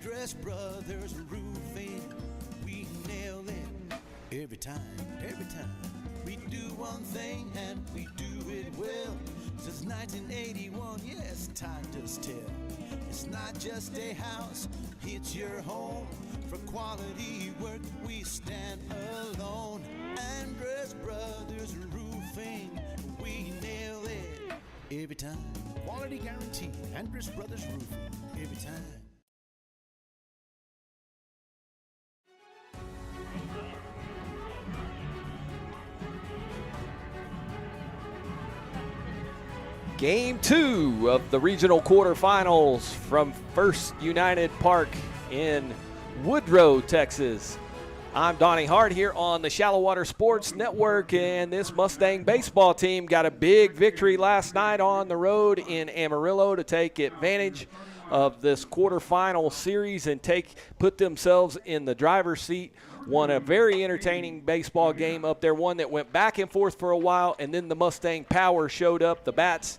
Andress Brothers Roofing, we nail it every time. We do one thing and we do it well. Since 1981, yes, time does tell. It's not just a house, it's your home. For quality work, we stand alone. Andress Brothers Roofing, we nail it every time. Quality guarantee, Andress Brothers Roofing, every time. Game 2 of the regional quarterfinals from First United Park in Woodrow, Texas. I'm Donnie Hart here on the Shallowater Sports Network, and this Mustang baseball team got a big victory last night on the road in Amarillo to take advantage of this quarterfinal series and put themselves in the driver's seat. Won a very entertaining baseball game up there, one that went back and forth for a while, and then the Mustang power showed up. The bats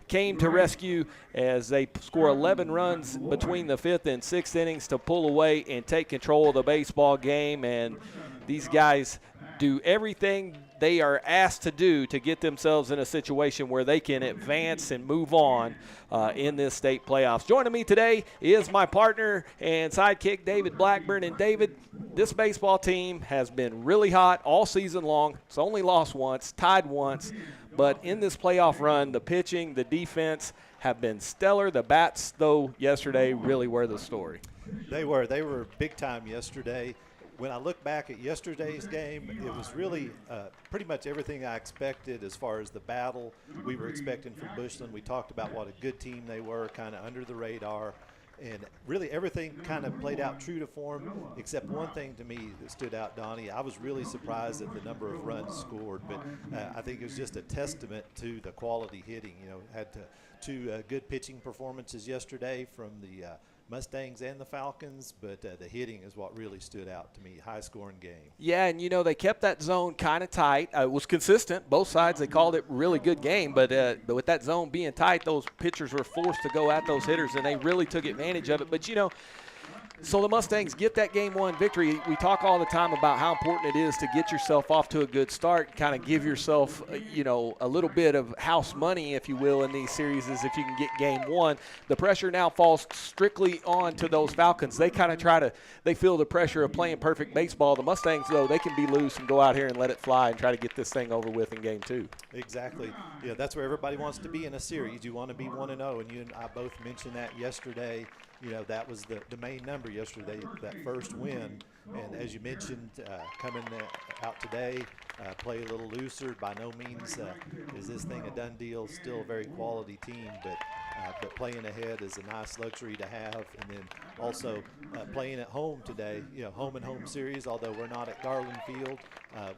came to rescue as they score 11 runs between the 5th and 6th innings to pull away and take control of the baseball game. And these guys do everything they are asked to do to get themselves in a situation where they can advance and move on in this state playoffs. Joining me today is my partner and sidekick, David Blackburn. And David, this baseball team has been really hot all season long. It's only lost once, tied once. But in this playoff run, the pitching, the defense have been stellar. The bats, though, yesterday really were the story. They were big time yesterday. When I look back at yesterday's game, it was really pretty much everything I expected as far as the battle we were expecting from Bushland. We talked about what a good team they were, kind of under the radar. And really everything kind of played out true to form, except one thing to me that stood out, Donnie. I was really surprised at the number of runs scored, but I think it was just a testament to the quality hitting. You know, had two good pitching performances yesterday from the Mustangs and the Falcons, but the hitting is what really stood out to me. High-scoring game. Yeah, and, you know, they kept that zone kind of tight. It was consistent. Both sides, they called it really good game, but with that zone being tight, those pitchers were forced to go at those hitters, and they really took advantage of it. But, you know, so the Mustangs get that Game 1 victory. We talk all the time about how important it is to get yourself off to a good start, kind of give yourself, you know, a little bit of house money, if you will, in these series if you can get Game 1. The pressure now falls strictly on to those Falcons. They kind of they feel the pressure of playing perfect baseball. The Mustangs, though, they can be loose and go out here and let it fly and try to get this thing over with in Game 2. Exactly. Yeah, that's where everybody wants to be in a series. You want to be 1-0, and you and I both mentioned that yesterday. You know, that was the main number yesterday, that first win. And as you mentioned, coming out today, play a little looser. By no means is this thing a done deal. Still a very quality team, but playing ahead is a nice luxury to have. And then also playing at home today, you know, home and home series, although we're not at Garland Field,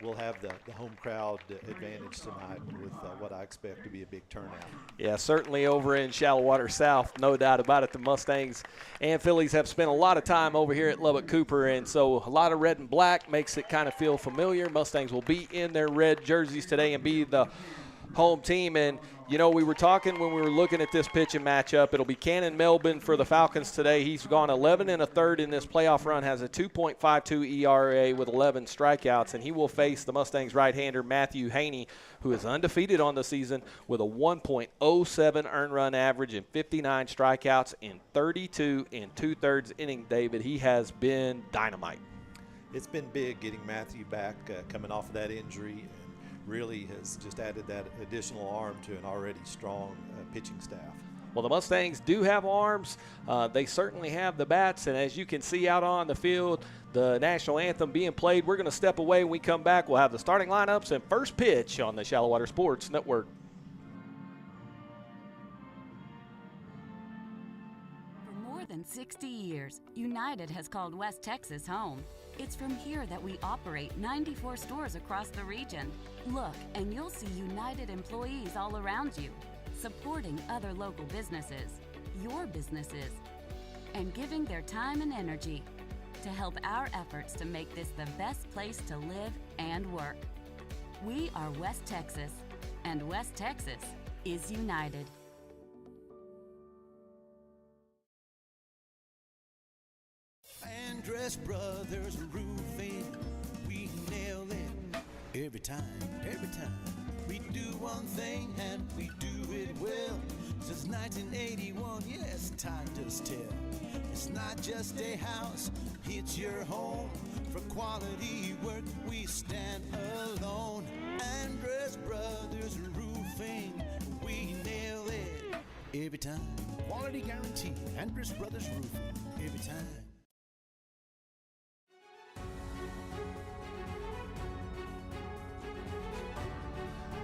we'll have the home crowd advantage tonight with what I expect to be a big turnout. Yeah, certainly over in Shallowater South, no doubt about it. The Mustangs and Phillies have spent a lot of time over here at Lubbock Cooper, and so a lot of red and black makes it kind of feel familiar. Mustangs will be in their red jerseys today and be the home team. And, you know, we were talking when we were looking at this pitching matchup, it'll be Ganon Moore for the Falcons today. He's gone 11 1/3 in this playoff run, has a 2.52 ERA with 11 strikeouts, and he will face the Mustangs right-hander Matthew Haney, who is undefeated on the season with a 1.07 earned run average and 59 strikeouts in 32 2/3 inning. David, he has been dynamite. It's been big getting Matthew back coming off of that injury, and really has just added that additional arm to an already strong pitching staff. Well, the Mustangs do have arms. They certainly have the bats, and as you can see out on the field, the national anthem being played. We're going to step away. When we come back, we'll have the starting lineups and first pitch on the Shallowater Sports Network. For more than 60 years, United has called West Texas home. It's from here that we operate 94 stores across the region. Look, and you'll see United employees all around you, supporting other local businesses, your businesses, and giving their time and energy to help our efforts to make this the best place to live and work. We are West Texas, and West Texas is united. Andress Brothers Roofing, we nail it every time, every time. We do one thing and we do it well. Since 1981, yes, time does tell. It's not just a house, it's your home. For quality work, we stand alone. Andress Brothers Roofing, we nail it every time. Quality guarantee. Andress Brothers Roofing. Every time.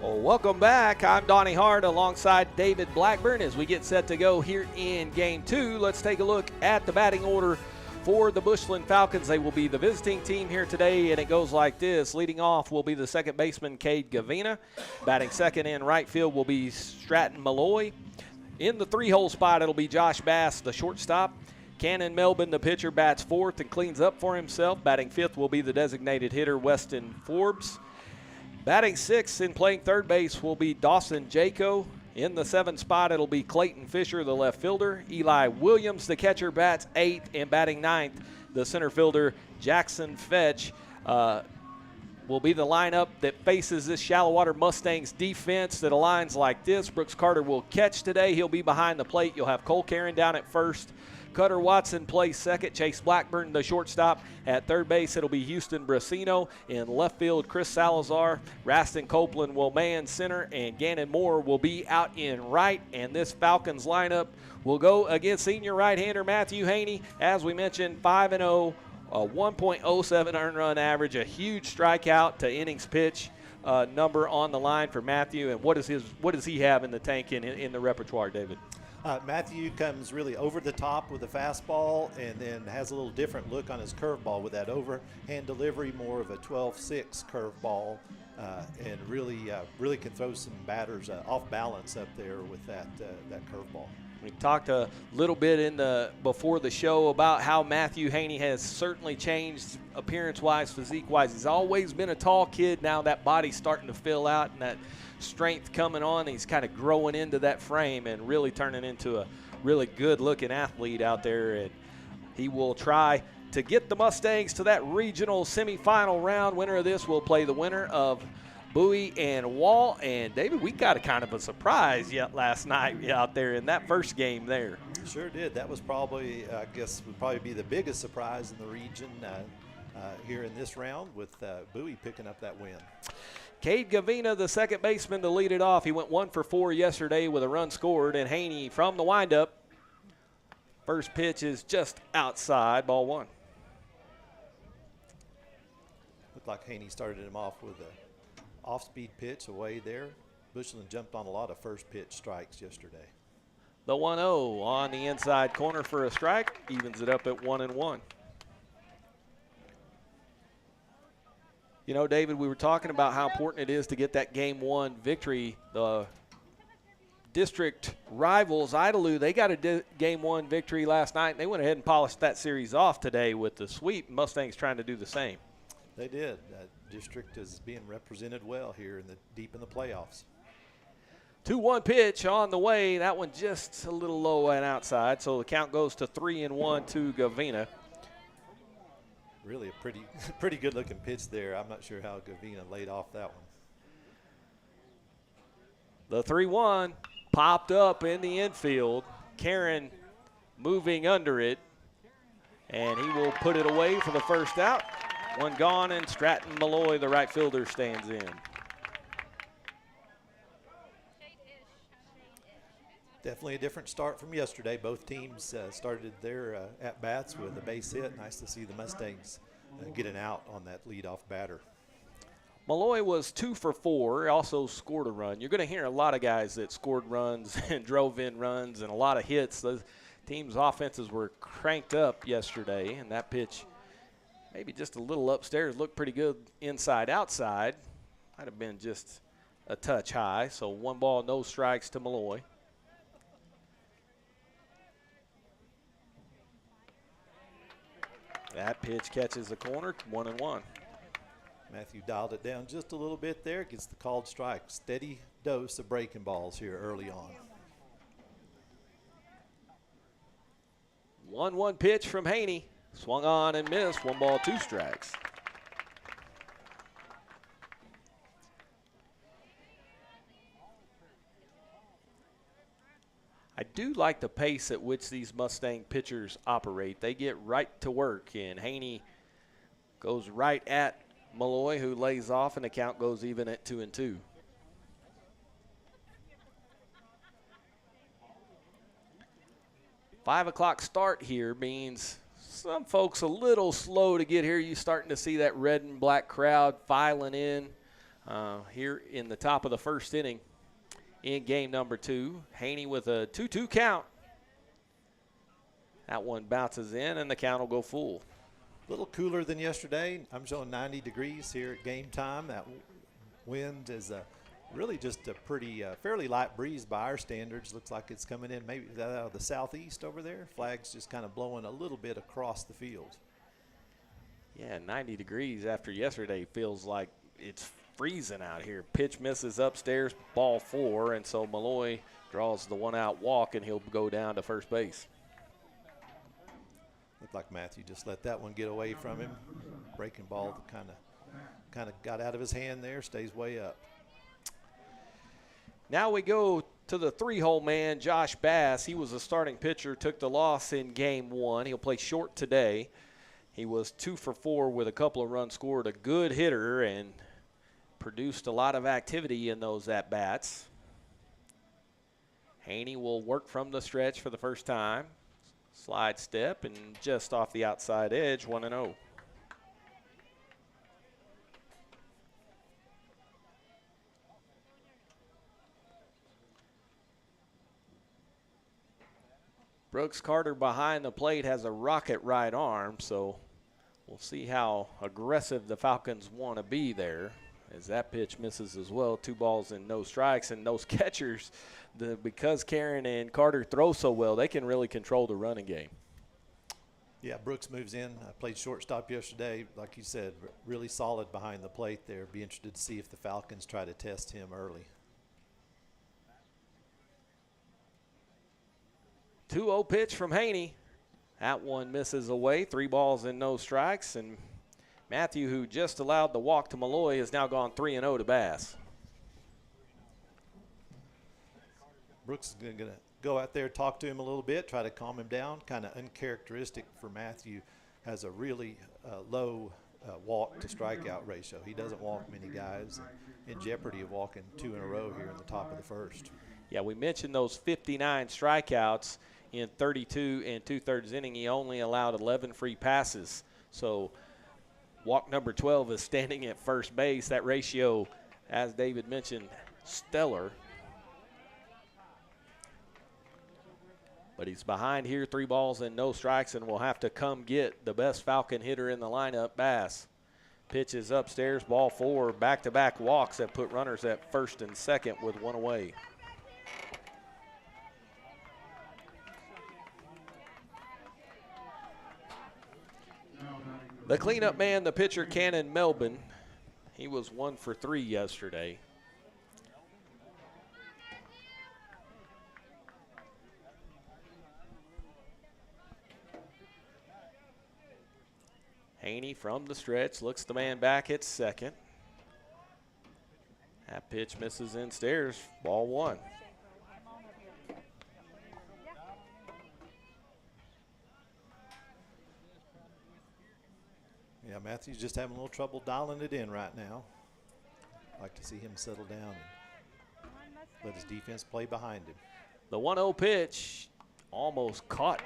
Well, welcome back. I'm Donnie Hart alongside David Blackburn as we get set to go here in Game 2. Let's take a look at the batting order for the Bushland Falcons. They will be the visiting team here today, and it goes like this. Leading off will be the second baseman, Cade Gavina. Batting second in right field will be Stratton Malloy. In the three-hole spot, it'll be Josh Bass, the shortstop. Cannon Melvin, the pitcher, bats fourth and cleans up for himself. Batting fifth will be the designated hitter, Weston Forbes. Batting sixth and playing third base will be Dawson Jaco. In the seventh spot, it'll be Clayton Fisher, the left fielder. Eli Williams, the catcher, bats eighth, and batting ninth, the center fielder, Jackson Fetch. Will be the lineup that faces this Shallowater Mustangs defense that aligns like this. Brooks Carter will catch today. He'll be behind the plate. You'll have Cole Caron down at first. Cutter Watson plays second. Chase Blackburn, the shortstop. At third base, it'll be Houston Brasino. In left field, Chris Salazar. Raston Copeland will man center, and Ganon Moore will be out in right. And this Falcons lineup will go against senior right-hander Matthew Haney. As we mentioned, 5-0, a 1.07 earned run average, a huge strikeout to innings pitch number on the line for Matthew. And what does he have in the tank in the repertoire, David? Matthew comes really over the top with the fastball and then has a little different look on his curveball with that overhand delivery, more of a 12-6 curveball, and really can throw some batters off balance up there with that curveball. We talked a little bit before the show about how Matthew Haney has certainly changed appearance-wise, physique-wise. He's always been a tall kid. Now that body's starting to fill out and that strength coming on. He's kind of growing into that frame and really turning into a really good-looking athlete out there. And he will try to get the Mustangs to that regional semifinal round. Winner of this will play the winner of Bowie and Wall. And David, we got a kind of a surprise last night out there in that first game there. Sure did. That was probably, I guess, would probably be the biggest surprise in the region here in this round, with Bowie picking up that win. Cade Gavina, the second baseman, to lead it off. He went 1 for 4 yesterday with a run scored, and Haney from the windup. First pitch is just outside, ball one. Looked like Haney started him off with a off-speed pitch away there. Bushland jumped on a lot of first pitch strikes yesterday. The 1-0 on the inside corner for a strike, evens it up at 1-1. You know, David, we were talking about how important it is to get that game one victory. The district rivals, Idalou, they got a game one victory last night, and they went ahead and polished that series off today with the sweep. Mustangs trying to do the same. They did. District is being represented well here deep in the playoffs. 2-1 pitch on the way. That one just a little low and outside, so the count goes to 3-1 to Gavina. Really a pretty good-looking pitch there. I'm not sure how Gavina laid off that one. The 3-1 popped up in the infield. Caron moving under it, and he will put it away for the first out. One gone, and Stratton Malloy, the right fielder, stands in. Definitely a different start from yesterday. Both teams started their at-bats with a base hit. Nice to see the Mustangs get an out on that leadoff batter. Malloy was 2 for 4, also scored a run. You're going to hear a lot of guys that scored runs and drove in runs and a lot of hits. Those teams' offenses were cranked up yesterday, and that pitch maybe just a little upstairs looked pretty good inside outside. Might have been just a touch high, so 1 ball, no strikes to Malloy. That pitch catches the corner, 1-1. Matthew dialed it down just a little bit there, gets the called strike. Steady dose of breaking balls here early on. 1-1 pitch from Haney. Swung on and missed. 1 ball, 2 strikes. I do like the pace at which these Mustang pitchers operate. They get right to work, and Haney goes right at Malloy, who lays off, and the count goes even at 2-2. Five o'clock start here means some folks a little slow to get here. You're starting to see that red and black crowd filing in here in the top of the first inning in game number 2. Haney with a 2-2 count. That one bounces in, and the count will go full. A little cooler than yesterday. I'm showing 90 degrees here at game time. That wind is really just a pretty fairly light breeze by our standards. Looks like it's coming in maybe out of the southeast over there. Flag's just kind of blowing a little bit across the field. Yeah, 90 degrees after yesterday feels like it's freezing out here. Pitch misses upstairs, ball 4, and so Malloy draws the 1-out walk, and he'll go down to first base. Looked like Matthew just let that one get away from him. Breaking ball kind of got out of his hand there, stays way up. Now we go to the 3-hole man, Josh Bass. He was a starting pitcher, took the loss in game 1. He'll play short today. He was 2 for 4 with a couple of runs scored, a good hitter, and produced a lot of activity in those at-bats. Haney will work from the stretch for the first time. Slide step and just off the outside edge, 1-0. Brooks Carter behind the plate has a rocket right arm, so we'll see how aggressive the Falcons want to be there. As that pitch misses as well, 2 balls and no strikes, and those catchers, because Karen and Carter throw so well, they can really control the running game. Yeah, Brooks moves in. Played shortstop yesterday. Like you said, really solid behind the plate there. Be interested to see if the Falcons try to test him early. 2-0 pitch from Haney. That one misses away. 3 balls and no strikes, and Matthew, who just allowed the walk to Malloy, has now gone 3-0 to Bass. Brooks is going to go out there, talk to him a little bit, try to calm him down. Kind of uncharacteristic for Matthew. Has a really low walk to strikeout ratio. He doesn't walk many guys. In jeopardy of walking 2 in a row here in the top of the first. Yeah, we mentioned those 59 strikeouts in 32 and 2/3 inning. He only allowed 11 free passes. So walk number 12 is standing at first base. That ratio, as David mentioned, stellar. But he's behind here, 3 balls and no strikes, and will have to come get the best Falcon hitter in the lineup, Bass. Pitch is upstairs, ball 4, back-to-back walks that put runners at first and second with 1 away. The cleanup man, the pitcher, Ganon Moore. He was 1 for 3 yesterday. Haney from the stretch, looks the man back at second. That pitch misses in stairs, ball 1. Yeah, Matthew's just having a little trouble dialing it in right now. Like to see him settle down and let his defense play behind him. The 1-0 pitch almost caught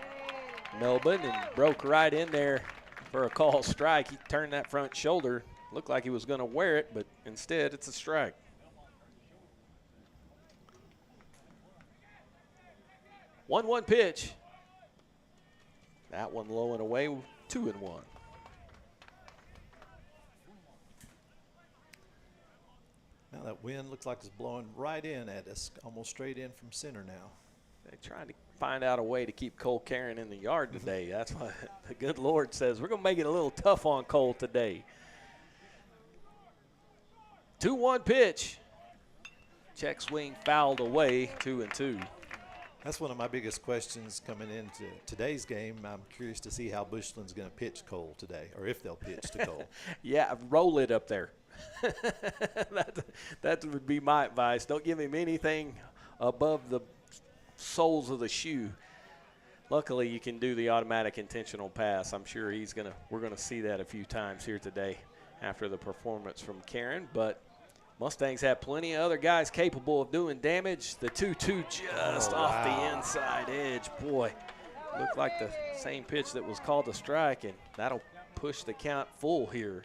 Melbourne and broke right in there for a call strike. He turned that front shoulder. Looked like he was going to wear it, but instead it's a strike. One pitch. That one low and away, 2-1. Now that wind looks like it's blowing right in at us, almost straight in from center now. They're trying to find out a way to keep Cole Karen in the yard today. That's why the good Lord says we're going to make it a little tough on Cole today. 2-1 pitch. Check swing fouled away, 2-2. That's one of my biggest questions coming into today's game. I'm curious to see how Bushland's going to pitch Cole today, or if they'll pitch to Cole. Yeah, roll it up there. that would be my advice. Don't give him anything above the soles of the shoe. Luckily, you can do the automatic intentional pass. I'm sure we're gonna see that a few times here today after the performance from Karen. But Mustangs have plenty of other guys capable of doing damage. The 2-2 just off the inside edge. Boy, looked like the same pitch that was called a strike, and that'll push the count full here.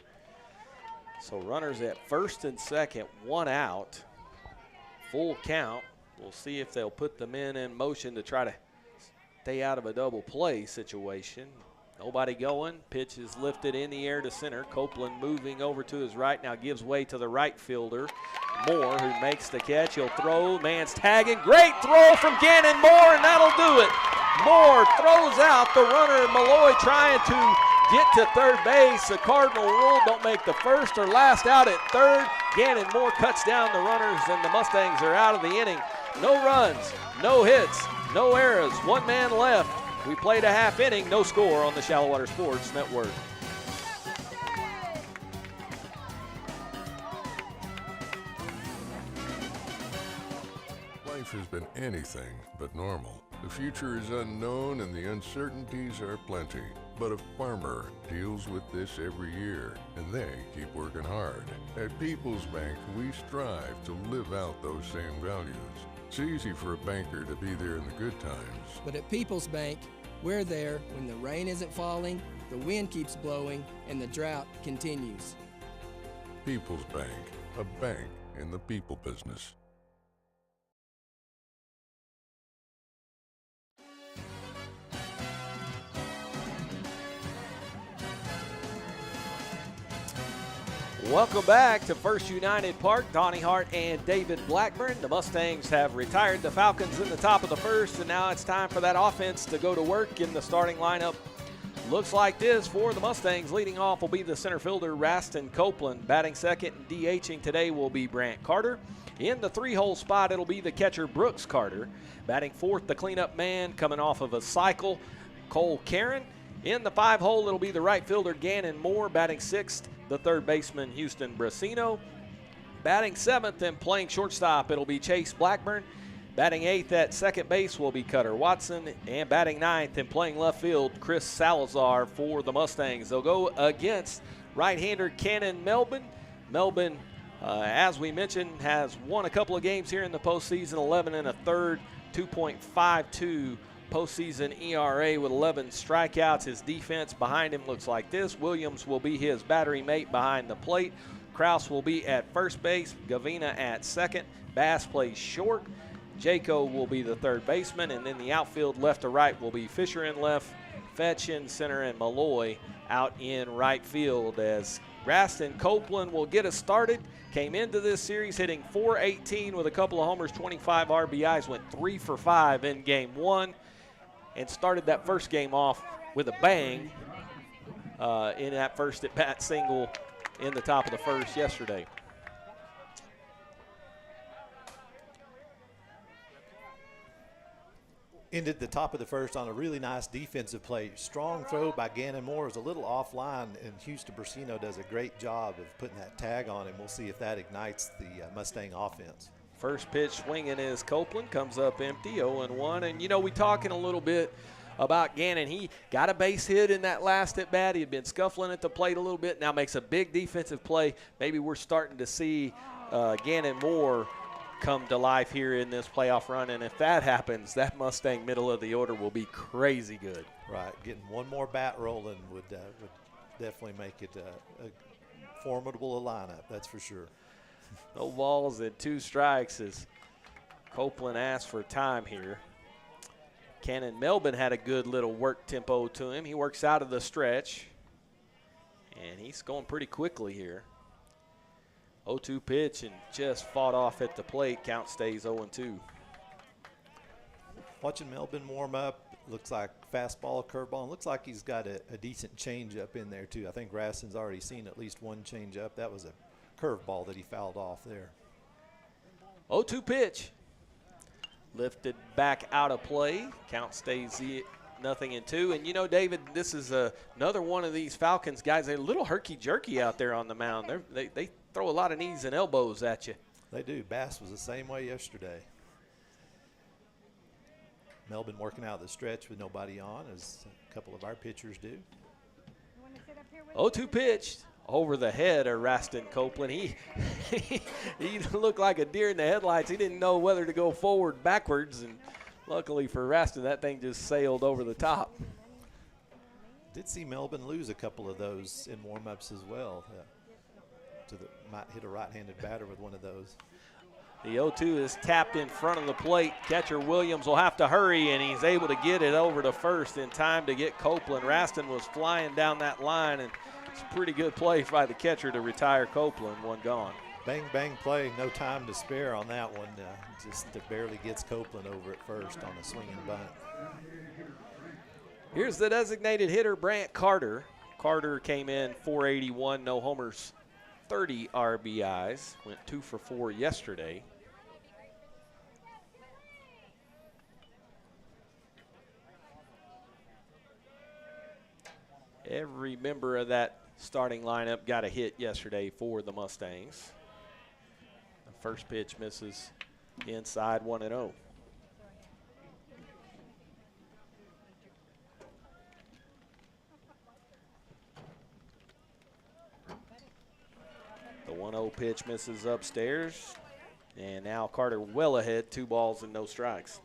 So runners at first and second, one out, full count. We'll see if they'll put the men in motion to try to stay out of a double play situation. Nobody going. Pitch is lifted in the air to center. Copeland moving over to his right, now gives way to the right fielder, Moore, who makes the catch. He'll throw. Man's tagging. Great throw from Ganon Moore, and that'll do it. Moore throws out the runner. Malloy trying to get to third base. The Cardinal rule, don't make the first or last out at third. Ganon Moore cuts down the runners, and the Mustangs are out of the inning. No runs, no hits, no errors, one man left. We played a half inning, no score on the Shallowater Sports Network. Life has been anything but normal. The future is unknown and the uncertainties are plenty. But a farmer deals with this every year, and they keep working hard. At People's Bank, we strive to live out those same values. It's easy for a banker to be there in the good times. But at People's Bank, we're there when the rain isn't falling, the wind keeps blowing, and the drought continues. People's Bank, a bank in the people business. Welcome back to First United Park. Donnie Hart and David Blackburn. The Mustangs have retired the Falcons in the top of the first, and now it's time for that offense to go to work in the starting lineup. Looks like this for the Mustangs. Leading off will be the center fielder, Raston Copeland. Batting second and DHing today will be Brant Carter. In the three-hole spot, it'll be the catcher, Brooks Carter. Batting fourth, the cleanup man, coming off of a cycle, Cole Karen. In the five-hole, it'll be the right fielder, Ganon Moore. Batting sixth, the third baseman, Houston Brasino. Batting seventh and playing shortstop, it'll be Chase Blackburn. Batting eighth at second base will be Cutter Watson. And batting ninth and playing left field, Chris Salazar for the Mustangs. They'll go against right-hander Cannon Melbourne. Melbourne, as we mentioned, has won a couple of games here in the postseason, 11 and a third, 2.52 postseason ERA with 11 strikeouts. His defense behind him looks like this. Williams will be his battery mate behind the plate. Kraus will be at first base. Gavina at second. Bass plays short. Jaco will be the third baseman. And then the outfield left to right will be Fisher in left, Fetch in center, and Malloy out in right field, as Raston Copeland will get us started. Came into this series hitting .418 with a couple of homers, 25 RBIs, went 3 for 5 in game one, and started that first game off with a bang in that first at-bat single in the top of the first yesterday. Ended the top of the first on a really nice defensive play. Strong throw by Ganon Moore. Is a little offline, and Houston Brasino does a great job of putting that tag on him. We'll see if that ignites the Mustang offense. First pitch swinging is Copeland, comes up empty, 0-1. And, you know, we talking a little bit about Ganon. He got a base hit in that last at-bat. He had been scuffling at the plate a little bit. Now makes a big defensive play. Maybe we're starting to see Ganon Moore come to life here in this playoff run. And if that happens, that Mustang middle of the order will be crazy good. Right. Getting one more bat rolling would definitely make it a formidable lineup, that's for sure. No balls and 2 strikes as Copeland asks for time here. Cannon Melbourne had a good little work tempo to him. He works out of the stretch, and he's going pretty quickly here. 0-2 pitch and just fought off at the plate. Count stays 0-2. Watching Melbourne warm up, looks like fastball, curveball, and looks like he's got a decent changeup in there too. I think Raston's already seen at least one changeup. That was a curveball that he fouled off there. 0-2 pitch. Lifted back out of play. Count stays 0-2. And you know, David, this is another one of these Falcons guys. They're a little herky-jerky out there on the mound. They throw a lot of knees and elbows at you. They do. Bass was the same way yesterday. Melbourne working out the stretch with nobody on, as a couple of our pitchers do. 0-2 pitch over the head of Raston Copeland. He looked like a deer in the headlights. He didn't know whether to go forward, backwards, and luckily for Raston, that thing just sailed over the top. Did see Melbourne lose a couple of those in warm-ups as well. Might hit a right-handed batter with one of those. The 0-2 is tapped in front of the plate. Catcher Williams will have to hurry, and he's able to get it over to first in time to get Copeland. Raston was flying down that line, and it's a pretty good play by the catcher to retire Copeland. One gone. Bang, bang play. No time to spare on that one. Just barely gets Copeland over at first on a swinging bunt. Here's the designated hitter, Brant Carter. Carter came in 481, no homers, 30 RBIs. Went 2 for 4 yesterday. Every member of that starting lineup got a hit yesterday for the Mustangs. The first pitch misses inside 1-0. The 1-0 pitch misses upstairs. And now Carter well ahead, 2 balls and no strikes.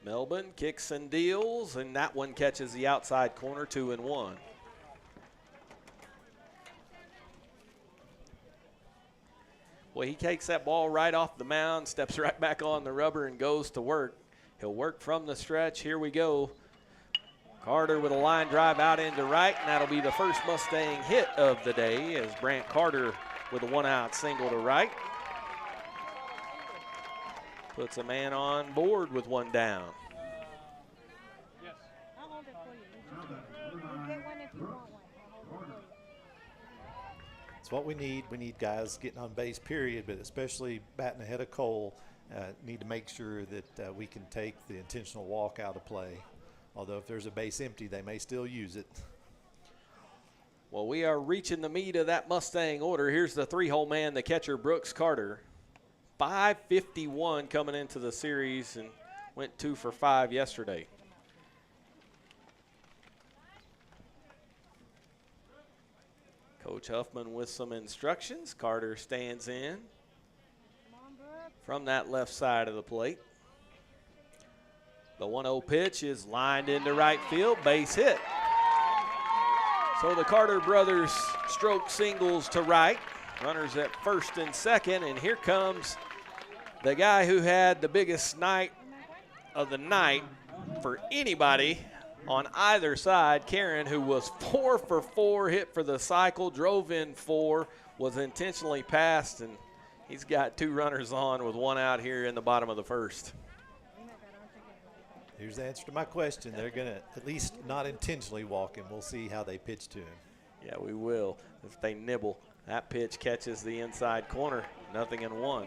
Melbourne kicks and deals, and that one catches the outside corner, 2-1. Well, he takes that ball right off the mound, steps right back on the rubber, and goes to work. He'll work from the stretch. Here we go. Carter with a line drive out into right, and that'll be the first Mustang hit of the day as Brant Carter with a 1-out single to right. Puts a man on board with 1 down. It's what we need. We need guys getting on base, period, but especially batting ahead of Cole. Need to make sure that we can take the intentional walk out of play. Although if there's a base empty, they may still use it. Well, we are reaching the meat of that Mustang order. Here's the 3-hole man, the catcher, Brooks Carter. 551 coming into the series and went 2 for 5 yesterday. Coach Huffman with some instructions. Carter stands in from that left side of the plate. The 1-0 pitch is lined into right field, base hit. So the Carter brothers stroke singles to right. Runners at first and second, and here comes the guy who had the biggest night of the night for anybody on either side. Karen, who was 4 for 4, hit for the cycle, drove in 4, was intentionally passed, and he's got 2 runners on with 1 out here in the bottom of the first. Here's the answer to my question. They're going to at least not intentionally walk him. We'll see how they pitch to him. Yeah, we will if they nibble. That pitch catches the inside corner, 0-1.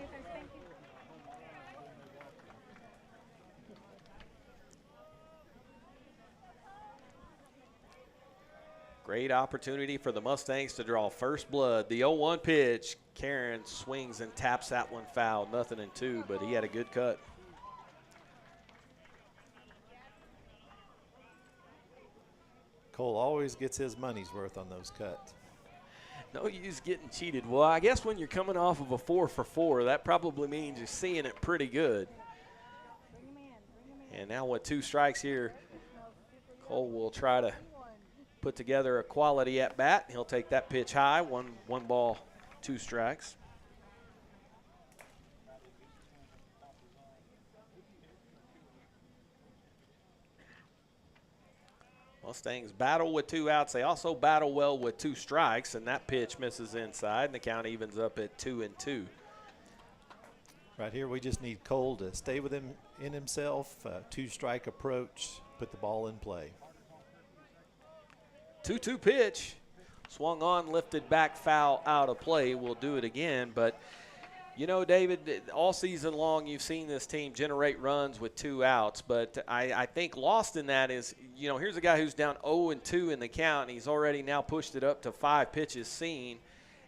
Great opportunity for the Mustangs to draw first blood. The 0-1 pitch, Karen swings and taps that one foul, 0-2, but he had a good cut. Cole always gets his money's worth on those cuts. No use getting cheated. Well, I guess when you're coming off of a 4 for 4, that probably means you're seeing it pretty good. And now with 2 strikes here, Cole will try to put together a quality at bat. He'll take that pitch high, one ball, 2 strikes. Mustangs battle with 2 outs. They also battle well with 2 strikes, and that pitch misses inside, and the count evens up at 2-2. Right here, we just need Cole to stay with him in himself, 2-strike approach, put the ball in play. 2-2 pitch. Swung on, lifted back, foul, out of play. We'll do it again. But, you know, David, all season long you've seen this team generate runs with 2 outs. But I think lost in that is, you know, here's a guy who's down 0-2 in the count, and he's already now pushed it up to 5 pitches seen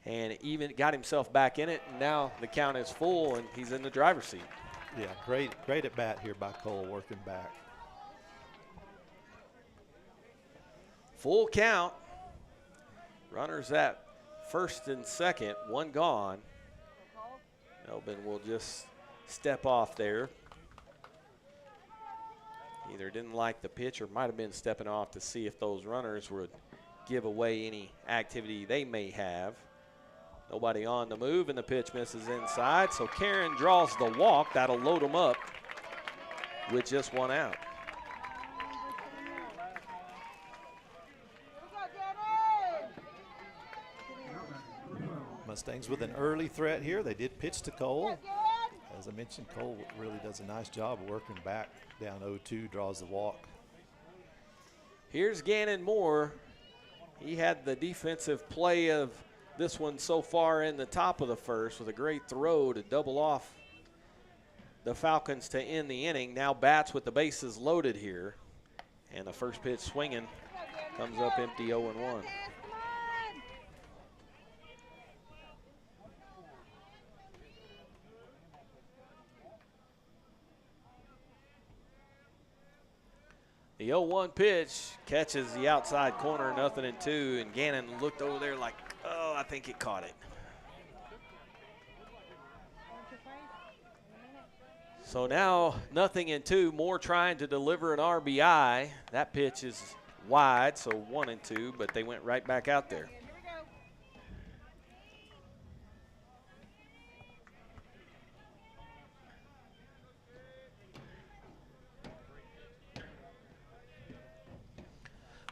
and even got himself back in it. And now the count is full, and he's in the driver's seat. Yeah, great at bat here by Cole, working back. Full count. Runners at first and second, 1 gone. Melvin will just step off there. Either didn't like the pitch or might have been stepping off to see if those runners would give away any activity they may have. Nobody on the move, and the pitch misses inside. So Karen draws the walk. That'll load them up with just 1 out. Mustangs with an early threat here. They did pitch to Cole. As I mentioned, Cole really does a nice job of working back, down 0-2, draws the walk. Here's Ganon Moore. He had the defensive play of this one so far in the top of the first with a great throw to double off the Falcons to end the inning. Now bats with the bases loaded here. And the first pitch swinging comes up empty, 0-1. The 0-1 pitch catches the outside corner, 0-2, and Ganon looked over there like, oh, I think it caught it. So now 0-2, Moore trying to deliver an RBI. That pitch is wide, so 1-2, but they went right back out there.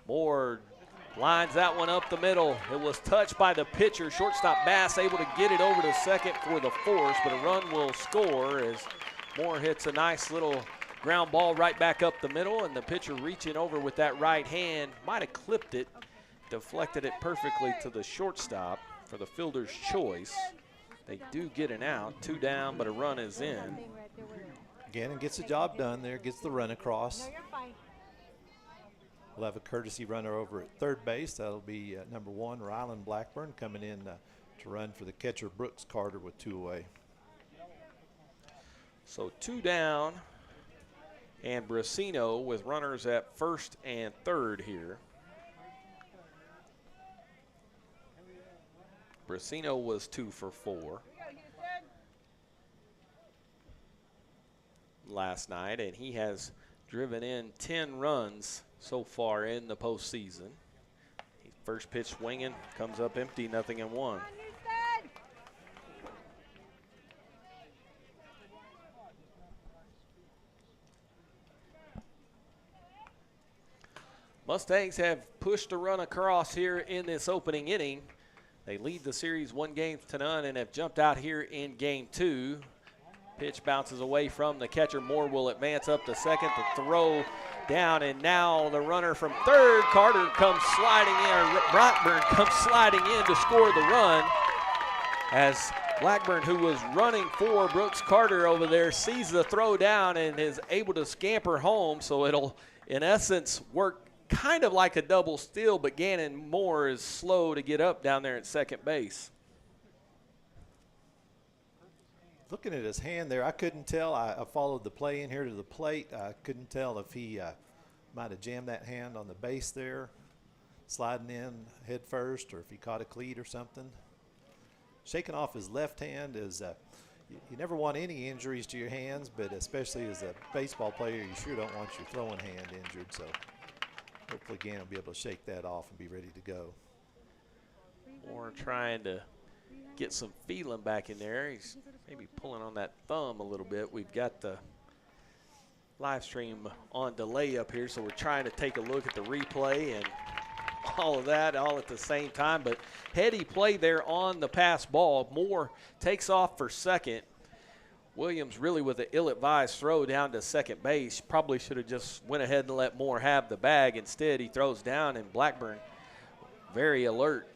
Moore lines that one up the middle. It was touched by the pitcher. Shortstop Bass able to get it over to second for the force, but a run will score as Moore hits a nice little ground ball right back up the middle, and the pitcher reaching over with that right hand might have clipped it, deflected it perfectly to the shortstop for the fielder's choice. They do get an out, 2 down, but a run is in. Gannon gets the job done there, gets the run across. We'll have a courtesy runner over at third base. That'll be number 1, Rylan Blackburn, coming in to run for the catcher, Brooks Carter, with 2 away. So 2 down, and Brasino with runners at first and third here. Brasino was 2 for 4 last night, and he has driven in 10 runs so far in the postseason. First pitch swinging, comes up empty, 0-1. Mustangs have pushed a run across here in this opening inning. They lead the series 1-0 and have jumped out here in game 2. Pitch bounces away from the catcher. Moore will advance up to second. The throw down, and now the runner from third, Carter, comes sliding in, or Blackburn comes sliding in to score the run, as Blackburn, who was running for Brooks Carter over there, sees the throw down and is able to scamper home. So it'll, in essence, work kind of like a double steal, but Ganon Moore is slow to get up down there at second base. Looking at his hand there, I couldn't tell. I followed the play in here to the plate. I couldn't tell if he might have jammed that hand on the base there, sliding in head first, or if he caught a cleat or something. Shaking off his left hand is, you never want any injuries to your hands, but especially as a baseball player, you sure don't want your throwing hand injured. So hopefully Gannon will be able to shake that off and be ready to go. Moore trying to get some feeling back in there. He's maybe pulling on that thumb a little bit. We've got the live stream on delay up here, so we're trying to take a look at the replay and all of that all at the same time. But heady play there on the pass ball. Moore takes off for second. Williams really with an ill-advised throw down to second base. Probably should have just went ahead and let Moore have the bag. Instead, he throws down, and Blackburn, very alert,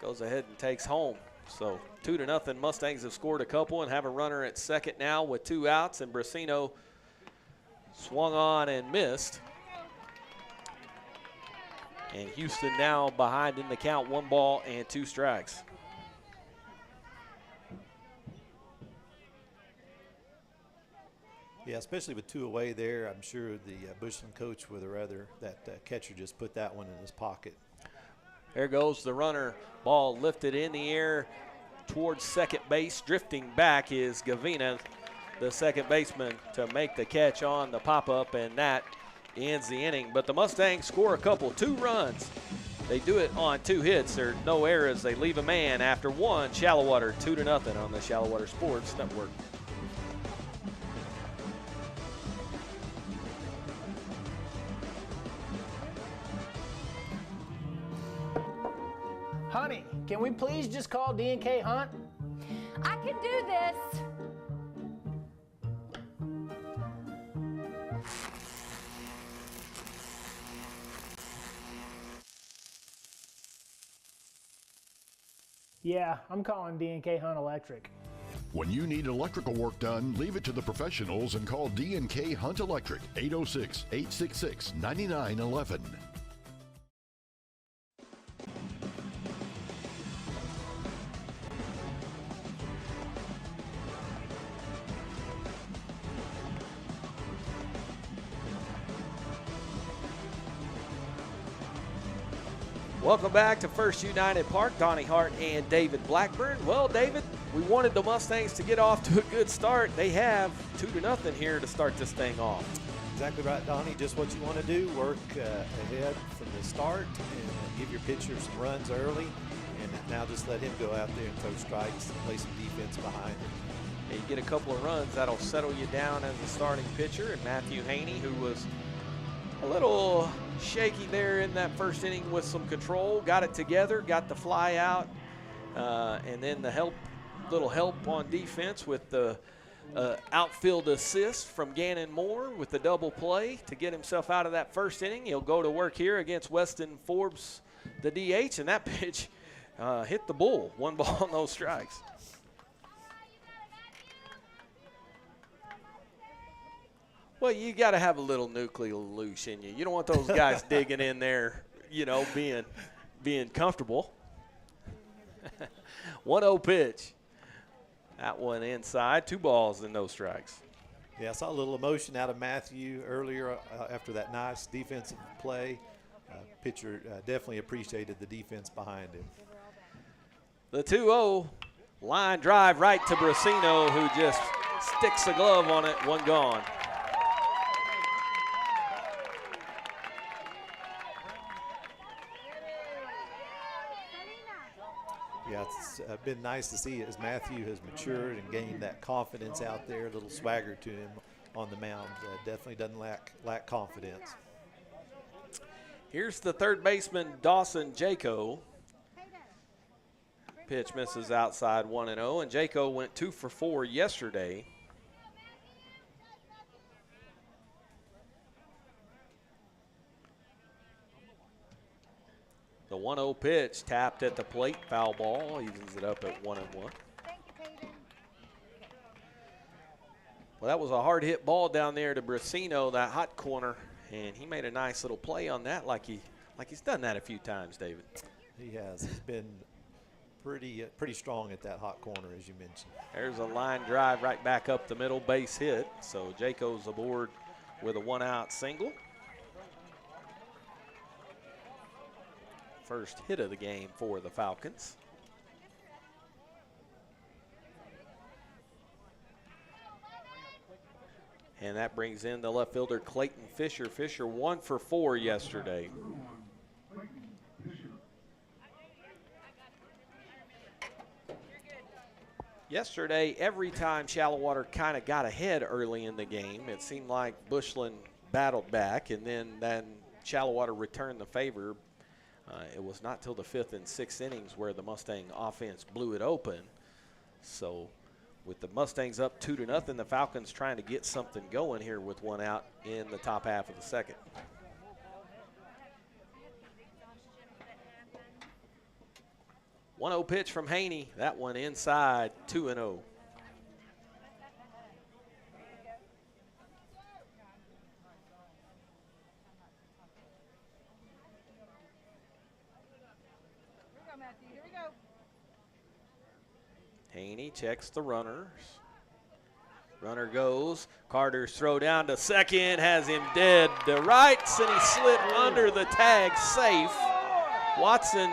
goes ahead and takes home. So 2-0, Mustangs have scored a couple and have a runner at second now with 2 outs, and Brasino swung on and missed. And Houston now behind in the count, 1 ball and 2 strikes. Yeah, especially with 2 away there, I'm sure the Bushland coach would have rather that catcher just put that one in his pocket. There goes the runner. Ball lifted in the air towards second base. Drifting back is Gavina, the second baseman, to make the catch on the pop-up, and that ends the inning. But the Mustangs score a couple, 2 runs. They do it on 2 hits. There are no errors. They leave a man after 1. Shallowater 2-0 on the Shallowater Sports Network. Honey, can we please just call D&K Hunt? I can do this. Yeah, I'm calling D&K Hunt Electric. When you need electrical work done, leave it to the professionals and call D&K Hunt Electric, 806-866-9911. Welcome back to First United Park. Donnie Hart and David Blackburn. Well, David, we wanted the Mustangs to get off to a good start. They have 2-0 here to start this thing off. Exactly right, Donnie. Just what you want to do. Work ahead from the start and give your pitcher some runs early. And now just let him go out there and throw strikes and play some defense behind him. You get a couple of runs, that'll settle you down as the starting pitcher. And Matthew Haney, who was a little shaky there in that first inning with some control, got it together, got the fly out, and then the little help on defense with the outfield assist from Ganon Moore with the double play to get himself out of that first inning. He'll go to work here against Weston Forbes, the DH, and that pitch hit the bull. 1 ball, no strikes. Well, you got to have a little nuclear loose in you. You don't want those guys digging in there, being comfortable. 1-0 pitch. That one inside. 2 balls and no strikes. Yeah, I saw a little emotion out of Matthew earlier after that nice defensive play. Pitcher definitely appreciated the defense behind him. The 2-0 line drive right to Brasino, who just sticks the glove on it. 1 gone. Yeah, it's been nice to see as Matthew has matured and gained that confidence out there, a little swagger to him on the mound. Definitely doesn't lack confidence. Here's the third baseman, Dawson Jaco. Pitch misses outside 1-0, and Jaco went 2 for 4 yesterday. The 1-0 pitch tapped at the plate, foul ball, evens it up at 1-1. Well, that was a hard hit ball down there to Brasino, that hot corner, and he made a nice little play on that like he's done that a few times, David. He has. He's been pretty strong at that hot corner, as you mentioned. There's a line drive right back up the middle, base hit. So Jaco's aboard with a 1-out single. First hit of the game for the Falcons. And that brings in the left fielder Clayton Fisher. Fisher 1 for 4 yesterday. Yesterday, every time Shallowater kind of got ahead early in the game, it seemed like Bushland battled back, and then Shallowater returned the favor. It was not till the 5th and 6th innings where the Mustang offense blew it open. So With the Mustangs up 2-0, the Falcons trying to get something going here with one out in the top half of the second. One-0 pitch from Haney. That one inside, 2-0. Haney checks the runners. Runner goes. Carter's throw down to second, has him dead to rights, and he slid under the tag safe. Watson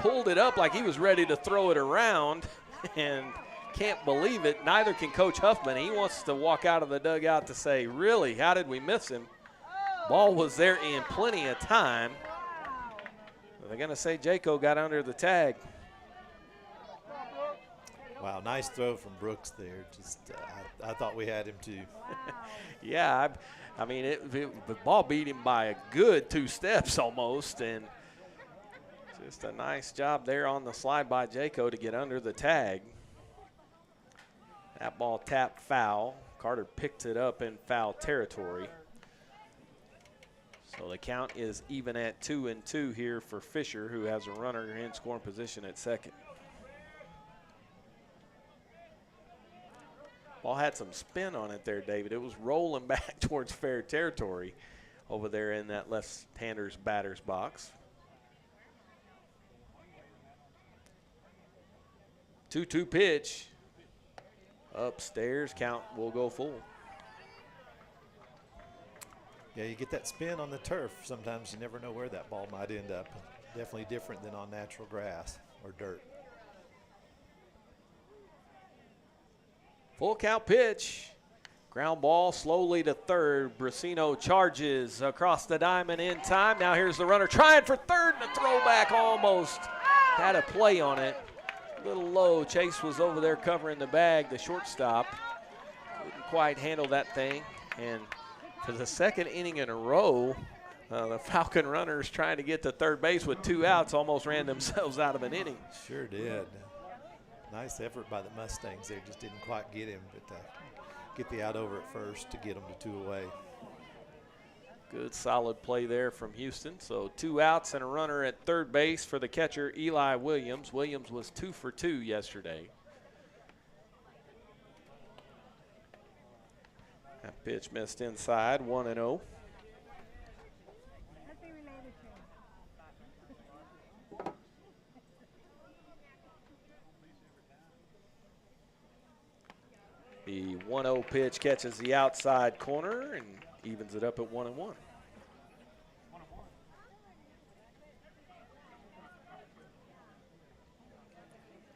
pulled it up like he was ready to throw it around, and can't believe it. Neither can Coach Huffman. He wants to walk out of the dugout to say, really, how did we miss him? Ball was there in plenty of time. They're going to say Jaco got under the tag. Wow, nice throw from Brooks there. Just, I thought we had him too. Yeah, I mean, the ball beat him by a good 2 steps almost, and just a nice job there on the slide by Jaco to get under the tag. That ball tapped foul. Carter picked it up in foul territory. So the count is even at 2-2 here for Fisher, who has a runner in scoring position at second. Ball had some spin on it there, David. It was rolling back towards fair territory over there in that left-hander's batter's box. 2-2 pitch. Upstairs, count will go full. Yeah, you get that spin on the turf. Sometimes you never know where that ball might end up. Definitely different than on natural grass or dirt. Full count pitch. Ground ball slowly to third. Brasino charges across the diamond in time. Now here's the runner trying for third, and a throwback almost had a play on it. A little low. Chase was over there covering the bag, the shortstop. Couldn't quite handle that thing. And for the second inning in a row, the Falcon runners trying to get to third base with 2 outs almost ran themselves out of an inning. Sure did. Nice effort by the Mustangs there. Just didn't quite get him, but get the out over at first to get them to 2 away. Good solid play there from Houston. So 2 outs and a runner at third base for the catcher, Eli Williams. Williams was 2 for 2 yesterday. That pitch missed inside, 1-0. The 1-0 pitch catches the outside corner and evens it up at 1-1.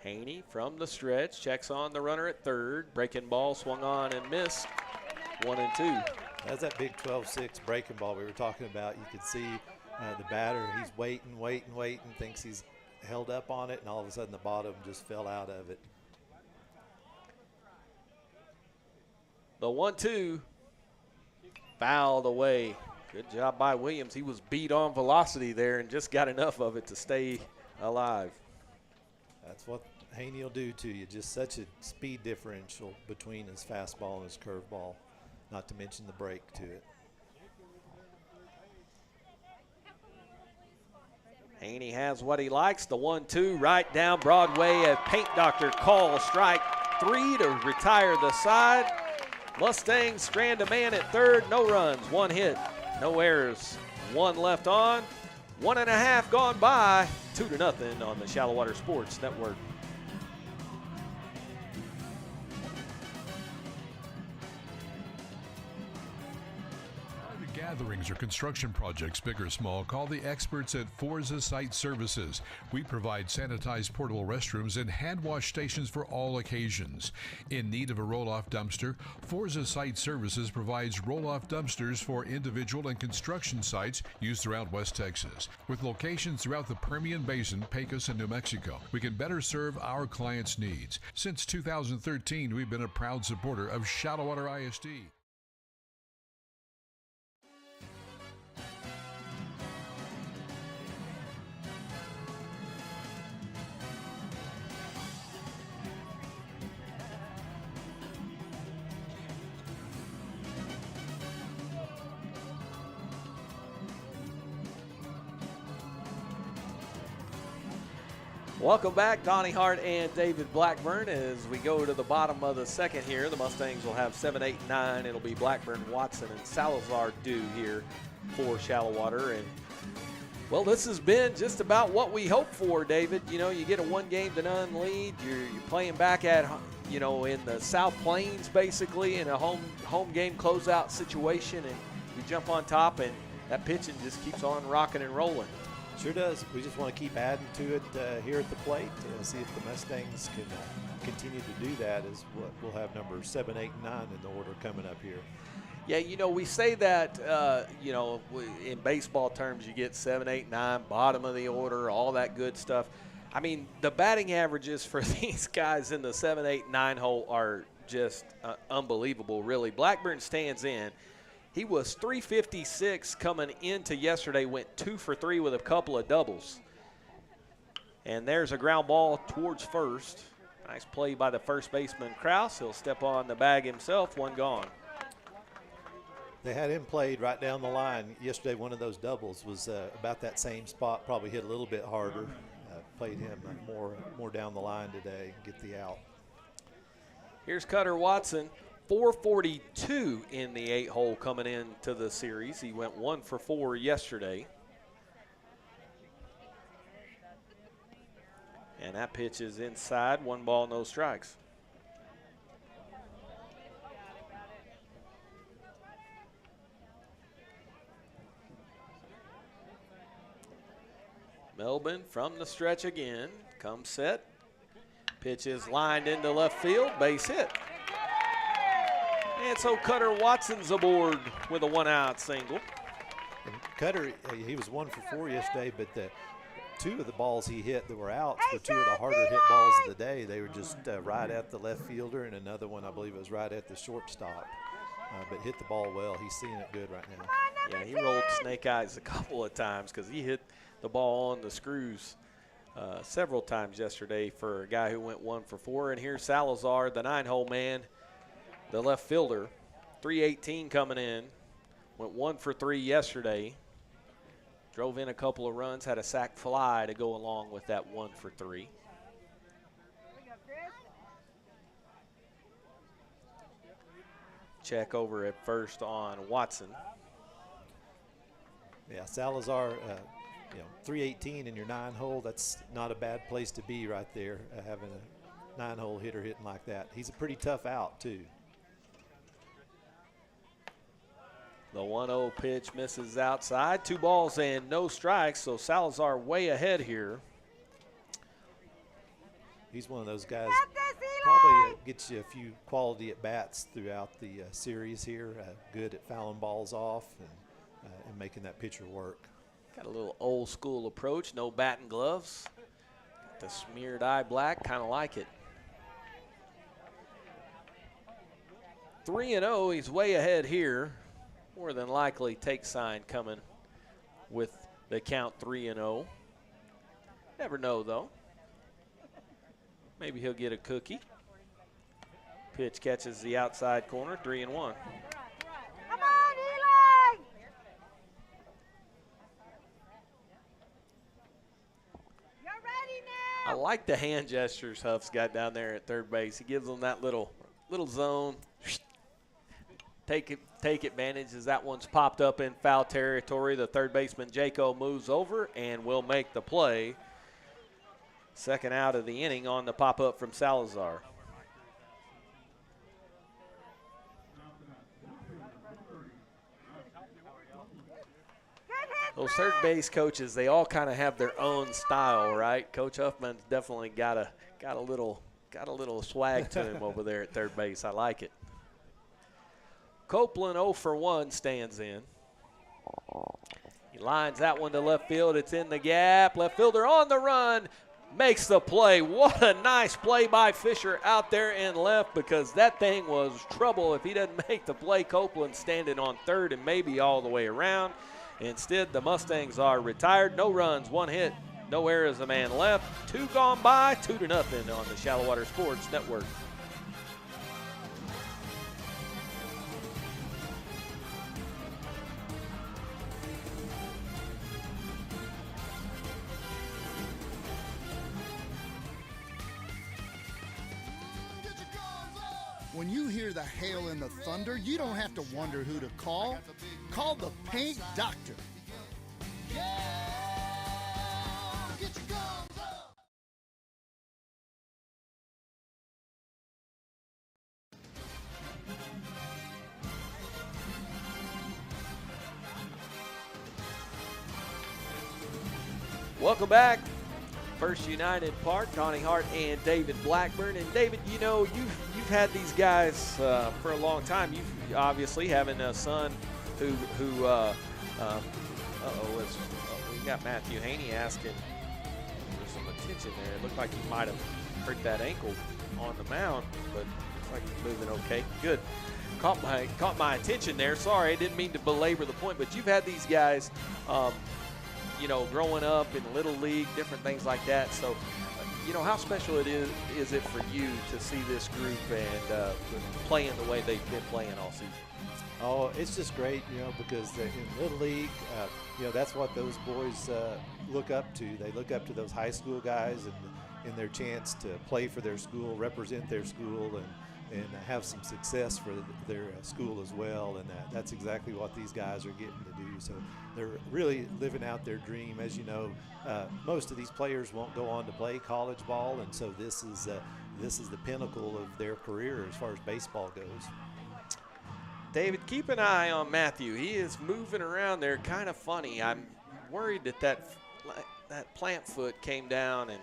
Haney from the stretch checks on the runner at third. Breaking ball swung on and missed. 1-2. That's that big 12-6 breaking ball we were talking about. You could see the batter, he's waiting, thinks he's held up on it, and all of a sudden the bottom just fell out of it. The 1-2 fouled away. Good job by Williams. He was beat on velocity there and just got enough of it to stay alive. That's what Haney will do to you. Just such a speed differential between his fastball and his curveball, not to mention the break to it. Haney has what he likes. The 1-2 right down Broadway. A paint doctor call strike 3 to retire the side. Mustangs strand a man at third. No runs, 1 hit, no errors, 1 left on. 1.5 gone by. 2-0 on the Shallowater Sports Network. Gatherings or construction projects, big or small, call the experts at Forza Site Services. We provide sanitized portable restrooms and hand wash stations for all occasions. In need of a roll-off dumpster, Forza Site Services provides roll-off dumpsters for individual and construction sites used throughout West Texas. With locations throughout the Permian Basin, Pecos, and New Mexico, we can better serve our clients' needs. Since 2013, we've been a proud supporter of Shallowater ISD. Welcome back, Donnie Hart and David Blackburn. As we go to the bottom of the second here, the Mustangs will have 7, 8, 9. It'll be Blackburn, Watson, and Salazar due here for Shallowater. And, well, this has been just about what we hoped for, David. You know, you get a 1-game-to-none lead. You're playing back at, you know, in the South Plains, basically, in a home game closeout situation, and you jump on top, and that pitching just keeps on rocking and rolling. Sure does. We just want to keep adding to it here at the plate. See if the Mustangs can continue to do that. Is what we'll have numbers 7, 8, and 9 in the order coming up here. Yeah, you know, we say that, you know, in baseball terms, you get 7, 8, 9, bottom of the order, all that good stuff. I mean, the batting averages for these guys in the 7, 8, 9 hole are just unbelievable, really. Blackburn stands in. He was .356 coming into yesterday, went 2 for 3 with a couple of doubles. And there's a ground ball towards first. Nice play by the first baseman, Krause. He'll step on the bag himself, one gone. They had him played right down the line. Yesterday, one of those doubles was about that same spot, probably hit a little bit harder. Played him more down the line today, get the out. Here's Cutter Watson. 442 in the 8-hole coming into the series. He went 1 for 4 yesterday. And that pitch is inside. 1 ball, no strikes. Melbourne from the stretch again. Comes set. Pitch is lined into left field. Base hit. And so Cutter Watson's aboard with a 1-out single. And Cutter, he was 1 for 4 yesterday, but the 2 of the balls he hit that were outs were 2 of the harder hit balls of the day. They were just right at the left fielder, and another one, I believe, was right at the shortstop. But hit the ball well. He's seeing it good right now. Yeah, he rolled snake eyes a couple of times because he hit the ball on the screws several times yesterday for a guy who went 1 for 4. And here's Salazar, the 9-hole man. The left fielder, 318 coming in, went 1 for 3 yesterday. Drove in a couple of runs, had a sac fly to go along with that 1 for 3. Check over at first on Watson. Yeah, Salazar, 318 in your 9-hole, that's not a bad place to be right there, having a 9-hole hitter hitting like that. He's a pretty tough out, too. The 1-0 pitch misses outside. 2 balls and no strikes, so Salazar way ahead here. He's one of those guys, probably gets you a few quality at-bats throughout the series here. Good at fouling balls off and making that pitcher work. Got a little old school approach, no bat and gloves. Got the smeared eye black, kind of like it. 3-0, he's way ahead here. More than likely take sign coming with the count 3-0. Never know, though. Maybe he'll get a cookie. Pitch catches the outside corner, 3-1. Come on, Eli! You're ready now! I like the hand gestures Huff's got down there at third base. He gives them that little zone. Take advantage as that one's popped up in foul territory. The third baseman, Jaco, moves over and will make the play. Second out of the inning on the pop-up from Salazar. Those third base coaches, they all kind of have their own style, right? Coach Huffman's definitely got a little swag to him over there at third base. I like it. Copeland 0 for 1 stands in. He lines that one to left field. It's in the gap. Left fielder on the run. Makes the play. What a nice play by Fisher out there in left, because that thing was trouble if he doesn't make the play. Copeland standing on third and maybe all the way around. Instead, the Mustangs are retired. No runs, 1 hit, no errors, a man left. 2 gone by, 2-0 on the Shallowater Sports Network. When you hear the hail and the thunder, you don't have to wonder who to call. Call the Paint Doctor. Welcome back. First United Park, Donnie Hart and David Blackburn. And David, you know, you've had these guys for a long time. You've obviously having a son who we got Matthew Haney asking for some attention there. It looked like he might have hurt that ankle on the mound, but looks like he's moving okay. Good. Caught my attention there. Sorry, I didn't mean to belabor the point, but you've had these guys you know, growing up in Little League, different things like that. So, you know, how special is it for you to see this group and playing the way they've been playing all season? Oh, it's just great, you know, because in Little League, you know, that's what those boys look up to. They look up to those high school guys and their chance to play for their school, represent their school, and have some success for their school as well. And that's exactly what these guys are getting to do. So they're really living out their dream. As you know, most of these players won't go on to play college ball, and so this is the pinnacle of their career as far as baseball goes. David, keep an eye on Matthew. He is moving around there kind of funny. I'm worried that plant foot came down and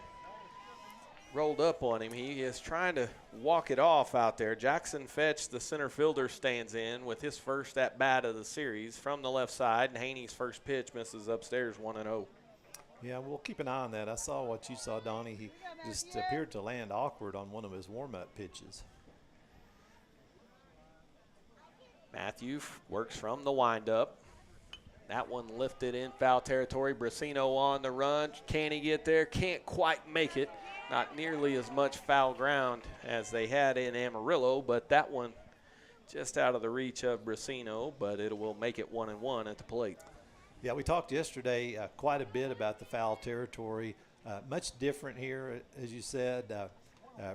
rolled up on him. He is trying to walk it off out there. Jackson Fetch, the center fielder, stands in with his first at-bat of the series from the left side, and Haney's first pitch misses upstairs 1-0. Yeah, we'll keep an eye on that. I saw what you saw, Donnie. He just appeared to land awkward on one of his warm-up pitches. Matthew works from the windup. That one lifted in foul territory. Brasino on the run. Can he get there? Can't quite make it. Not nearly as much foul ground as they had in Amarillo, but that one just out of the reach of Brasino, but it will make it 1-1 at the plate. Yeah, we talked yesterday quite a bit about the foul territory. Much different here, as you said.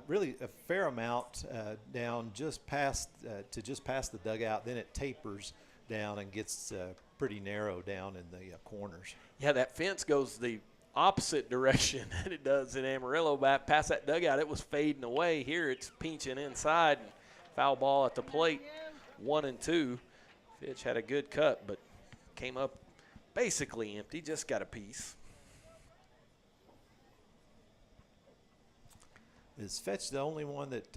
Really a fair amount down just past the dugout. Then it tapers down and gets pretty narrow down in the corners. Yeah, that fence goes the opposite direction than it does in Amarillo. Back past that dugout, it was fading away. Here it's pinching inside. And foul ball at the plate, 1-2. Fitch had a good cut, but came up basically empty, just got a piece. Is Fetch the only one that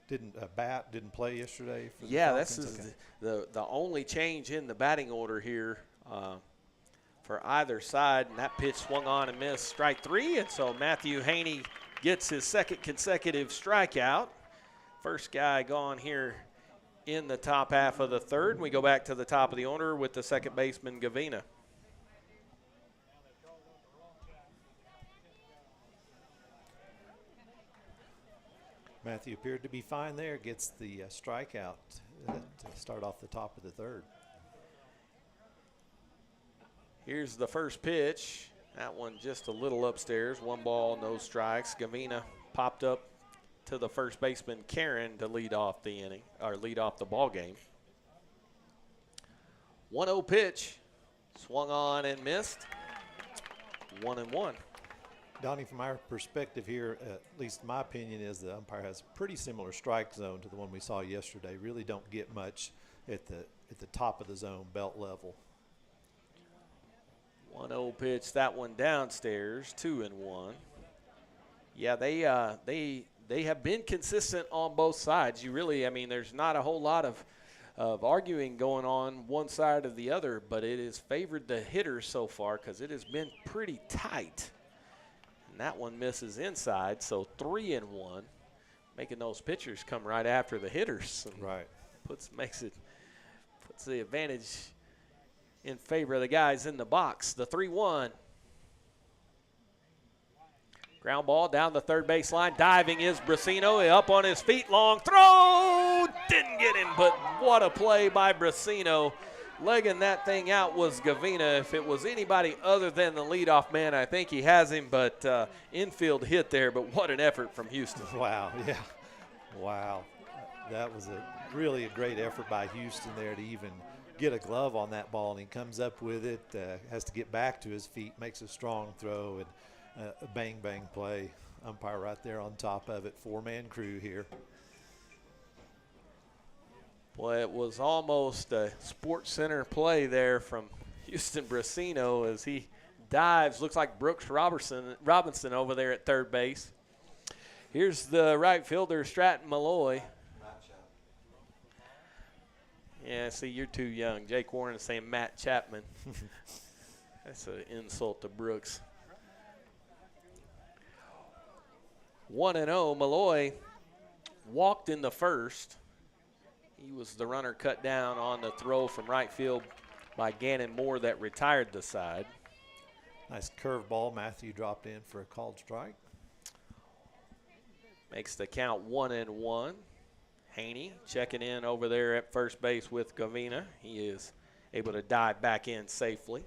didn't play yesterday? For the yeah, Falcons? this is the only change in the batting order here for either side, and that pitch swung on and missed, strike three, and so Matthew Haney gets his second consecutive strikeout. First guy gone here in the top half of the third. We go back to the top of the order with the second baseman, Gavina. Matthew appeared to be fine there, gets the strikeout to start off the top of the third. Here's the first pitch. That one just a little upstairs. 1 ball, no strikes. Gavina popped up to the first baseman, Karen, to lead off the inning, or lead off the ball game. 1-0 pitch. Swung on and missed. 1-1. Donnie, from our perspective here, at least my opinion is the umpire has a pretty similar strike zone to the one we saw yesterday. Really don't get much at the top of the zone, belt level. 1-0 pitch, that one downstairs, 2-1. Yeah, they have been consistent on both sides. You really, I mean, there's not a whole lot of arguing going on one side or the other, but it has favored the hitters so far because it has been pretty tight. And that one misses inside, so 3-1, making those pitchers come right after the hitters. Right. Puts the advantage in favor of the guys in the box. The 3-1. Ground ball down the third baseline. Diving is Brasino. Up on his feet. Long throw. Didn't get him, but what a play by Brasino. Legging that thing out was Gavina. If it was anybody other than the leadoff man, I think he has him, but infield hit there, but what an effort from Houston. Wow, yeah. Wow. That was really a great effort by Houston there to even get a glove on that ball, and he comes up with it, has to get back to his feet, makes a strong throw, and a bang play. Umpire right there on top of it, four-man crew here. Well, it was almost a Sports Center play there from Houston Brasino as he dives. Looks like Brooks Robinson over there at third base. Here's the right fielder, Stratton Malloy. Yeah, see, you're too young. Jake Warren is saying Matt Chapman. That's an insult to Brooks. 1-0. Malloy walked in the first. He was the runner cut down on the throw from right field by Ganon Moore that retired the side. Nice curve ball. Matthew dropped in for a called strike. Makes the count 1-1. Haney checking in over there at first base with Gavina. He is able to dive back in safely.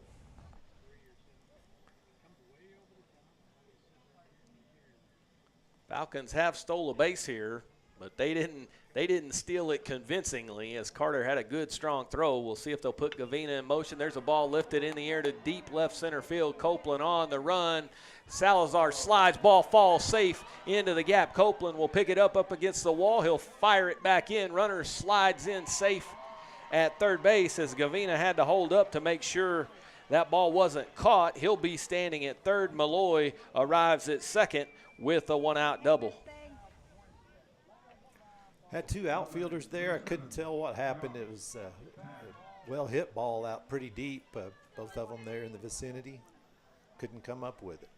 Falcons have stole a base here, but they didn't steal it convincingly as Carter had a good strong throw. We'll see if they'll put Gavina in motion. There's a ball lifted in the air to deep left center field. Copeland on the run. Salazar slides, ball falls safe into the gap. Copeland will pick it up against the wall. He'll fire it back in. Runner slides in safe at third base as Gavina had to hold up to make sure that ball wasn't caught. He'll be standing at third. Malloy arrives at second with a one-out double. Had two outfielders there. I couldn't tell what happened. It was a well-hit ball out pretty deep. Both of them there in the vicinity. Couldn't come up with it.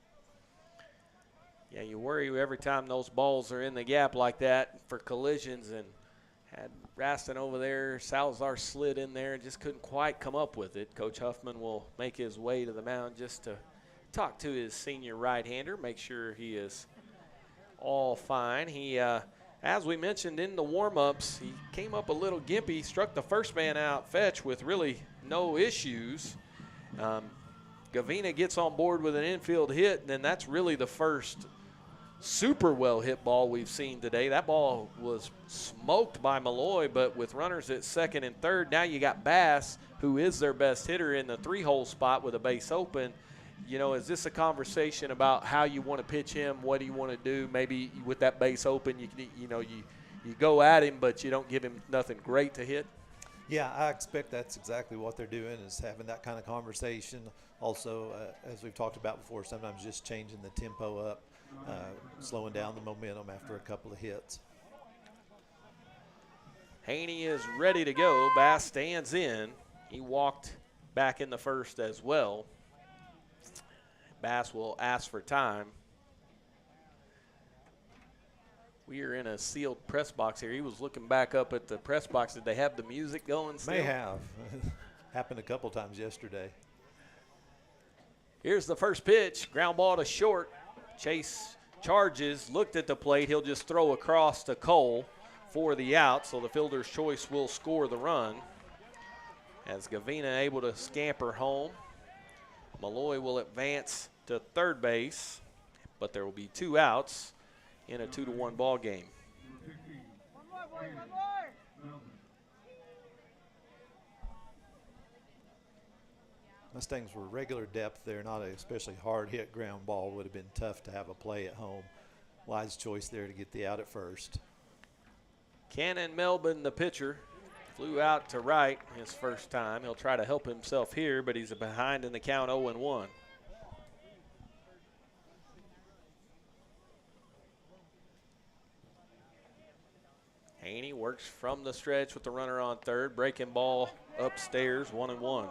Yeah, you worry every time those balls are in the gap like that for collisions, and had Raston over there. Salazar slid in there and just couldn't quite come up with it. Coach Huffman will make his way to the mound just to talk to his senior right-hander, make sure he is all fine. He, as we mentioned in the warm-ups, he came up a little gimpy, struck the first man out fetch with really no issues. Gavina gets on board with an infield hit, and then that's really the first super well hit ball we've seen today. That ball was smoked by Malloy, but with runners at second and third, now you got Bass, who is their best hitter in the three-hole spot with a base open. You know, is this a conversation about how you want to pitch him? What do you want to do? Maybe with that base open, you go at him, but you don't give him nothing great to hit. Yeah, I expect that's exactly what they're doing, is having that kind of conversation. Also, as we've talked about before, sometimes just changing the tempo up, slowing down the momentum after a couple of hits. Haney is ready to go. Bass stands in. He walked back in the first as well. Bass will ask for time. We are in a sealed press box here. He was looking back up at the press box. Did they have the music going still? May have. Happened a couple times yesterday. Here's the first pitch. Ground ball to short. Chase charges, looked at the plate. He'll just throw across to Cole for the out, so the fielder's choice will score the run. As Gavina able to scamper home. Malloy will advance to third base, but there will be two outs in a 2-1 ball game. One more. Mustangs were regular depth there, not a especially hard hit ground ball. Would have been tough to have a play at home. Wise choice there to get the out at first. Cannon Melbourne, the pitcher, flew out to right his first time. He'll try to help himself here, but he's behind in the count 0-1. Haney works from the stretch with the runner on third. Breaking ball upstairs, 1-1.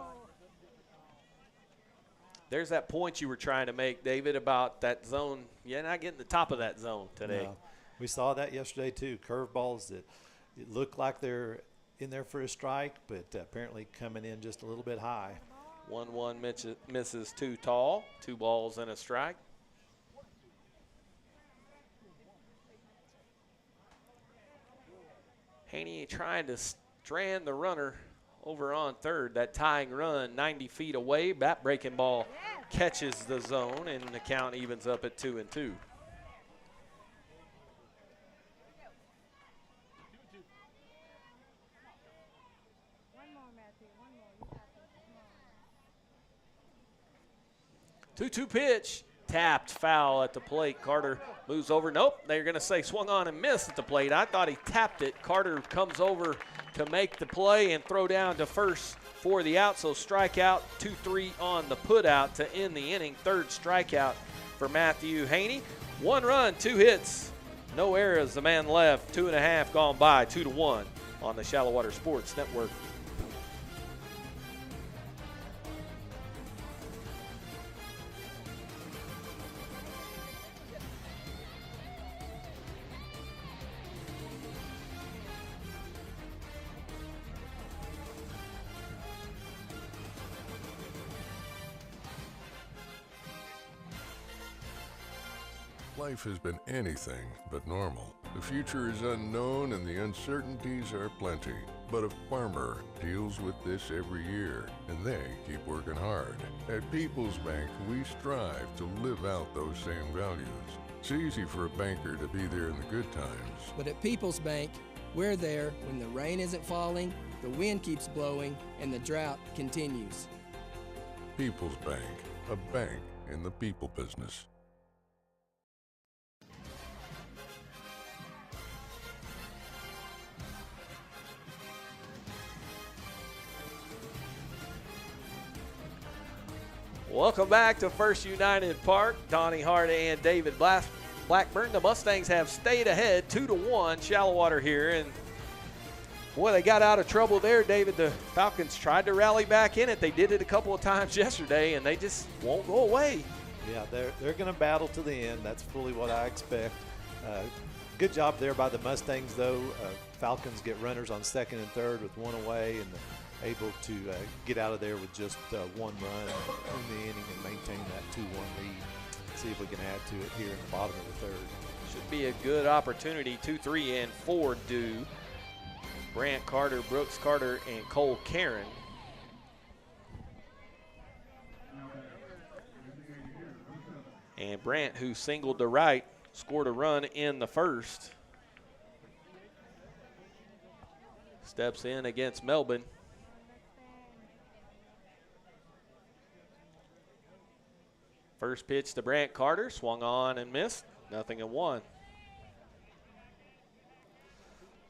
There's that point you were trying to make, David, about that zone. You're not getting the top of that zone today. No. We saw that yesterday, too. Curveballs that it look like they're in there for a strike, but apparently coming in just a little bit high. 1-1 misses too tall. 2 balls and a strike. Haney trying to strand the runner over on third. That tying run 90 feet away. Bat breaking ball catches the zone, and the count evens up at 2-2. 2-2 pitch. Tapped foul at the plate. Carter moves over. Nope, they're going to say swung on and missed at the plate. I thought he tapped it. Carter comes over to make the play and throw down to first for the out. So strikeout, 2-3 on the put out to end the inning. Third strikeout for Matthew Haney. 1 run, 2 hits, no errors. The man left. 2.5 gone by, 2-1 on the Shallowater Sports Network. Life has been anything but normal. The future is unknown and the uncertainties are plenty. But a farmer deals with this every year, and they keep working hard. At People's Bank, we strive to live out those same values. It's easy for a banker to be there in the good times. But at People's Bank, we're there when the rain isn't falling, the wind keeps blowing, and the drought continues. People's Bank, a bank in the people business. Welcome back to First United Park. Donnie Hart and David Blackburn. The Mustangs have stayed ahead 2-1. Shallowater here. And boy, they got out of trouble there, David. The Falcons tried to rally back in it. They did it a couple of times yesterday, and they just won't go away. Yeah, they're going to battle to the end. That's fully what I expect. Good job there by the Mustangs, though. Falcons get runners on second and third with 1 away, and able to get out of there with just 1 run in the inning and maintain that 2-1 lead. See if we can add to it here in the bottom of the third. Should be a good opportunity. 2, 3, and 4 due. Brant Carter, Brooks Carter, and Cole Karen. And Brant, who singled to right, scored a run in the first. Steps in against Melbourne. First pitch to Brant Carter, swung on and missed. 0-1.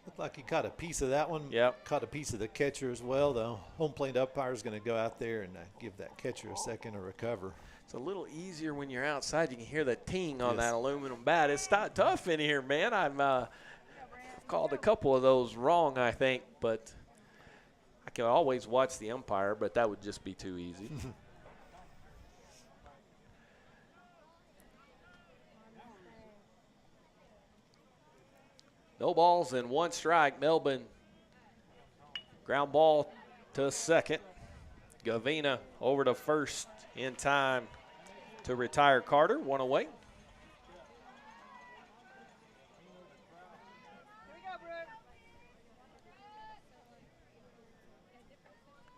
Looked like he caught a piece of that one. Yep. Caught a piece of the catcher as well, though. Home plate umpire is going to go out there and give that catcher a second to recover. It's a little easier when you're outside. You can hear the ting on that aluminum bat. It's not tough in here, man. I've called a couple of those wrong, I think, but I can always watch the umpire, but that would just be too easy. No balls and 1 strike. Melbourne ground ball to second. Gavina over to first in time to retire Carter. 1 away.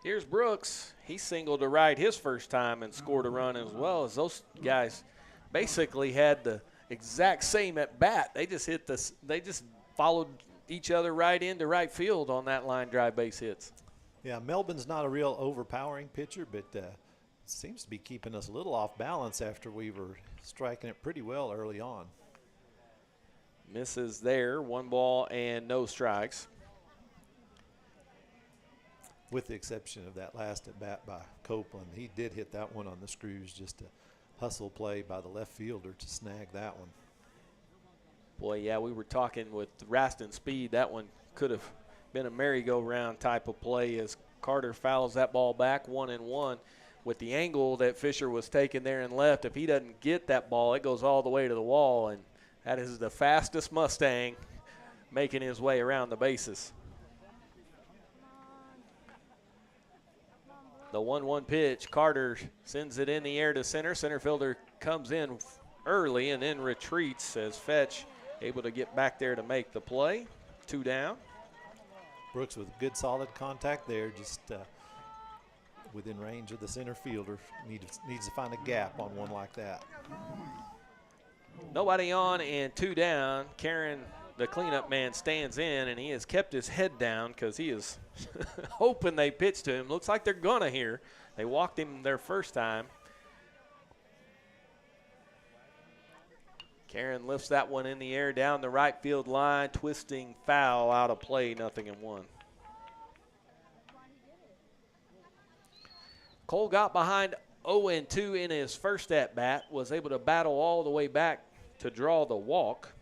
Here's Brooks. He singled to right his first time and scored a run as well. As those guys basically had the exact same at bat. They just hit this. They just followed each other right into right field on that line drive base hits. Yeah, Melbourne's not a real overpowering pitcher, but seems to be keeping us a little off balance after we were striking it pretty well early on. Misses there. 1 ball and no strikes. With the exception of that last at bat by Copeland. He did hit that one on the screws, just a hustle play by the left fielder to snag that one. Boy, yeah, we were talking with Raston Speed. That one could have been a merry-go-round type of play as Carter fouls that ball back 1-1. With the angle that Fisher was taking there and left, if he doesn't get that ball, it goes all the way to the wall, and that is the fastest Mustang making his way around the bases. The 1-1 pitch, Carter sends it in the air to center. Center fielder comes in early and then retreats as Fetch able to get back there to make the play. 2 down. Brooks with good solid contact there, just within range of the center fielder. Needs to find a gap on one like that. Nobody on and 2 down. Karen, the cleanup man, stands in, and he has kept his head down because he is hoping they pitch to him. Looks like they're gonna here. They walked him their first time. Karen lifts that one in the air down the right field line, twisting foul out of play, 0-1. Cole got behind 0-2 in his first at-bat, was able to battle all the way back to draw the walk.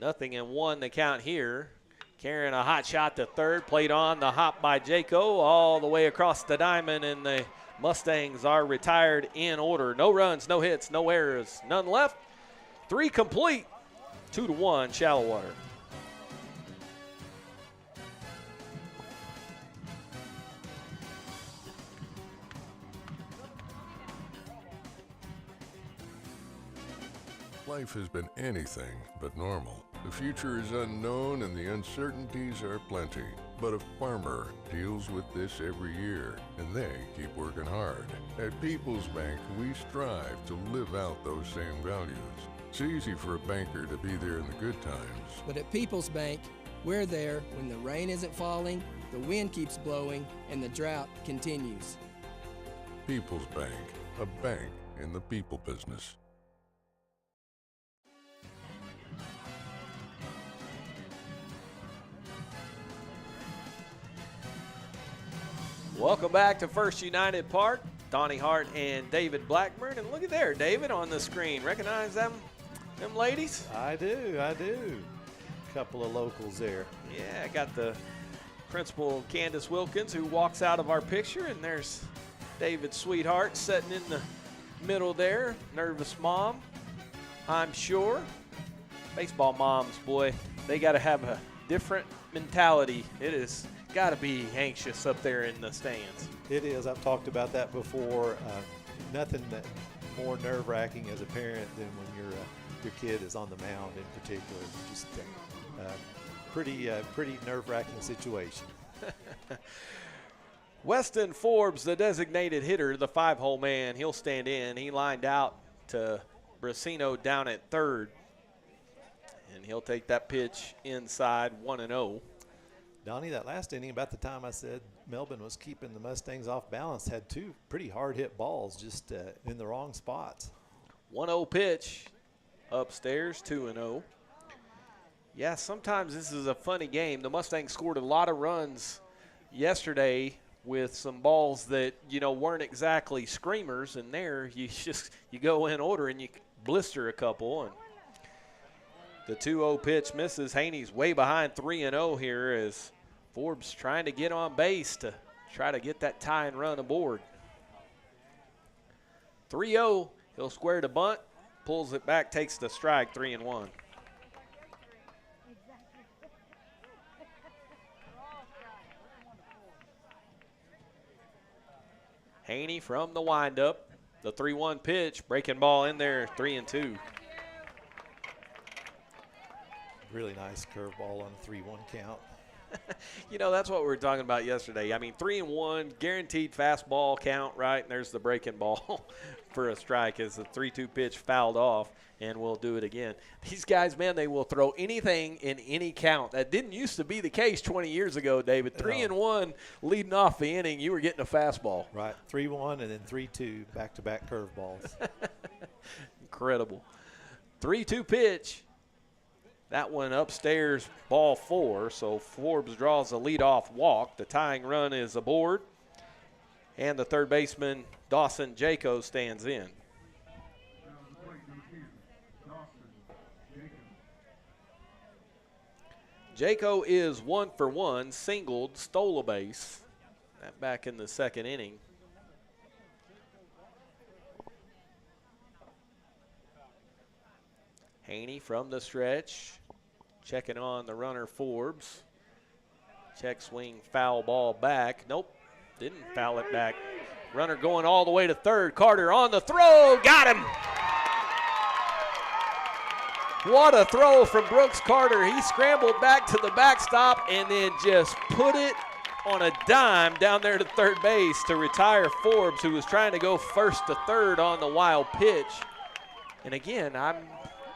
0-1 the count here. Karen a hot shot to third, played on the hop by Jaco all the way across the diamond, and the Mustangs are retired in order. No runs, no hits, no errors, none left. 3 complete, 2-1 Shallowater. Life has been anything but normal. The future is unknown and the uncertainties are plenty. But a farmer deals with this every year, and they keep working hard. At People's Bank, we strive to live out those same values. It's easy for a banker to be there in the good times. But at People's Bank, we're there when the rain isn't falling, the wind keeps blowing, and the drought continues. People's Bank, a bank in the people business. Welcome back to First United Park. Donnie Hart and David Blackburn. And look at there, David, on the screen. Recognize them ladies? I do. Couple of locals there. Yeah, got the principal, Candace Wilkins, who walks out of our picture. And there's David's sweetheart sitting in the middle there. Nervous mom, I'm sure. Baseball moms, boy, they got to have a different mentality. It is got to be anxious up there in the stands. It is. I've talked about that before. Nothing more nerve-wracking as a parent than when your kid is on the mound in particular. Just pretty nerve-wracking situation. Weston Forbes, the designated hitter, the 5-hole man, he'll stand in. He lined out to Brasino down at third, and he'll take that pitch inside, 1-0. Donnie, that last inning, about the time I said Melbourne was keeping the Mustangs off balance, had 2 pretty hard-hit balls just in the wrong spots. 1-0 pitch upstairs, 2-0. Yeah, sometimes this is a funny game. The Mustangs scored a lot of runs yesterday with some balls that, weren't exactly screamers, and there you go in order and you blister a couple. And the 2-0 pitch misses. Haney's way behind 3-0 here as Forbes trying to get on base to try to get that tying run aboard. 3-0, he'll square the bunt, pulls it back, takes the strike, 3-1. Haney from the windup, the 3-1 pitch, breaking ball in there, 3-2. Really nice curveball on a 3-1 count. That's what we were talking about yesterday. I mean, 3-1, guaranteed fastball count, right? And there's the breaking ball for a strike as the 3-2 pitch fouled off, and we'll do it again. These guys, man, they will throw anything in any count. That didn't used to be the case 20 years ago, David. 3-1 leading off the inning, you were getting a fastball. Right, 3-1 and then 3-2, back-to-back curveballs. Incredible. 3-2 pitch. That one upstairs, ball 4, so Forbes draws a leadoff walk. The tying run is aboard, and the third baseman, Dawson Jaco, stands in. Jaco is 1 for 1, singled, stole a base. That back in the second inning. Haney from the stretch, checking on the runner Forbes. Check swing, foul ball back. Nope, didn't foul it back. Runner going all the way to third. Carter on the throw, got him. What a throw from Brooks Carter. He scrambled back to the backstop and then just put it on a dime down there to third base to retire Forbes, who was trying to go first to third on the wild pitch. And again, I'm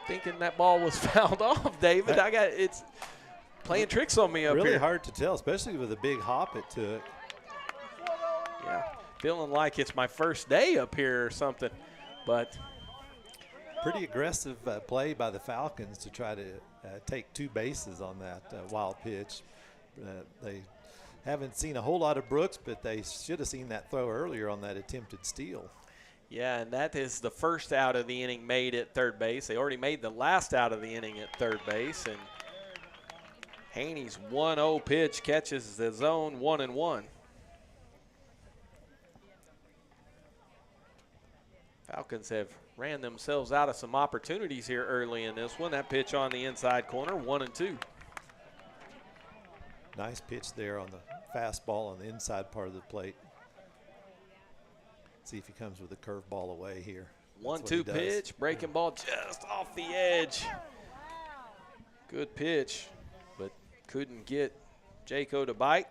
thinking that ball was fouled off, David. It's playing tricks on me up really here. Really hard to tell, especially with a big hop it took. Yeah, feeling like it's my first day up here or something. But pretty aggressive play by the Falcons to try to take 2 bases on that wild pitch. They haven't seen a whole lot of Brooks, but they should have seen that throw earlier on that attempted steal. yeah, and that is the first out of the inning made at third base. They already made the last out of the inning at third base, and Haney's 1-0 pitch catches the zone 1-1. Falcons have ran themselves out of some opportunities here early in this one. That pitch on the inside corner, 1-2. Nice pitch there on the fastball on the inside part of the plate. See if he comes with a curveball away here. 1-2 pitch, breaking ball just off the edge. Good pitch, but couldn't get Jaco to bite.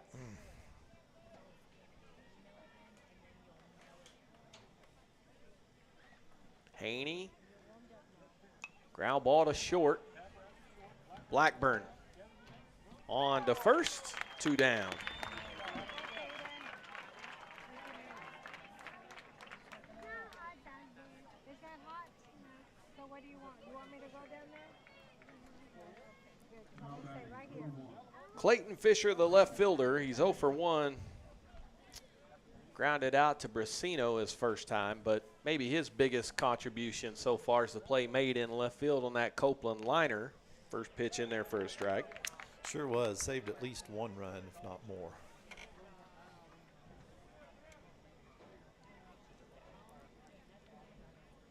Haney, ground ball to short. Blackburn on to first, 2 down. Is that hot? So what do you want? You want me to go down there? Good. I'll stay right here. Clayton Fisher, the left fielder, he's 0 for 1. Grounded out to Brasino his first time, but maybe his biggest contribution so far is the play made in left field on that Copeland liner. First pitch in there for a strike. Sure was. Saved at least 1 run, if not more.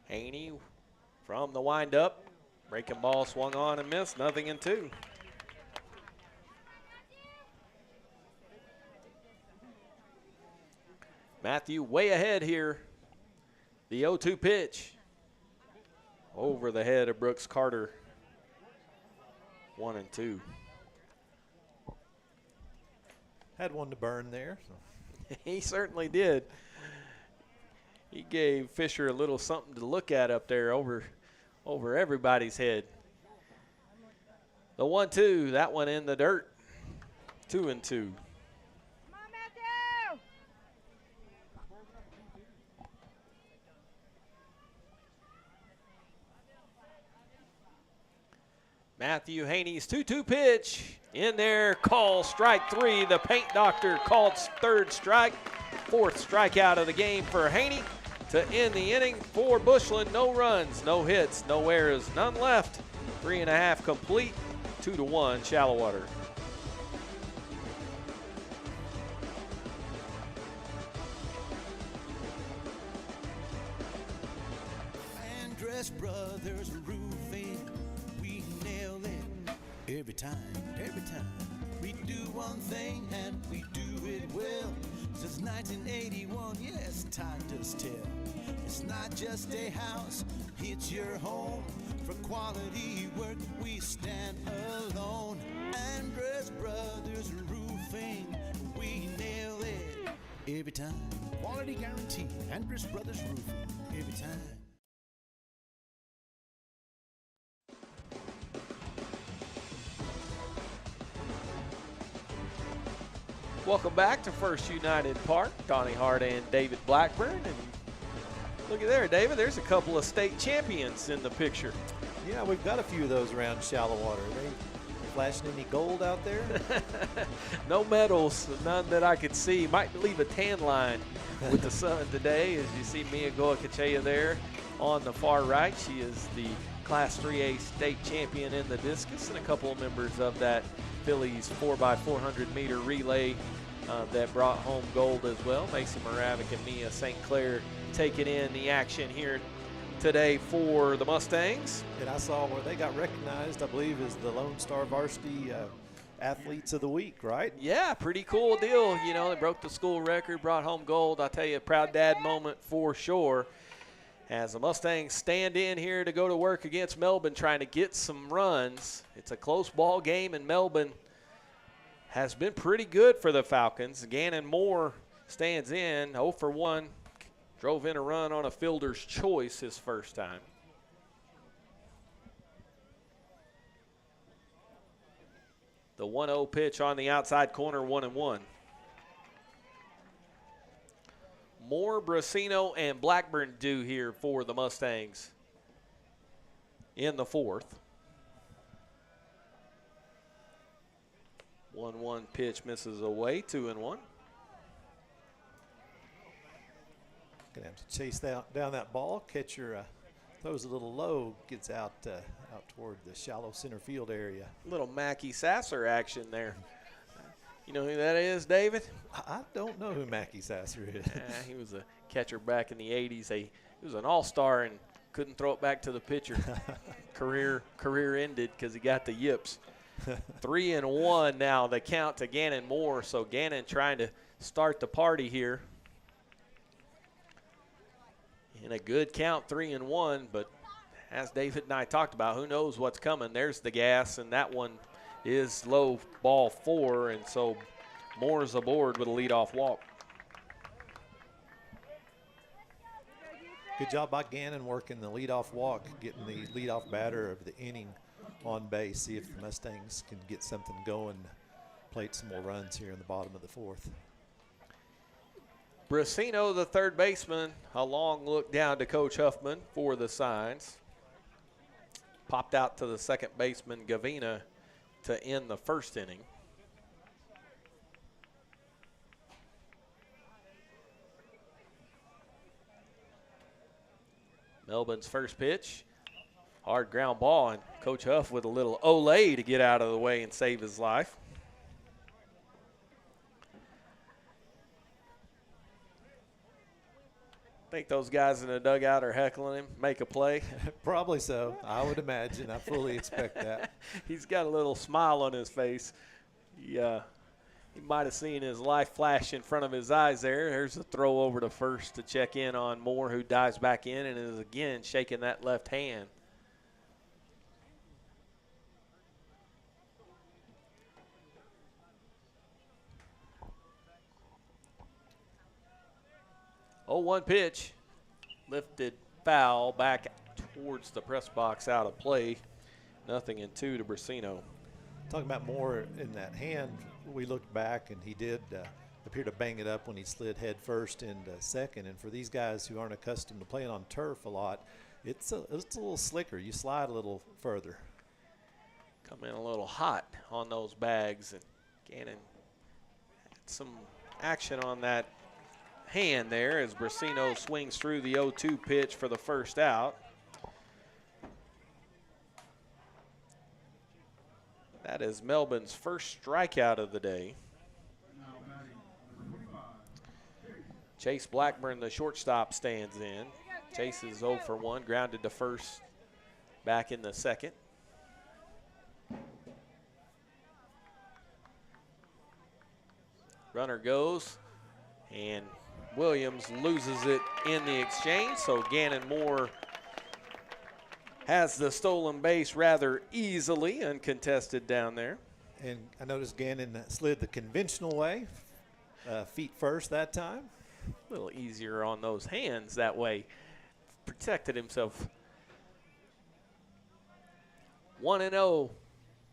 Haney from the windup. Breaking ball swung on and missed. Nothing in 2. Matthew way ahead here. The 0-2 pitch. Over the head of Brooks Carter. 1-2. Had one to burn there. He certainly did. He gave Fisher a little something to look at up there over everybody's head. The 1-2, that one in the dirt. 2-2. Matthew Haney's 2-2 pitch in there, call strike 3. The paint doctor called 3rd strike, 4th strikeout of the game for Haney to end the inning for Bushland. No runs, no hits, no errors, none left. 3.5 complete, 2-1 Shallowater. Andress Brothers Roofing, we nail it every time. We do one thing and we do it well. Since 1981, yes, time does tell. It's not just a house, it's your home. For quality work, we stand alone. Andress Brothers Roofing, we nail it every time. Quality guarantee. Andress Brothers Roofing. Every time. Welcome back to First United Park. Donnie Hart and David Blackburn. And look at there, David. There's a couple of state champions in the picture. Yeah, we've got a few of those around Shallowater. Are they flashing any gold out there? No medals, none that I could see. Might leave a tan line with the sun today, as you see Mia Goa-Kachea there on the far right. She is the Class 3A state champion in the discus, and a couple of members of that Phillies 4x400 meter relay that brought home gold as well. Macy Moravik and Mia St. Clair taking in the action here today for the Mustangs. And I saw where they got recognized, I believe, as the Lone Star Varsity Athletes of the Week, right? Yeah, pretty cool deal. You know, they broke the school record, brought home gold. I'll tell you, a proud dad moment for sure. As the Mustangs stand in here to go to work against Melbourne, trying to get some runs. It's a close ball game, and Melbourne has been pretty good for the Falcons. Ganon Moore stands in 0 for 1. Drove in a run on a fielder's choice his first time. The 1-0 pitch on the outside corner, 1-1. Moore, Brasino, and Blackburn do here for the Mustangs in the fourth. 1-1 pitch misses away, 2-1. Gonna have to chase down that ball. Catcher throws a little low, gets out toward the shallow center field area. Little Mackie Sasser action there. You know who that is, David? I don't know who Mackie Sasser is. He was a catcher back in the 80s. He was an all-star and couldn't throw it back to the pitcher. career ended because he got the yips. 3-1 now, the count to Ganon Moore. So Ganon trying to start the party here. In a good count, 3-1, but as David and I talked about, who knows what's coming. There's the gas, and that one is low, ball 4, and so Moore's aboard with a leadoff walk. Good job by Ganon working the leadoff walk, getting the leadoff batter of the inning on base. See if the Mustangs can get something going, plate some more runs here in the bottom of the fourth. Brasino, the third baseman, a long look down to Coach Huffman for the signs. Popped out to the second baseman, Gavina, to end the first inning. Melbourne's first pitch, hard ground ball, and Coach Huff with a little Olay to get out of the way and save his life. Think those guys in the dugout are heckling him, make a play? Probably so. I would imagine. I fully expect that. He's got a little smile on his face. He might have seen his life flash in front of his eyes there. There's a throw over to first to check in on Moore, who dives back in and is again shaking that left hand. Oh, 1 pitch, lifted foul back towards the press box, out of play. 0-2 to Brasino. Talking about Moore in that hand, we looked back and he did appear to bang it up when he slid head first into second. And for these guys who aren't accustomed to playing on turf a lot, it's a little slicker. You slide a little further. Come in a little hot on those bags, and Ganon had some action on that hand there as Brasino swings through the 0-2 pitch for the first out. That is Melbourne's first strikeout of the day. Chase Blackburn, the shortstop, stands in. Chase is 0 for 1, grounded to first back in the second. Runner goes, and Williams loses it in the exchange, so Ganon Moore has the stolen base rather easily, uncontested down there. And I noticed Ganon slid the conventional way, feet first that time. A little easier on those hands that way. Protected himself. 1-0.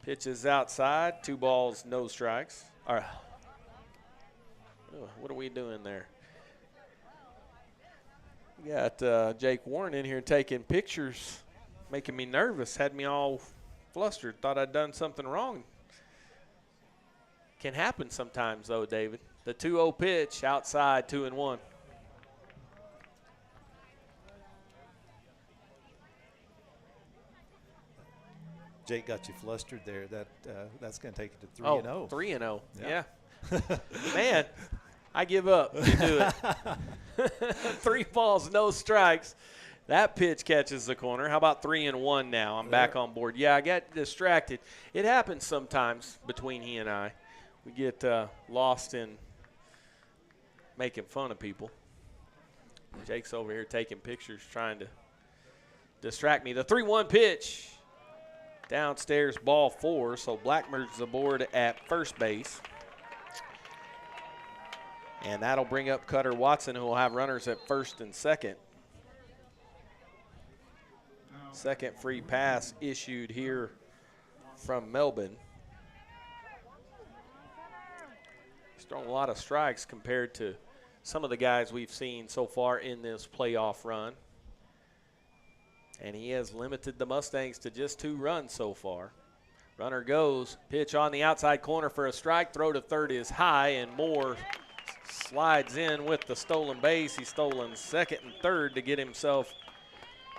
Pitches outside. 2 balls, no strikes. All right. What are we doing there? We got Jake Warren in here taking pictures, making me nervous, had me all flustered, thought I'd done something wrong. Can happen sometimes, though, David. The 2-0 pitch outside, 2-1. Jake got you flustered there. That's going to take it to 3-0. Oh, 3-0. Yeah. Man, I give up. You do it. 3 balls, no strikes. That pitch catches the corner. How about 3-1 now? I'm back on board. Yeah, I got distracted. It happens sometimes between he and I. We get lost in making fun of people. Jake's over here taking pictures, trying to distract me. The 3-1 pitch. Downstairs, ball 4, so Blackburn's aboard at first base. And that'll bring up Cutter Watson, who will have runners at first and second. Second free pass issued here from Melbourne. He's thrown a lot of strikes compared to some of the guys we've seen so far in this playoff run. And he has limited the Mustangs to just 2 runs so far. Runner goes, pitch on the outside corner for a strike. Throw to third is high, and Moore slides in with the stolen base. He's stolen second and third to get himself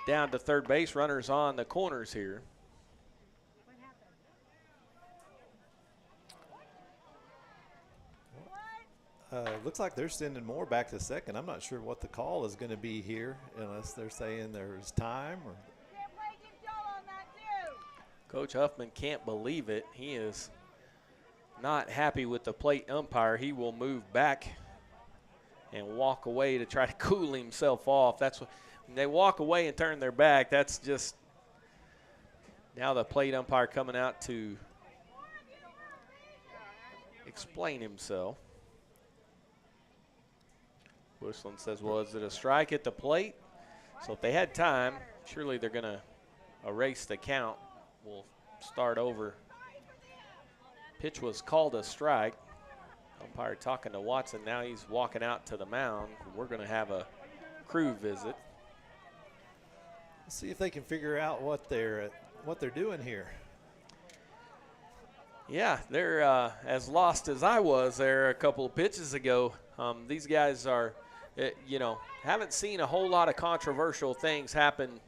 down to third base. Runners on the corners here. Looks like they're sending Moore back to second. I'm not sure what the call is going to be here, unless they're saying there's time. Or Coach Huffman can't believe it. He is not happy with the plate umpire. He will move back and walk away to try to cool himself off. That's what, when they walk away and turn their back, that's just now the plate umpire coming out to explain himself. Bushland says, well, is it a strike at the plate? So if they had time, surely they're going to erase the count. We'll start over. Pitch was called a strike. Umpire talking to Watson. Now he's walking out to the mound. We're going to have a crew visit. Let's see if they can figure out what they're doing here. Yeah, they're as lost as I was there a couple of pitches ago. These guys are, haven't seen a whole lot of controversial things happen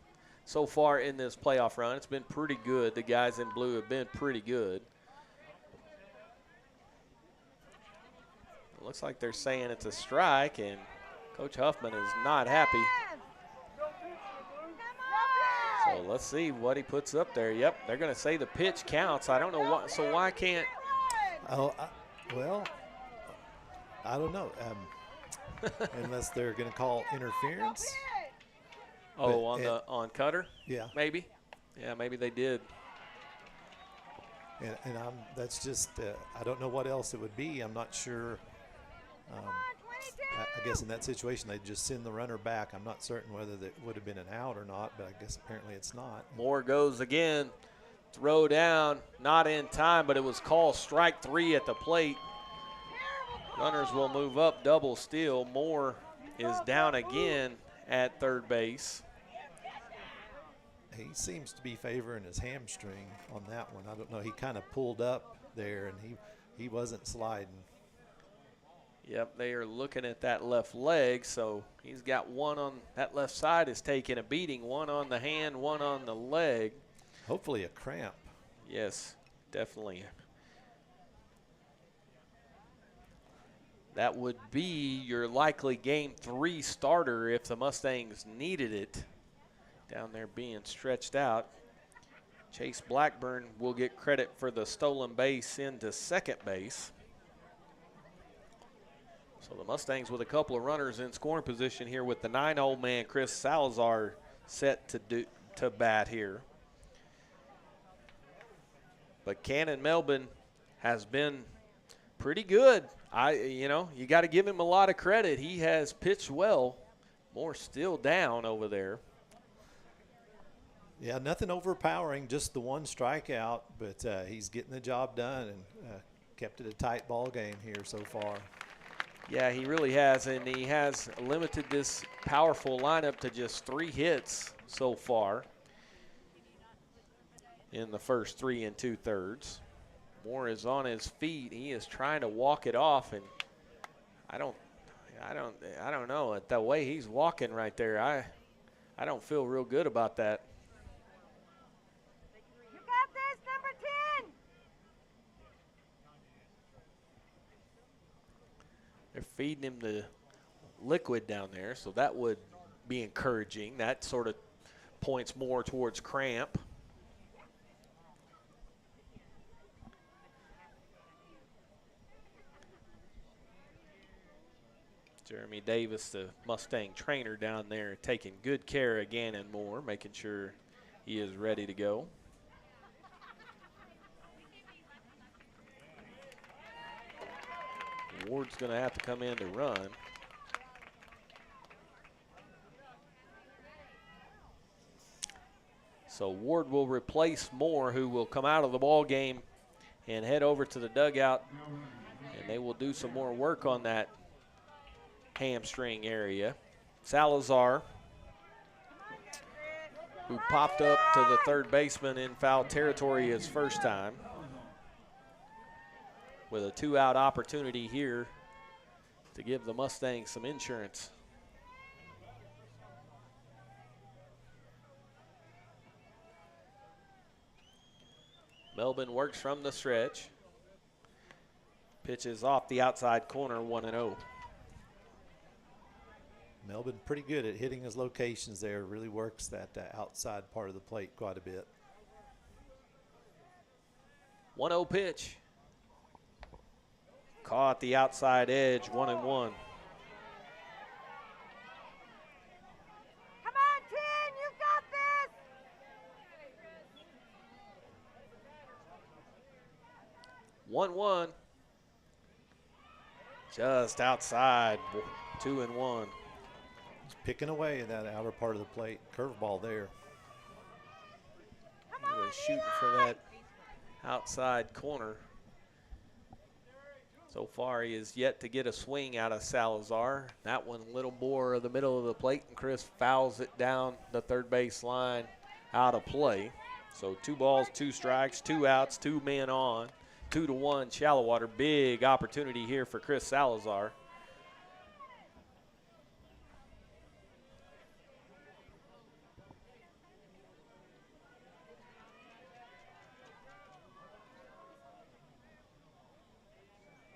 so far in this playoff run. It's been pretty good. The guys in blue have been pretty good. It looks like they're saying it's a strike, and Coach Huffman is not happy. So let's see what he puts up there. Yep, they're going to say the pitch counts. I don't know why. So why can't? Oh, well, I don't know. Unless they're going to call interference. Oh, but on Cutter? Yeah. Maybe. Yeah, maybe they did. And that's just, I don't know what else it would be. I'm not sure. I guess in that situation, they'd just send the runner back. I'm not certain whether that would have been an out or not, but I guess apparently it's not. Moore goes again. Throw down, not in time, but it was called strike 3 at the plate. Runners will move up, double steal. Moore is down again at third base. He seems to be favoring his hamstring on that one. I don't know. He kind of pulled up there, and he wasn't sliding. Yep, they are looking at that left leg, so he's got one on that left side is taking a beating, one on the hand, one on the leg. Hopefully a cramp. Yes, definitely. That would be your likely Game 3 starter if the Mustangs needed it. Down there being stretched out. Chase Blackburn will get credit for the stolen base into second base. So the Mustangs with a couple of runners in scoring position here with the 9-hole man, Chris Salazar, set to bat here. But Cannon Melbourne has been pretty good. You got to give him a lot of credit. He has pitched well. Moore still down over there. Yeah, nothing overpowering, just the one strikeout, but he's getting the job done and kept it a tight ball game here so far. Yeah, he really has, and he has limited this powerful lineup to just 3 hits so far in the first 3 2/3. Moore is on his feet. He is trying to walk it off, and I don't know. The way he's walking right there, I don't feel real good about that. You got this, number 10. They're feeding him the liquid down there, so that would be encouraging. That sort of points more towards cramp. Jeremy Davis, the Mustang trainer down there, taking good care of Ganon Moore, making sure he is ready to go. Ward's going to have to come in to run. So Ward will replace Moore, who will come out of the ball game and head over to the dugout, and they will do some more work on that hamstring area. Salazar, who popped up to the third baseman in foul territory his first time, with a 2-out opportunity here to give the Mustangs some insurance. Melvin works from the stretch. Pitches off the outside corner, 1-0. Melvin pretty good at hitting his locations there. Really works that outside part of the plate quite a bit. 1-0 pitch. Caught the outside edge, 1-1. Come on, Tin, you got this! 1-1. Just outside, 2-1. He's picking away in that outer part of the plate. Curveball there. He was shooting for that outside corner. So far, he has yet to get a swing out of Salazar. That one, little bore of the middle of the plate, and Chris fouls it down the third base line out of play. So 2 balls, 2 strikes, 2 outs, 2 men on. 2-1 Shallowater. Big opportunity here for Chris Salazar.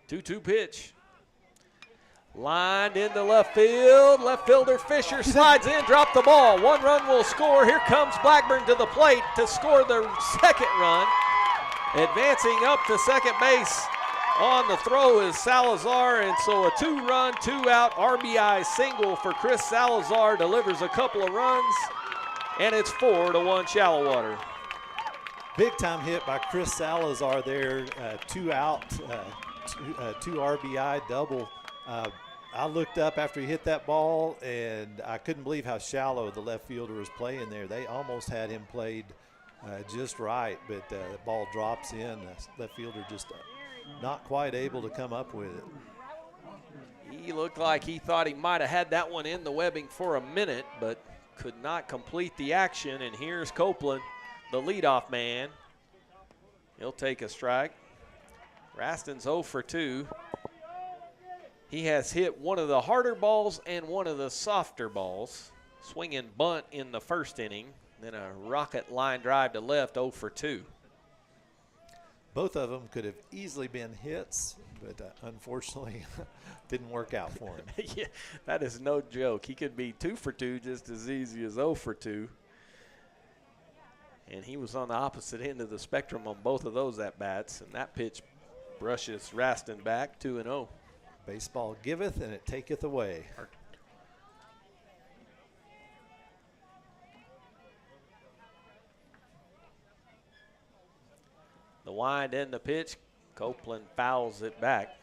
Two-two pitch. Lined into left field. Left fielder Fisher slides in, dropped the ball. 1 run will score. Here comes Blackburn to the plate to score the second run. Advancing up to second base on the throw is Salazar, and so a 2-run, 2-out RBI single for Chris Salazar delivers a couple of runs, and it's 4-1 Shallowater. Big time hit by Chris Salazar there, 2 out, 2 RBI double. I looked up after he hit that ball, and I couldn't believe how shallow the left fielder was playing there. They almost had him played just right, but the ball drops in. The left fielder just not quite able to come up with it. He looked like he thought he might have had that one in the webbing for a minute, but could not complete the action. And here's Copeland, the leadoff man. He'll take a strike. Raston's 0 for 2. He has hit one of the harder balls and one of the softer balls. Swinging bunt in the first inning. Then a rocket line drive to left, 0 for 2. Both of them could have easily been hits, but unfortunately didn't work out for him. Yeah, that is no joke. He could be 2 for 2 just as easy as 0 for 2. And he was on the opposite end of the spectrum on both of those at-bats, and that pitch brushes Raston back, 2-0. Baseball giveth and it taketh away. The wind and the pitch, Copeland fouls it back.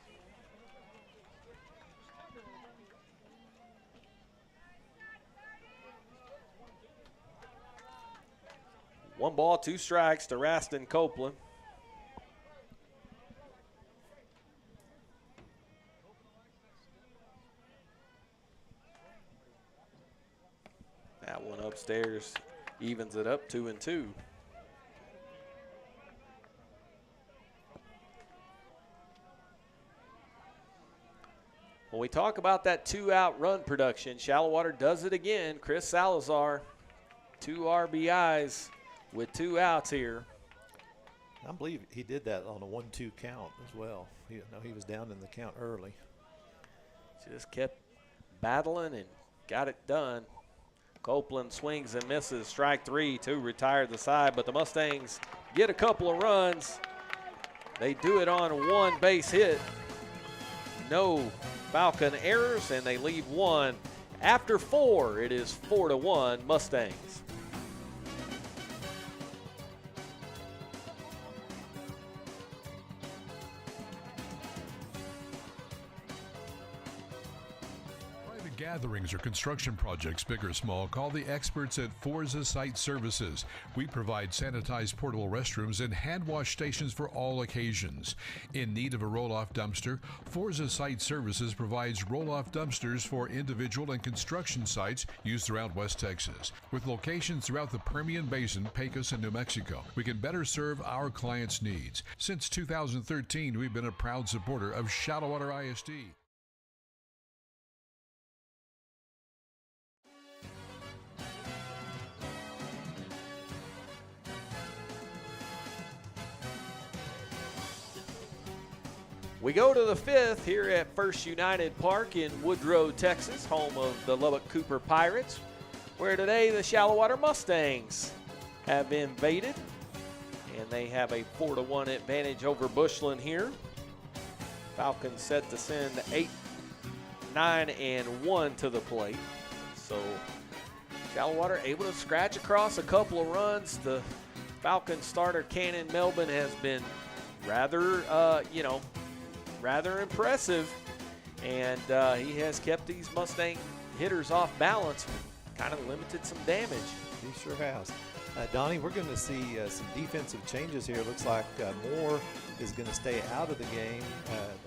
One ball, 2 strikes to Raston Copeland. That one upstairs evens it up, 2-2. When we talk about that 2-out run production, Shallowater does it again. Chris Salazar, 2 RBIs with 2 outs here. I believe he did that on a 1-2 count as well. He was down in the count early. Just kept battling and got it done. Copeland swings and misses. Strike 3 to retire the side, but the Mustangs get a couple of runs. They do it on a 1 base hit. No Falcon errors, and they leave 1. After 4, it is 4-1 Mustangs. Gatherings or construction projects, big or small, call the experts at Forza Site Services. We provide sanitized portable restrooms and hand wash stations for all occasions. In need of a roll-off dumpster, Forza Site Services provides roll-off dumpsters for individual and construction sites used throughout West Texas. With locations throughout the Permian Basin, Pecos, and New Mexico, we can better serve our clients' needs. Since 2013, we've been a proud supporter of Shallowater ISD. We go to the fifth here at First United Park in Woodrow, Texas, home of the Lubbock Cooper Pirates, where today the Shallowater Mustangs have invaded, and they have a 4-1 advantage over Bushland here. Falcons set to send 8, 9, and 1 to the plate. So Shallowater able to scratch across a couple of runs. The Falcons starter, Ganon Melvin, has been rather, rather impressive, and he has kept these Mustang hitters off balance, kind of limited some damage. He sure has. Donnie, we're going to see some defensive changes here. Looks like Moore is going to stay out of the game.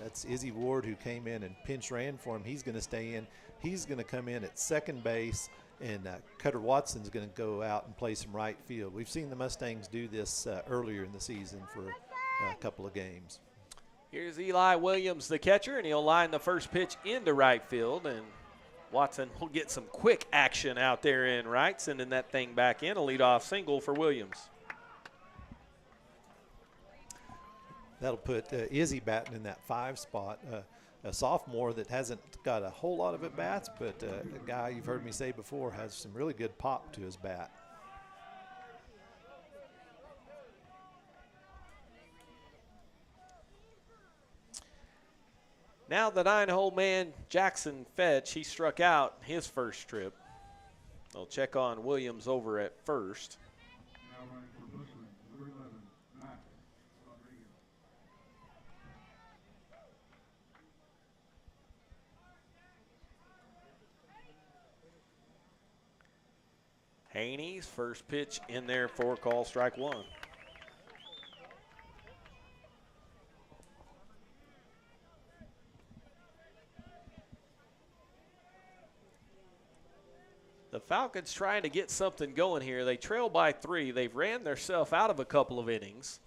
That's Izzy Ward, who came in and pinch ran for him. He's going to stay in. He's going to come in at second base, and Cutter Watson's going to go out and play some right field. We've seen the Mustangs do this earlier in the season for a couple of games. Here's Eli Williams, the catcher, and he'll line the first pitch into right field, and Watson will get some quick action out there in right, sending that thing back in, a leadoff single for Williams. That'll put Izzy batting in that 5 spot. A sophomore that hasn't got a whole lot of at-bats, but a guy you've heard me say before has some really good pop to his bat. Now the 9-hole man, Jackson Fetch, he struck out his first trip. They'll check on Williams over at first. Haney's first pitch in there for call strike 1. The Falcons trying to get something going here. They trail by 3. They've ran themselves out of a couple of innings,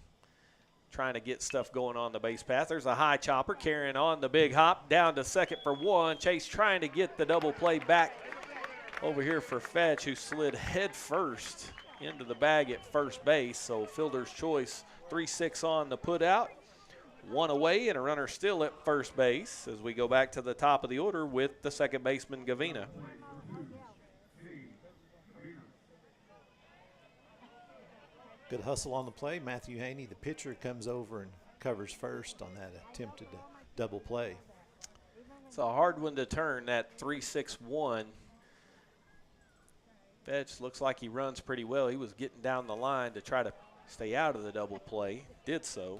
trying to get stuff going on the base path. There's a high chopper carrying on the big hop down to second for 1. Chase trying to get the double play back over here for Fetch, who slid head first into the bag at first base. So fielder's choice, 3-6 on the put out. 1 away and a runner still at first base as we go back to the top of the order with the second baseman, Gavina. Good hustle on the play. Matthew Haney, the pitcher, comes over and covers first on that attempted double play. It's a hard one to turn, that 3-6-1. Fetch looks like he runs pretty well. He was getting down the line to try to stay out of the double play. Did so.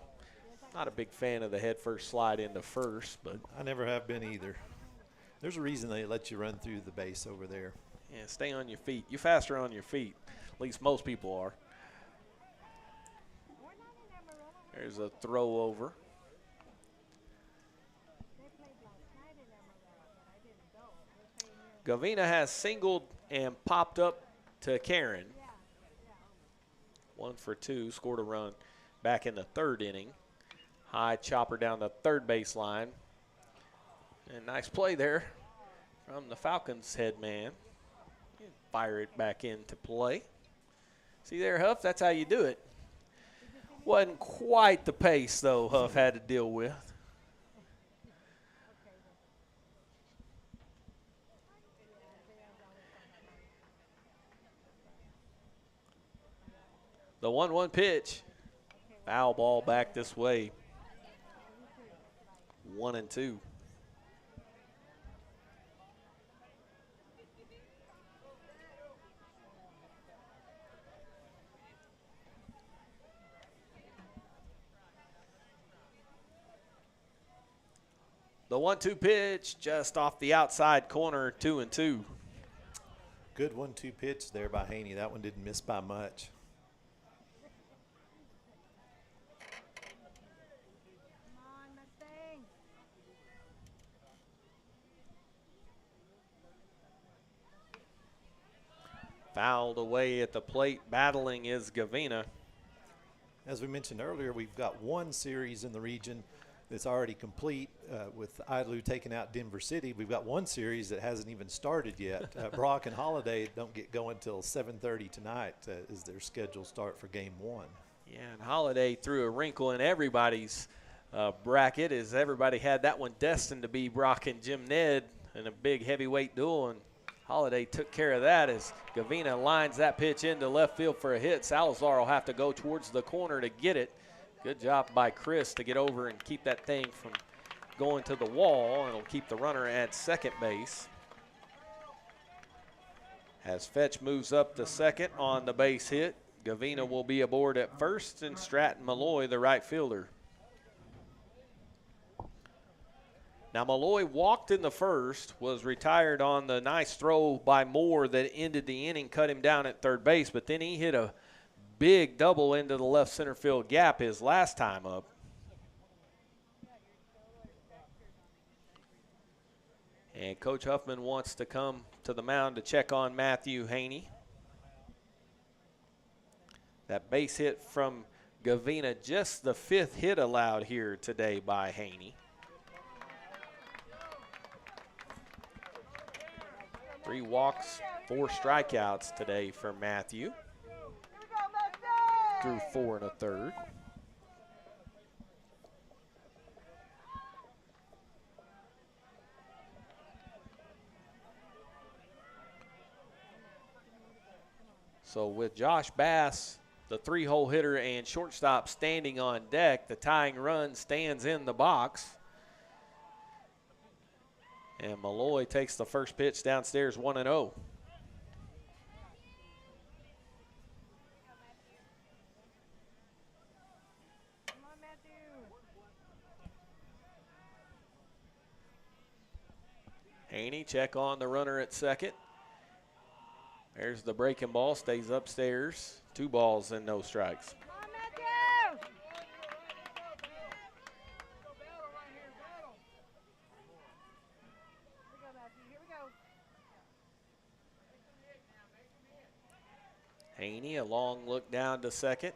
Not a big fan of the head first slide into first, but I never have been either. There's a reason they let you run through the base over there. Yeah, stay on your feet. You're faster on your feet. At least most people are. There's a throw over. Gavina has singled and popped up to Karen. 1 for 2, scored a run back in the 3rd inning. High chopper down the third baseline. And nice play there from the Falcons head man. Fire it back into play. See there, Huff, that's how you do it. Wasn't quite the pace, though, Huff had to deal with. The 1-1 pitch. Foul ball back this way. 1-2. The The 1-2 pitch just off the outside corner, 2-2. Good 1-2 pitch there by Haney. That one didn't miss by much. Fouled away at the plate. Battling is Gavina. As we mentioned earlier, we've got one series in the region that's already complete with Idlew taking out Denver City. We've got one series that hasn't even started yet. Brock and Holiday don't get going until 7:30 tonight is their scheduled start for game one. Yeah, and Holiday threw a wrinkle in everybody's bracket as everybody had that one destined to be Brock and Jim Ned in a big heavyweight duel, and Holiday took care of that as Gavina lines that pitch into left field for a hit. Salazar will have to go towards the corner to get it. Good job by Chris to get over and keep that thing from going to the wall, and it'll keep the runner at second base. As Fetch moves up to second on the base hit, Gavina will be aboard at first, and Stratton Malloy, the right fielder. Now, Malloy walked in the first, was retired on the nice throw by Moore that ended the inning, cut him down at third base, but then he hit a big double into the left center field gap his last time up. And Coach Huffman wants to come to the mound to check on Matthew Haney. That base hit from Gavina, just the 5th hit allowed here today by Haney. 3 walks, 4 strikeouts today for Matthew. Through 4 1/3. So with Josh Bass, the 3-hole hitter and shortstop standing on deck, the tying run stands in the box. And Malloy takes the first pitch downstairs, 1-0. Haney check on the runner at second. There's the breaking ball, stays upstairs. 2 balls and no strikes. Haney, a long look down to second.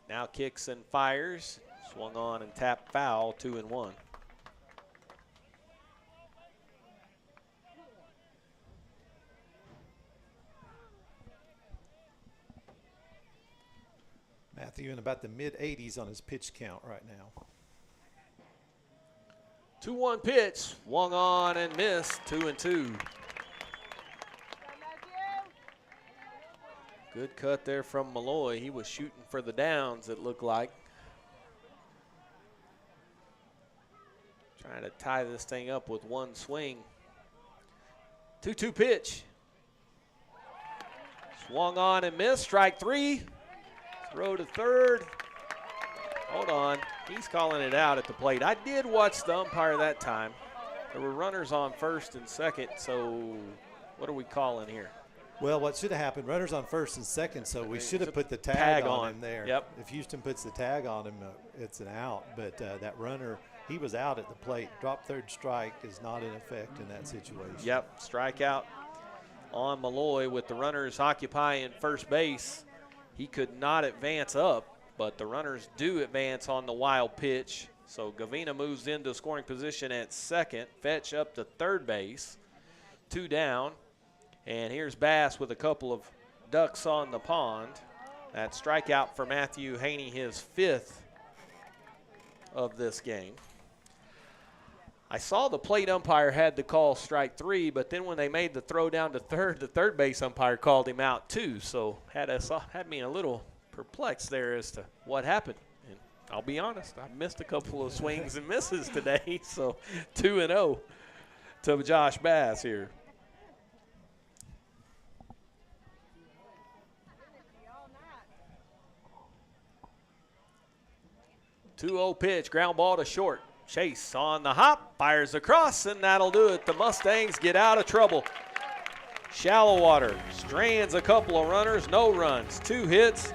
Now kicks and fires. Swung on and tapped foul, 2-1. Matthew in about the mid-80s on his pitch count right now. 2-1 pitch, swung on and missed, 2-2. Good cut there from Malloy. He was shooting for the downs, it looked like. Trying to tie this thing up with one swing. 2-2 pitch. Swung on and missed, strike 3. Throw to third. Hold on, he's calling it out at the plate. I did watch the umpire that time. There were runners on first and second, so what are we calling here? Well, what should have happened, runners on first and second, so we should have put the tag on him there. Yep. If Houston puts the tag on him, it's an out. But that runner, he was out at the plate. Drop third strike is not in effect in that situation. Yep, strikeout on Malloy with the runners occupying first base. He could not advance up, but the runners do advance on the wild pitch. So Gavina moves into scoring position at second. Fetch up to third base. 2 down. And here's Bass with a couple of ducks on the pond. That strikeout for Matthew Haney, his 5th of this game. I saw the plate umpire had to call strike 3, but then when they made the throw down to third, the third base umpire called him out too. So had me a little perplexed there as to what happened. And I'll be honest, I missed a couple of swings and misses today. So 2-0 to Josh Bass here. 2-0 pitch, ground ball to short. Chase on the hop, fires across, and that'll do it. The Mustangs get out of trouble. Shallowater strands a couple of runners, no runs, 2 hits,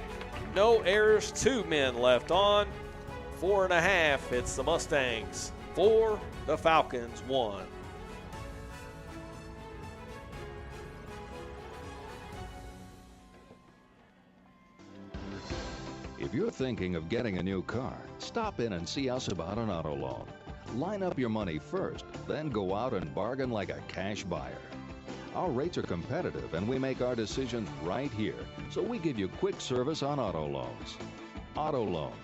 no errors, 2 men left on. 4.5, it's the Mustangs 4, the Falcons 1. If you're thinking of getting a new car, stop in and see us about an auto loan. Line up your money first, then go out and bargain like a cash buyer. Our rates are competitive and we make our decisions right here, so we give you quick service on auto loans. Auto loans,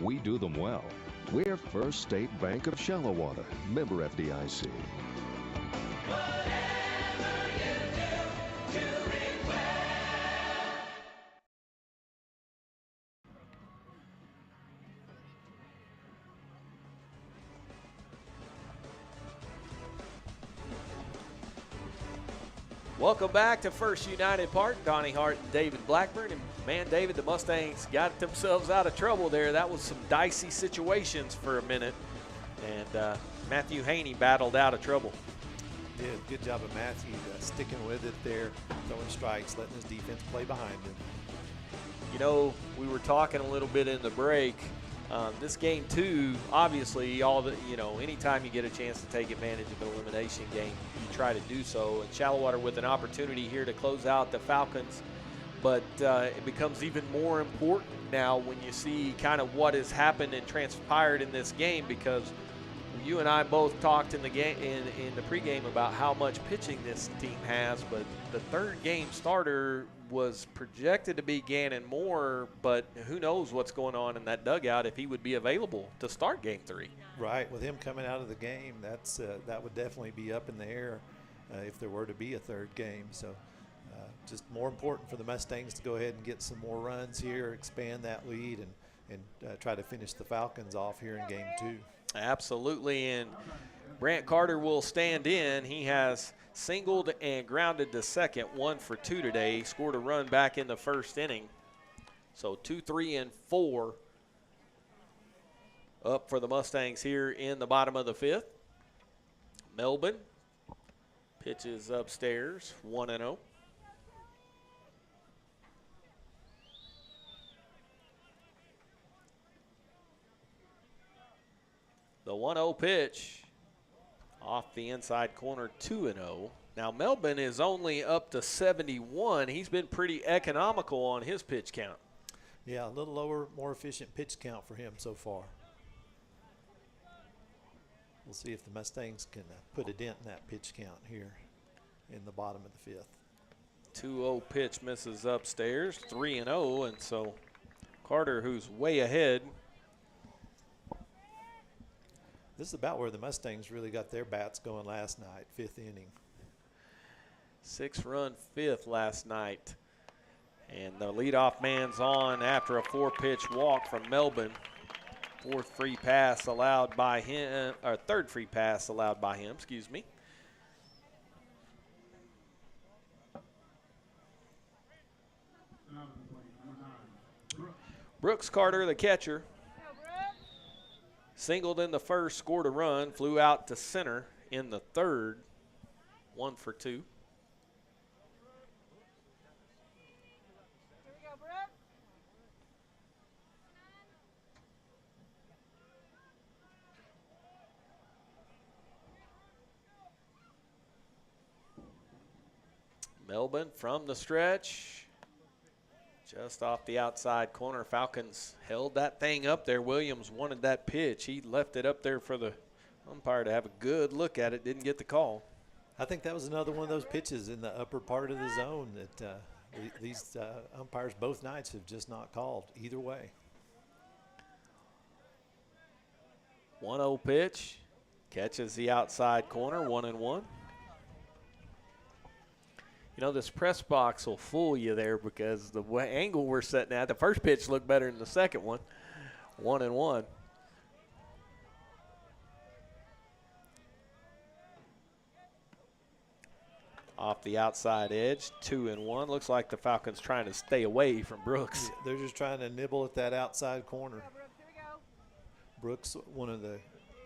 we do them well. We're First State Bank of Shallowater, member FDIC. Welcome back to First United Park. Donnie Hart and David Blackburn. And man, David, the Mustangs got themselves out of trouble there. That was some dicey situations for a minute. And Matthew Haney battled out of trouble. Did. Good job of Matthew sticking with it there, throwing strikes, letting his defense play behind him. You know, we were talking a little bit in the break. This game, too, obviously, anytime you get a chance to take advantage of an elimination game, you try to do so. And Shallowater with an opportunity here to close out the Falcons. But it becomes even more important now when you see kind of what has happened and transpired in this game, because you and I both talked in the game in the pregame about how much pitching this team has, but the third game starter was projected to be Ganon Moore, but who knows what's going on in that dugout if he would be available to start Game 3. Right, with him coming out of the game, that would definitely be up in the air if there were to be a third game. So just more important for the Mustangs to go ahead and get some more runs here, expand that lead, and try to finish the Falcons off here in Game 2. Absolutely, and Brant Carter will stand in. He has singled and grounded to second, 1 for 2 today. He scored a run back in the first inning. So 2, 3, and 4 up for the Mustangs here in the bottom of the 5th. Melbourne pitches upstairs, 1-0. The 1-0 pitch off the inside corner, 2-0. Now Melbourne is only up to 71. He's been pretty economical on his pitch count. Yeah, a little lower, more efficient pitch count for him so far. We'll see if the Mustangs can put a dent in that pitch count here in the bottom of the 5th. 2-0 pitch misses upstairs, 3-0, and so Carter, who's way ahead. This is about where the Mustangs really got their bats going last night, 5th inning. 6-run 5th last night. And the leadoff man's on after a 4-pitch walk from Melbourne. Third free pass allowed by him, excuse me. Brooks Carter, the catcher, singled in the first, scored a run, flew out to center in the third, 1 for 2. Melbourne from the stretch, just off the outside corner. Falcons held that thing up there. Williams wanted that pitch. He left it up there for the umpire to have a good look at it, didn't get the call. I think that was another one of those pitches in the upper part of the zone that these umpires both nights have just not called either way. 1-0 pitch, catches the outside corner, 1-1. You know, this press box will fool you there because the angle we're setting at, the first pitch looked better than the second one. 1-1. Off the outside edge, 2-1. Looks like the Falcons trying to stay away from Brooks. Yeah, they're just trying to nibble at that outside corner. Brooks, one of the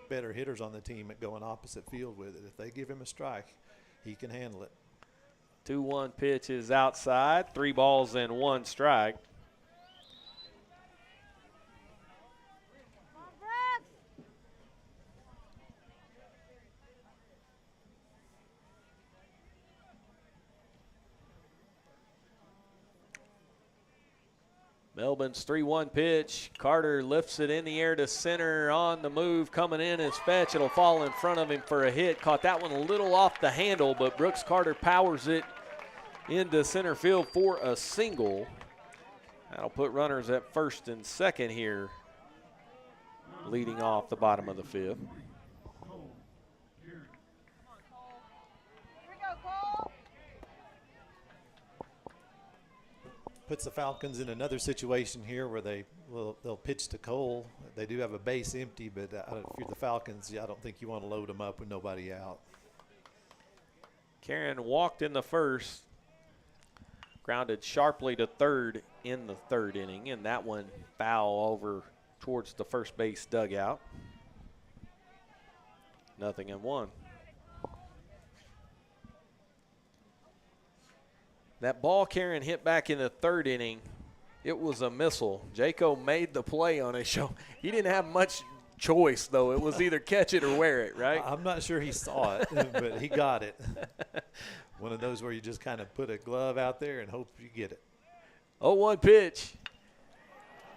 better hitters on the team at going opposite field with it. If they give him a strike, he can handle it. 2-1 pitch is outside. 3 balls and 1 strike. Melbourne's 3-1 pitch. Carter lifts it in the air to center on the move. Coming in is Fetch. It'll fall in front of him for a hit. Caught that one a little off the handle, but Brooks Carter powers it into center field for a single. That'll put runners at first and second here, leading off the bottom of the 5th. Puts the Falcons in another situation here where they'll pitch to Cole. They do have a base empty, but if you're the Falcons, I don't think you want to load them up with nobody out. Karen walked in the first, grounded sharply to third in the 3rd inning, and that one foul over towards the first base dugout. 0-1. That ball Karen hit back in the 3rd inning, it was a missile. Jaco made the play on his show. He didn't have much choice, though. It was either catch it or wear it, right? I'm not sure he saw it, but he got it. One of those where you just kind of put a glove out there and hope you get it. 0-1 pitch.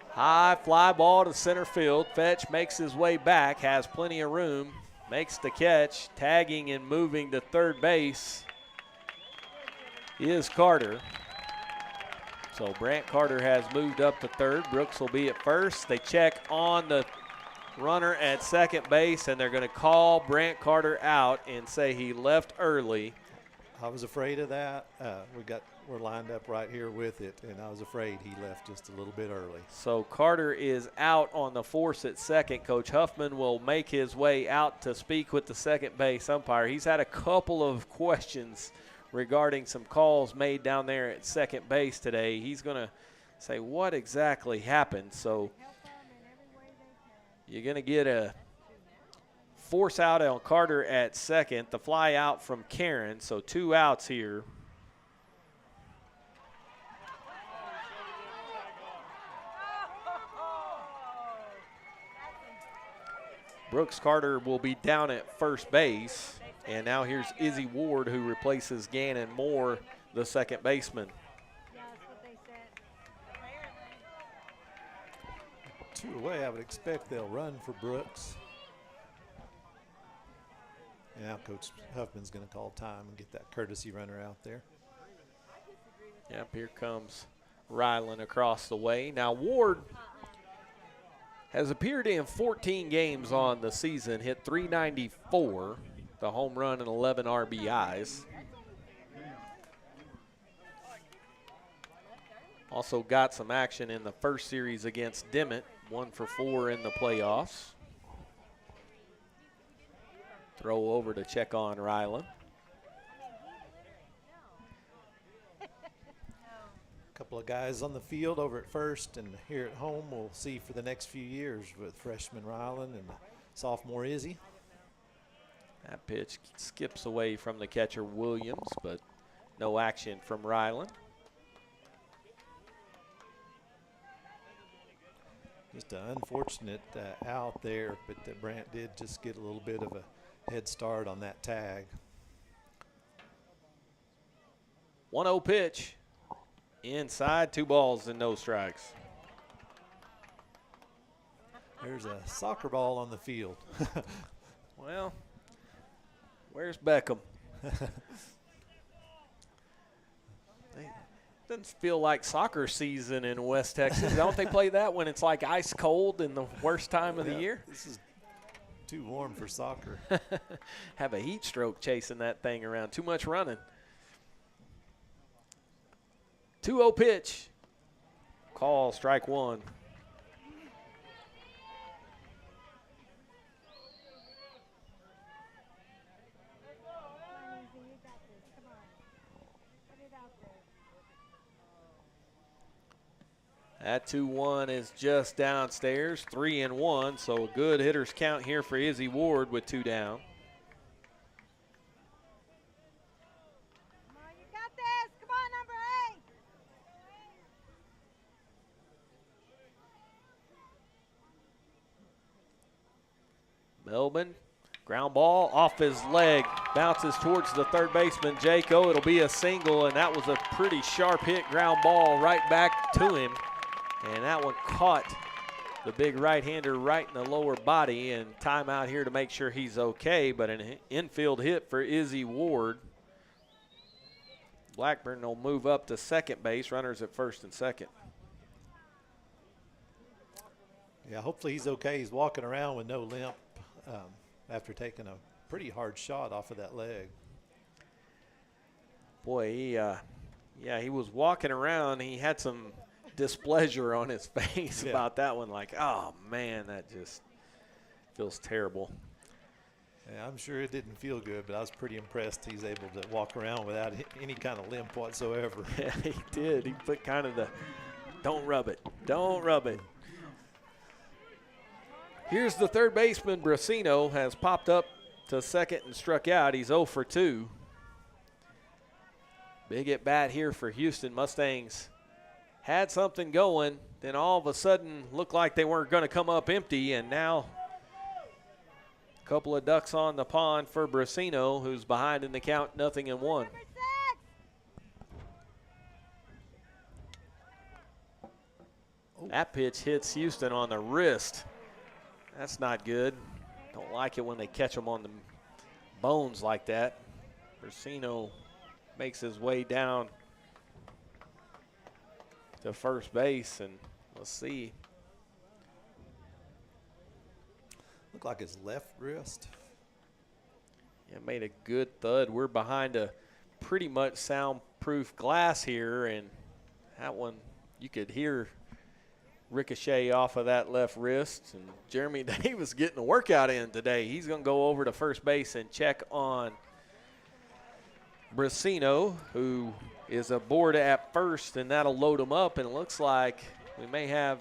High fly ball to center field. Fetch makes his way back, has plenty of room, makes the catch, tagging and moving to third base is Carter. So Brant Carter has moved up to third. Brooks will be at first. They check on the runner at second base, and they're going to call Brant Carter out and say he left early. I was afraid of that. We're lined up right here with it, and I was afraid he left just a little bit early. So Carter is out on the force at second. Coach Huffman will make his way out to speak with the second base umpire. He's had a couple of questions regarding some calls made down there at second base today. He's going to say what exactly happened. So you're going to get a force out on Carter at second, the fly out from Karen. So 2 outs here. Brooks Carter will be down at first base. And now here's Izzy Ward, who replaces Ganon Moore, the second baseman. Two away, I would expect they'll run for Brooks. And now Coach Huffman's going to call time and get that courtesy runner out there. Yep, here comes Ryland across the way. Now Ward has appeared in 14 games on the season, hit .394. The home run and 11 RBIs. Also got some action in the first series against Dimmitt, 1 for 4 in the playoffs. Throw over to check on Ryland. A couple of guys on the field over at first, and here at home we'll see for the next few years with freshman Ryland and sophomore Izzy. That pitch skips away from the catcher Williams, but no action from Ryland. Just an unfortunate out there, but Brant did just get a little bit of a head start on that tag. 1-0 pitch. Inside, 2 balls and no strikes. There's a soccer ball on the field. Well, where's Beckham? Doesn't feel like soccer season in West Texas. Don't they play that when it's like ice cold in the worst time of the year? This is too warm for soccer. Have a heat stroke chasing that thing around. Too much running. 2-0 pitch. Call, strike 1. That 2-1 is just downstairs, 3-1, so a good hitter's count here for Izzy Ward with 2 down. Come on, you got this. Come on, number 8. Melbourne, ground ball off his leg, bounces towards the third baseman, Jaco. It'll be a single, and that was a pretty sharp hit ground ball right back to him. And that one caught the big right-hander right in the lower body, and timeout here to make sure he's okay, but an infield hit for Izzy Ward. Blackburn will move up to second base, runners at first and second. Yeah, hopefully he's okay. He's walking around with no limp after taking a pretty hard shot off of that leg. Boy, he was walking around. He had some displeasure on his face about that one. Like, oh, man, that just feels terrible. Yeah, I'm sure it didn't feel good, but I was pretty impressed he's able to walk around without any kind of limp whatsoever. Yeah, he did. He put kind of the, don't rub it, don't rub it. Here's the third baseman, Brasino, has popped up to second and struck out. He's 0 for 2. Big at bat here for Houston. Mustangs had something going, then all of a sudden looked like they weren't going to come up empty, and now a couple of ducks on the pond for Brasino, who's behind in the count, 0-1. That pitch hits Houston on the wrist. That's not good. Don't like it when they catch them on the bones like that. Brasino makes his way down to first base, and let's see. Looked like his left wrist. Yeah, made a good thud. We're behind a pretty much soundproof glass here, and that one you could hear ricochet off of that left wrist. And Jeremy Davis getting a workout in today. He's going to go over to first base and check on Brasino, who is aboard at first, and that'll load him up. And it looks like we may have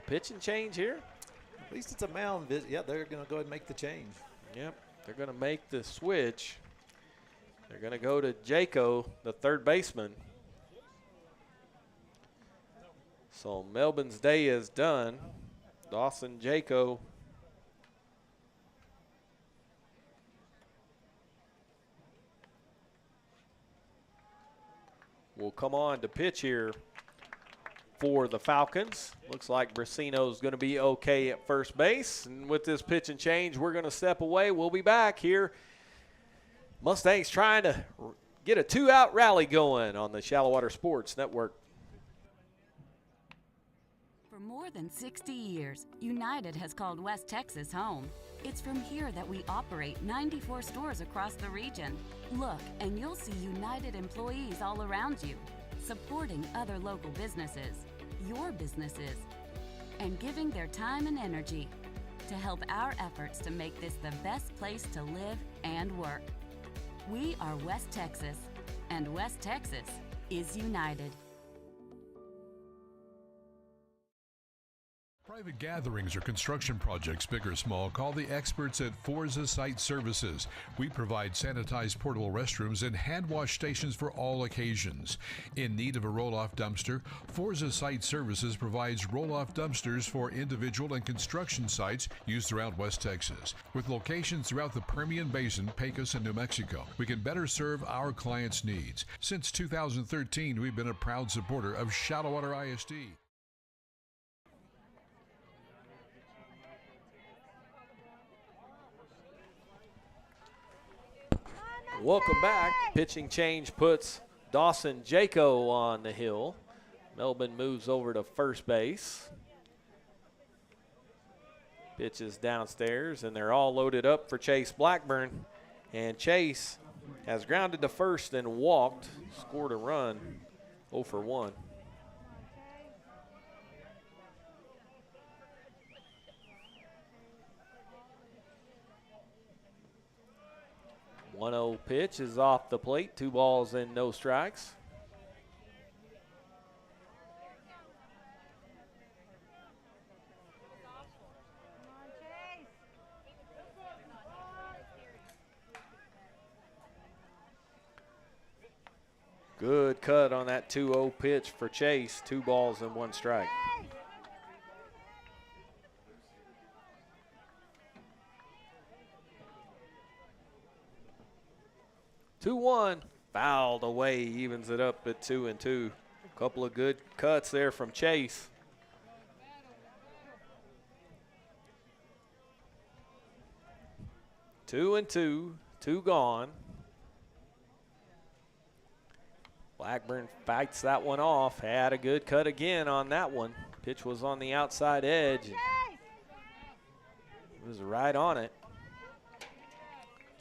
pitch and change here. At least it's a mound visit. Yeah, they're going to go ahead and make the change. Yep, they're going to make the switch. They're going to go to Jaco, the third baseman. So Melbourne's day is done. Dawson Jaco will come on to pitch here for the Falcons. Looks like Brasino's going to be okay at first base. And with this pitch and change, we're going to step away. We'll be back here. Mustangs trying to get a 2-out rally going on the Shallowater Sports Network. For more than 60 years, United has called West Texas home. It's from here that we operate 94 stores across the region. Look, and you'll see United employees all around you, supporting other local businesses, your businesses, and giving their time and energy to help our efforts to make this the best place to live and work. We are West Texas, and West Texas is United. Private gatherings or construction projects, big or small, call the experts at Forza Site Services. We provide sanitized portable restrooms and hand wash stations for all occasions. In need of a roll-off dumpster, Forza Site Services provides roll-off dumpsters for individual and construction sites used throughout West Texas. With locations throughout the Permian Basin, Pecos, and New Mexico, we can better serve our clients' needs. Since 2013, we've been a proud supporter of Shallowater ISD. Welcome back. Pitching change puts Dawson Jaco on the hill. Melbourne moves over to first base. Pitches downstairs, and they're all loaded up for Chase Blackburn. And Chase has grounded to first and walked, scored a run, 0 for 1. 1-0 pitch is off the plate. 2 balls and no strikes. Good cut on that 2-0 pitch for Chase. 2 balls and 1 strike. 2-1, fouled away, evens it up at 2-2. Couple of good cuts there from Chase. Two and two gone. Blackburn fights that one off. Had a good cut again on that one. Pitch was on the outside edge. It was right on it.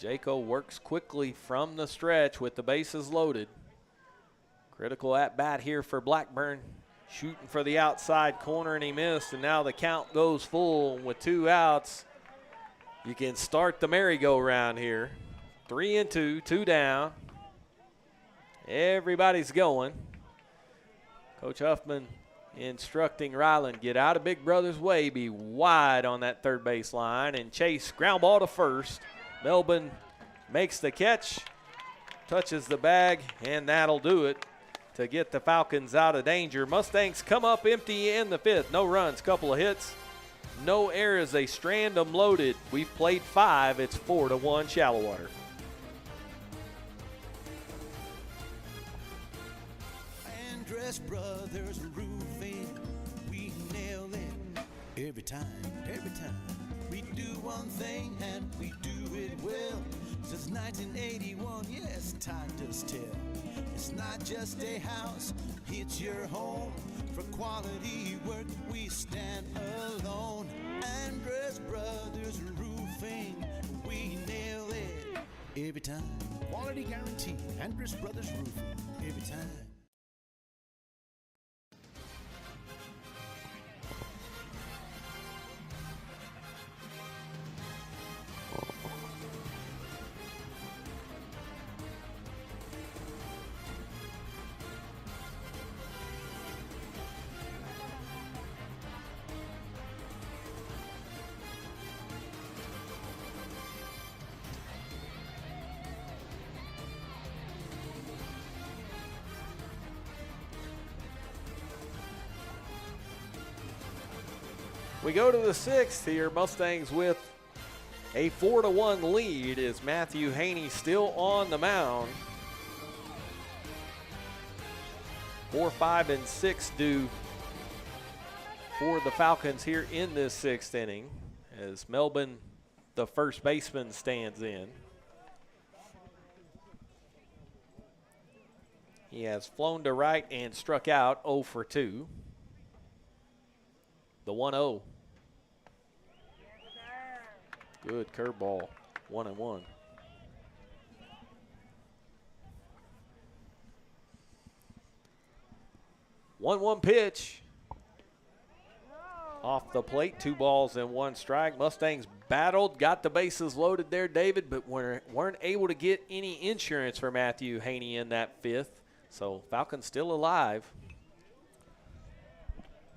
Jaco works quickly from the stretch with the bases loaded. Critical at bat here for Blackburn. Shooting for the outside corner and he missed, and now the count goes full with 2 outs. You can start the merry-go-round here. 3 and 2, 2 down. Everybody's going. Coach Huffman instructing Ryland, get out of Big Brother's way, be wide on that third base line, and Chase ground ball to first. Melbourne makes the catch, touches the bag, and that'll do it to get the Falcons out of danger. Mustangs come up empty in the 5th. No runs, couple of hits. No errors, they strand them loaded. We've played 5, it's 4-1 Shallowater. Andress Brothers Roofing, we nail it every time. We do one thing and we do it well. Since 1981, yes, time does tell. It's not just a house, it's your home. For quality work, we stand alone. Andress Brothers Roofing, we nail it every time. Quality guarantee. Andress Brothers Roofing. Every time. We go to the 6th here. Mustangs with a 4-1 lead as Matthew Haney still on the mound. 4, 5, and 6 due for the Falcons here in this 6th inning as Melbourne, the first baseman, stands in. He has flown to right and struck out 0 for 2. The 1-0. Good curveball, 1-1. One pitch. Off the plate, 2 balls and 1 strike. Mustangs battled, got the bases loaded there, David, but weren't able to get any insurance for Matthew Haney in that 5th. So Falcons still alive.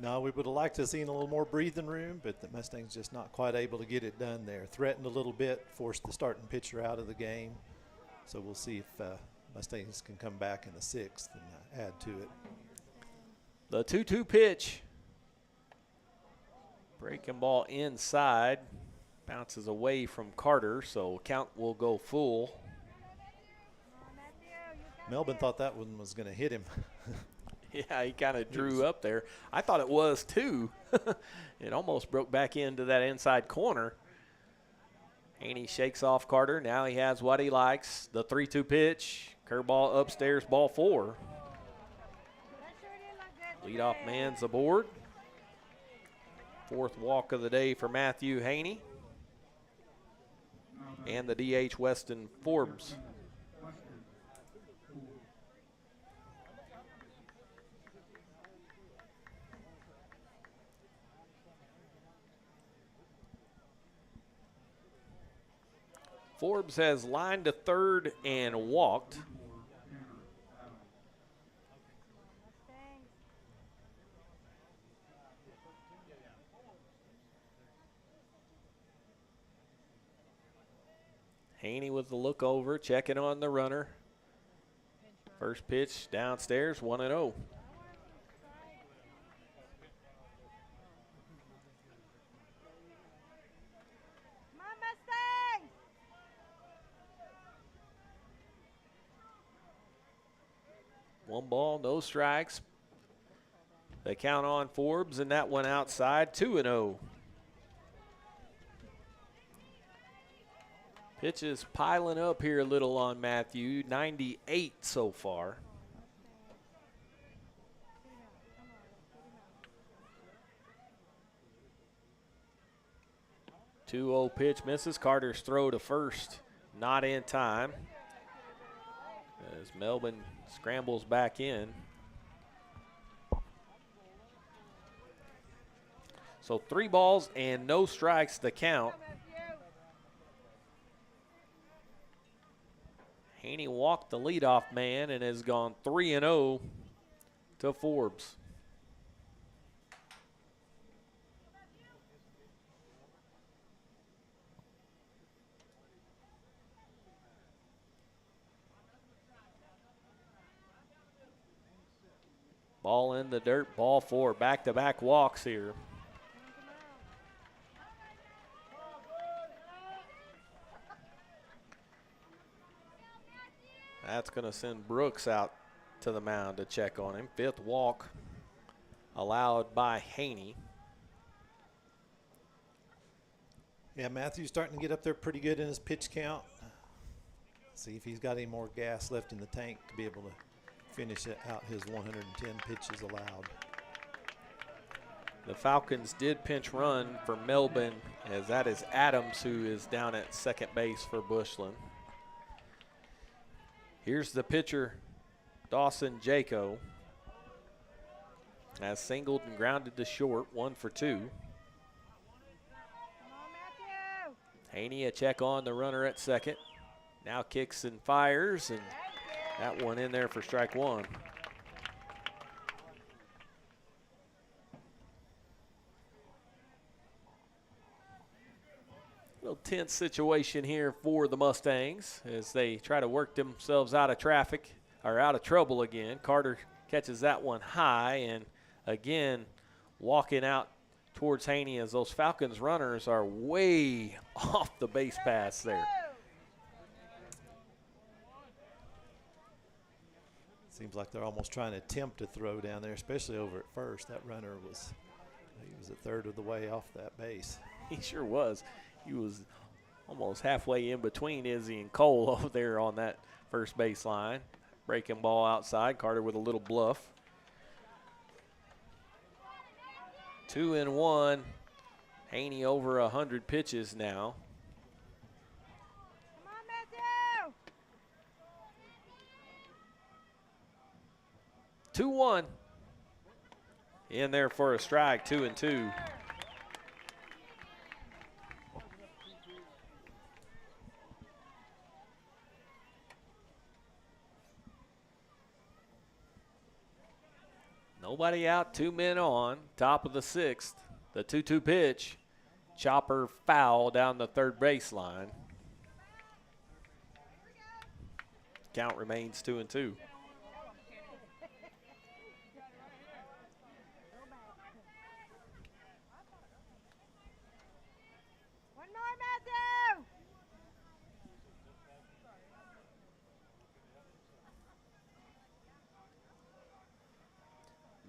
No, we would have liked to have seen a little more breathing room, but the Mustangs just not quite able to get it done there. Threatened a little bit, forced the starting pitcher out of the game. So we'll see if Mustangs can come back in the 6th and add to it. The 2-2 pitch. Breaking ball inside. Bounces away from Carter, so count will go full. Melbourne thought that one was going to hit him. Yeah, he kind of drew up there. I thought it was too. It almost broke back into that inside corner. Haney shakes off Carter. Now he has what he likes. The 3-2 pitch. Curveball upstairs, ball 4. Leadoff man's aboard. 4th walk of the day for Matthew Haney. And the DH Weston Forbes. Forbes has lined to 3rd and walked. Haney with the look over, checking on the runner. First pitch downstairs, 1-0. One ball, no strikes. They count on Forbes, and that one outside, 2-0. Pitches piling up here a little on Matthew, 98 so far. Two-0 pitch misses. Carter's throw to first, not in time. As Melbourne scrambles back in. So 3 balls and no strikes to count. Haney walked the leadoff man and has gone 3-0 to Forbes. Ball in the dirt, ball 4. Back-to-back walks here. That's going to send Brooks out to the mound to check on him. 5th walk allowed by Haney. Yeah, Matthew's starting to get up there pretty good in his pitch count. See if he's got any more gas left in the tank to be able to finish out his 110 pitches allowed. The Falcons did pinch run for Melbourne, as that is Adams, who is down at second base for Bushland. Here's the pitcher, Dawson Jaco. Has singled and grounded to short, 1 for 2. Haney a check on the runner at second. Now kicks and fires, and that one in there for strike 1. Little tense situation here for the Mustangs as they try to work themselves out of traffic, or out of trouble again. Carter catches that one high, and again walking out towards Haney as those Falcons runners are way off the base pass there. Seems like they're almost trying to attempt to throw down there, especially over at first. That runner was, he was a third of the way off that base. He sure was. He was almost halfway in between Izzy and Cole over there on that first baseline. Breaking ball outside. Carter with a little bluff. 2-1. Haney over 100 pitches now. 2-1. In there for a strike, 2-2. Nobody out, 2 men on, top of the 6th. The 2-2 pitch. Chopper foul down the third baseline. Count remains 2-2.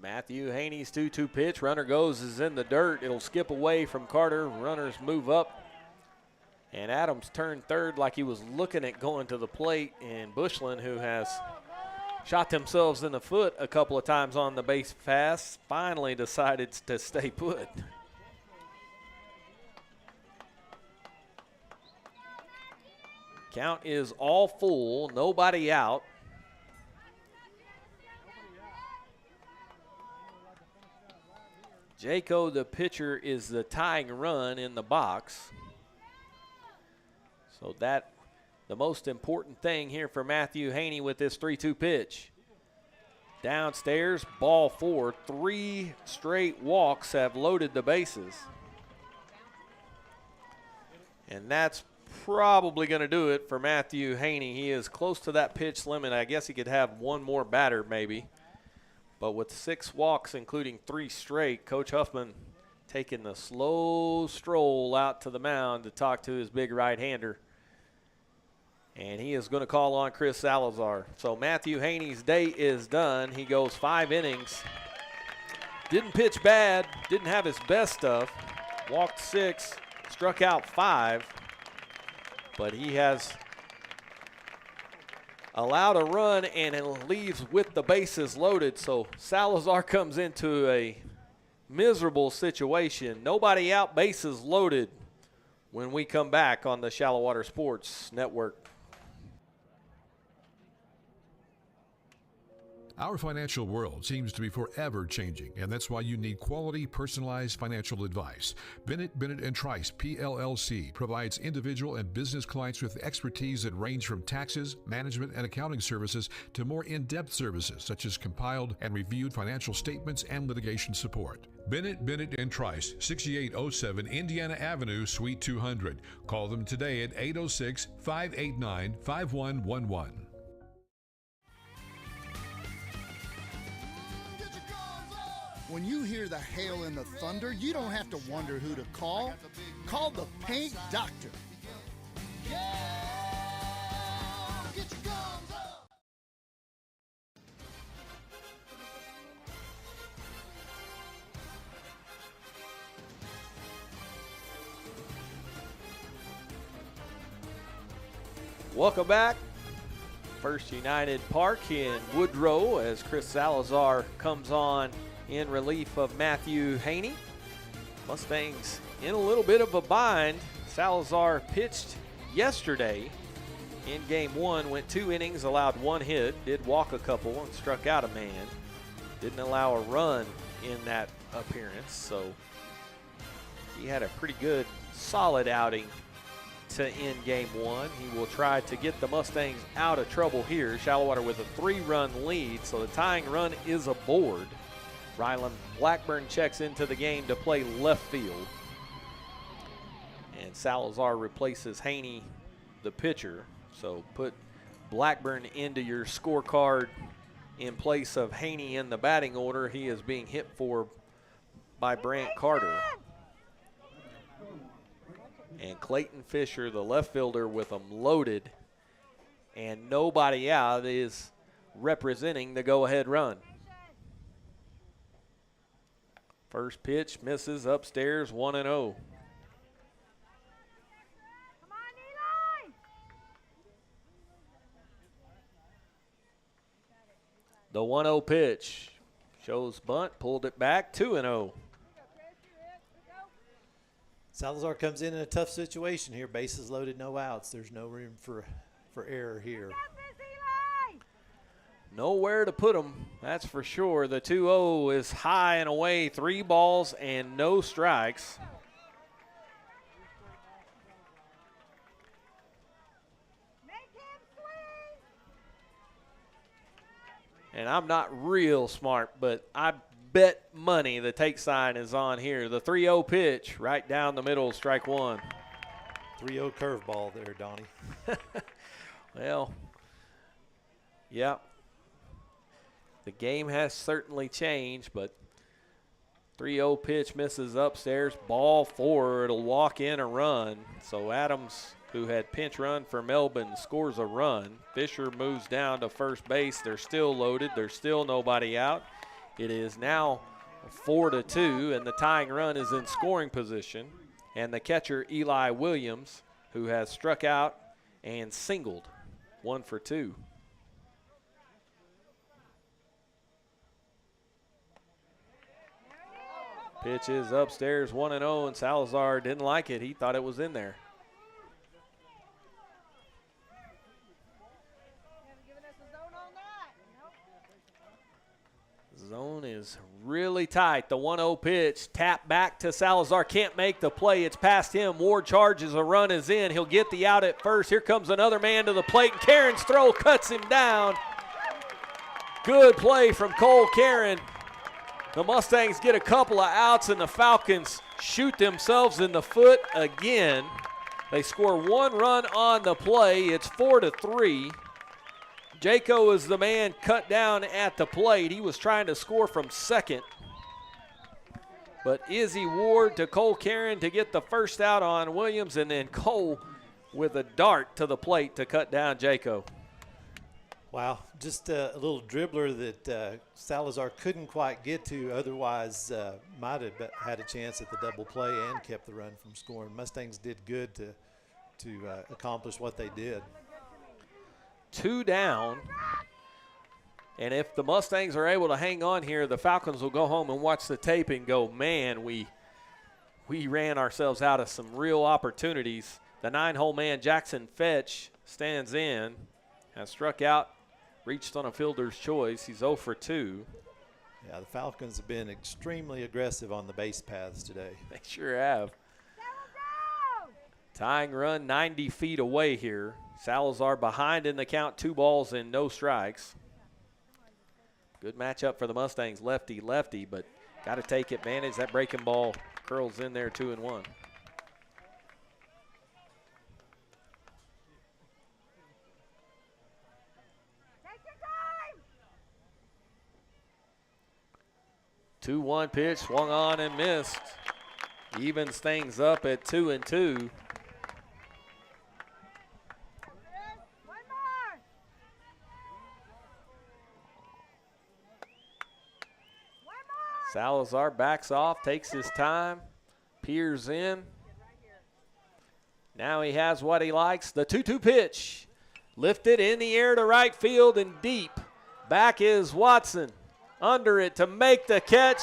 Matthew Haney's 2-2 pitch. Runner goes, is in the dirt. It'll skip away from Carter. Runners move up. And Adams turned third like he was looking at going to the plate. And Bushland, who has shot themselves in the foot a couple of times on the base pass, finally decided to stay put. Count is all full, nobody out. Jaco, the pitcher, is the tying run in the box. So that, the most important thing here for Matthew Haney with this 3-2 pitch. Downstairs, ball 4. 3 straight walks have loaded the bases. And that's probably going to do it for Matthew Haney. He is close to that pitch limit. I guess he could have one more batter maybe. But with 6 walks, including 3 straight, Coach Huffman taking the slow stroll out to the mound to talk to his big right-hander. And he is going to call on Chris Salazar. So Matthew Haney's day is done. He goes 5 innings. Didn't pitch bad, didn't have his best stuff. Walked 6, struck out 5. But he has allowed a run and it leaves with the bases loaded. So Salazar comes into a miserable situation. Nobody out, bases loaded when we come back on the Shallowater Sports Network. Our financial world seems to be forever changing, and that's why you need quality, personalized financial advice. Bennett & Trice, PLLC, provides individual and business clients with expertise that range from taxes, management, and accounting services to more in-depth services such as compiled and reviewed financial statements and litigation support. Bennett & Trice, 6807 Indiana Avenue, Suite 200. Call them today at 806-589-5111. When you hear the hail and the thunder, you don't have to wonder who to call. Call the Paint Doctor. Welcome back. First United Park in Woodrow as Chris Salazar comes on in relief of Matthew Haney. Mustangs in a little bit of a bind. Salazar pitched yesterday in game 1, went 2 innings, allowed 1 hit, did walk a couple and struck out a man. Didn't allow a run in that appearance, so he had a pretty good, solid outing to end game 1. He will try to get the Mustangs out of trouble here. Shallowater with a 3-run lead, so the tying run is aboard. Rylan Blackburn checks into the game to play left field. And Salazar replaces Haney, the pitcher. So put Blackburn into your scorecard in place of Haney in the batting order. He is being hit for by Brant Carter. And Clayton Fisher, the left fielder, with them loaded. And nobody out is representing the go-ahead run. First pitch misses upstairs, 1-0. The 1-0 pitch shows bunt, pulled it back, 2-0. Salazar comes in a tough situation here. Bases loaded, no outs. There's no room for error here. Nowhere to put him, that's for sure. The 2-0 is high and away, 3 balls and no strikes. And I'm not real smart, but I bet money the take sign is on here. The 3-0 pitch right down the middle, strike 1. 3-0 curveball there, Donnie. Well, yeah. The game has certainly changed, but 3-0 pitch misses upstairs. Ball 4, it'll walk in a run. So Adams, who had pinch run for Melbourne, scores a run. Fisher moves down to first base. They're still loaded. There's still nobody out. It is now 4-2, and the tying run is in scoring position. And the catcher, Eli Williams, who has struck out and singled, 1 for 2. Pitch is upstairs, 1-0, and Salazar didn't like it. He thought it was in there. Zone is really tight. The 1-0 pitch, tap back to Salazar. Can't make the play. It's past him. Ward charges. A run is in. He'll get the out at first. Here comes another man to the plate. And Karen's throw cuts him down. Good play from Cole Karen. The Mustangs get a couple of outs, and the Falcons shoot themselves in the foot again. They score 1 run on the play. It's 4-3. Jaco is the man cut down at the plate. He was trying to score from second. But Izzy Ward to Cole Karen to get the first out on Williams, and then Cole with a dart to the plate to cut down Jaco. Wow, just a little dribbler that Salazar couldn't quite get to, otherwise might have had a chance at the double play and kept the run from scoring. Mustangs did good to accomplish what they did. 2 down, and if the Mustangs are able to hang on here, the Falcons will go home and watch the tape and go, man, we ran ourselves out of some real opportunities. The 9-hole man, Jackson Fetch, stands in, has struck out, reached on a fielder's choice. He's 0 for 2. Yeah, the Falcons have been extremely aggressive on the base paths today. They sure have. Tying run 90 feet away here. Salazar behind in the count, 2 balls and no strikes. Good matchup for the Mustangs, lefty-lefty, but got to take advantage. That breaking ball curls in there, 2-1. Take your time. 2-1 pitch, swung on and missed. Evens things up at 2-2. Salazar backs off, takes his time, peers in. Now he has what he likes. The 2-2 pitch. Lifted in the air to right field and deep. Back is Watson. Under it to make the catch,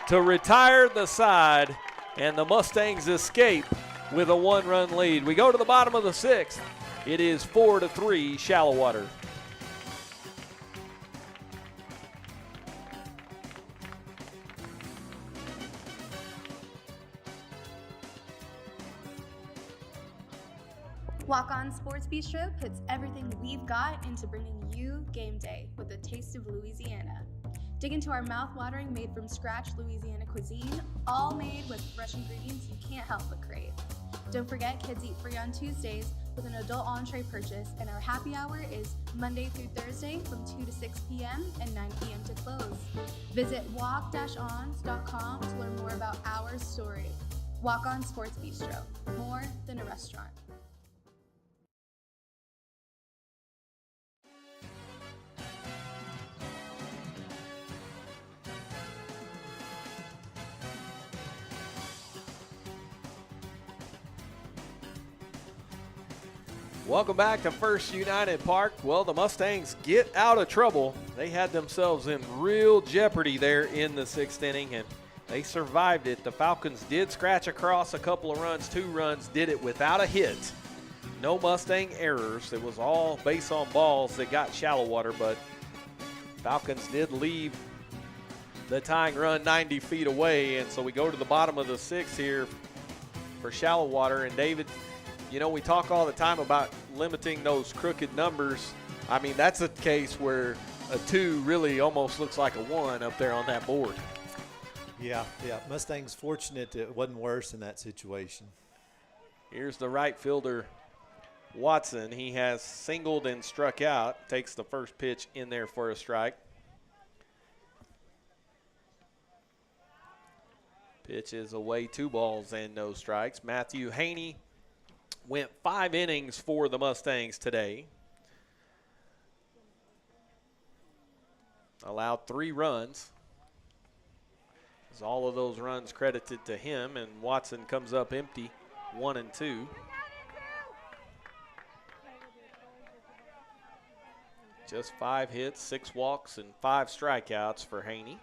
to retire the side, and the Mustangs escape with a 1-run lead. We go to the bottom of the 6th. It is 4-3 Shallowater. Walk-On Sports Bistro puts everything we've got into bringing you game day with a taste of Louisiana. Dig into our mouth-watering made-from-scratch Louisiana cuisine, all made with fresh ingredients you can't help but crave. Don't forget, kids eat free on Tuesdays with an adult entree purchase, and our happy hour is Monday through Thursday from 2 to 6 p.m. and 9 p.m. to close. Visit walk-ons.com to learn more about our story. Walk-On Sports Bistro, more than a restaurant. Welcome back to First United Park. Well, the Mustangs get out of trouble. They had themselves in real jeopardy there in the 6th inning, and they survived it. The Falcons did scratch across a couple of runs, 2 runs, did it without a hit. No Mustang errors. It was all base on balls that got Shallowater, but Falcons did leave the tying run 90 feet away, and so we go to the bottom of the 6th here for Shallowater. And David, you know, we talk all the time about limiting those crooked numbers. I mean, that's a case where a 2 really almost looks like a 1 up there on that board. Yeah. Mustangs fortunate it wasn't worse in that situation. Here's the right fielder, Watson. He has singled and struck out. Takes the first pitch in there for a strike. Pitch is away, 2 balls and no strikes. Matthew Haney went 5 innings for the Mustangs today. Allowed 3 runs. As all of those runs credited to him, and Watson comes up empty, 1 and 2. Just 5 hits, 6 walks, and 5 strikeouts for Haney.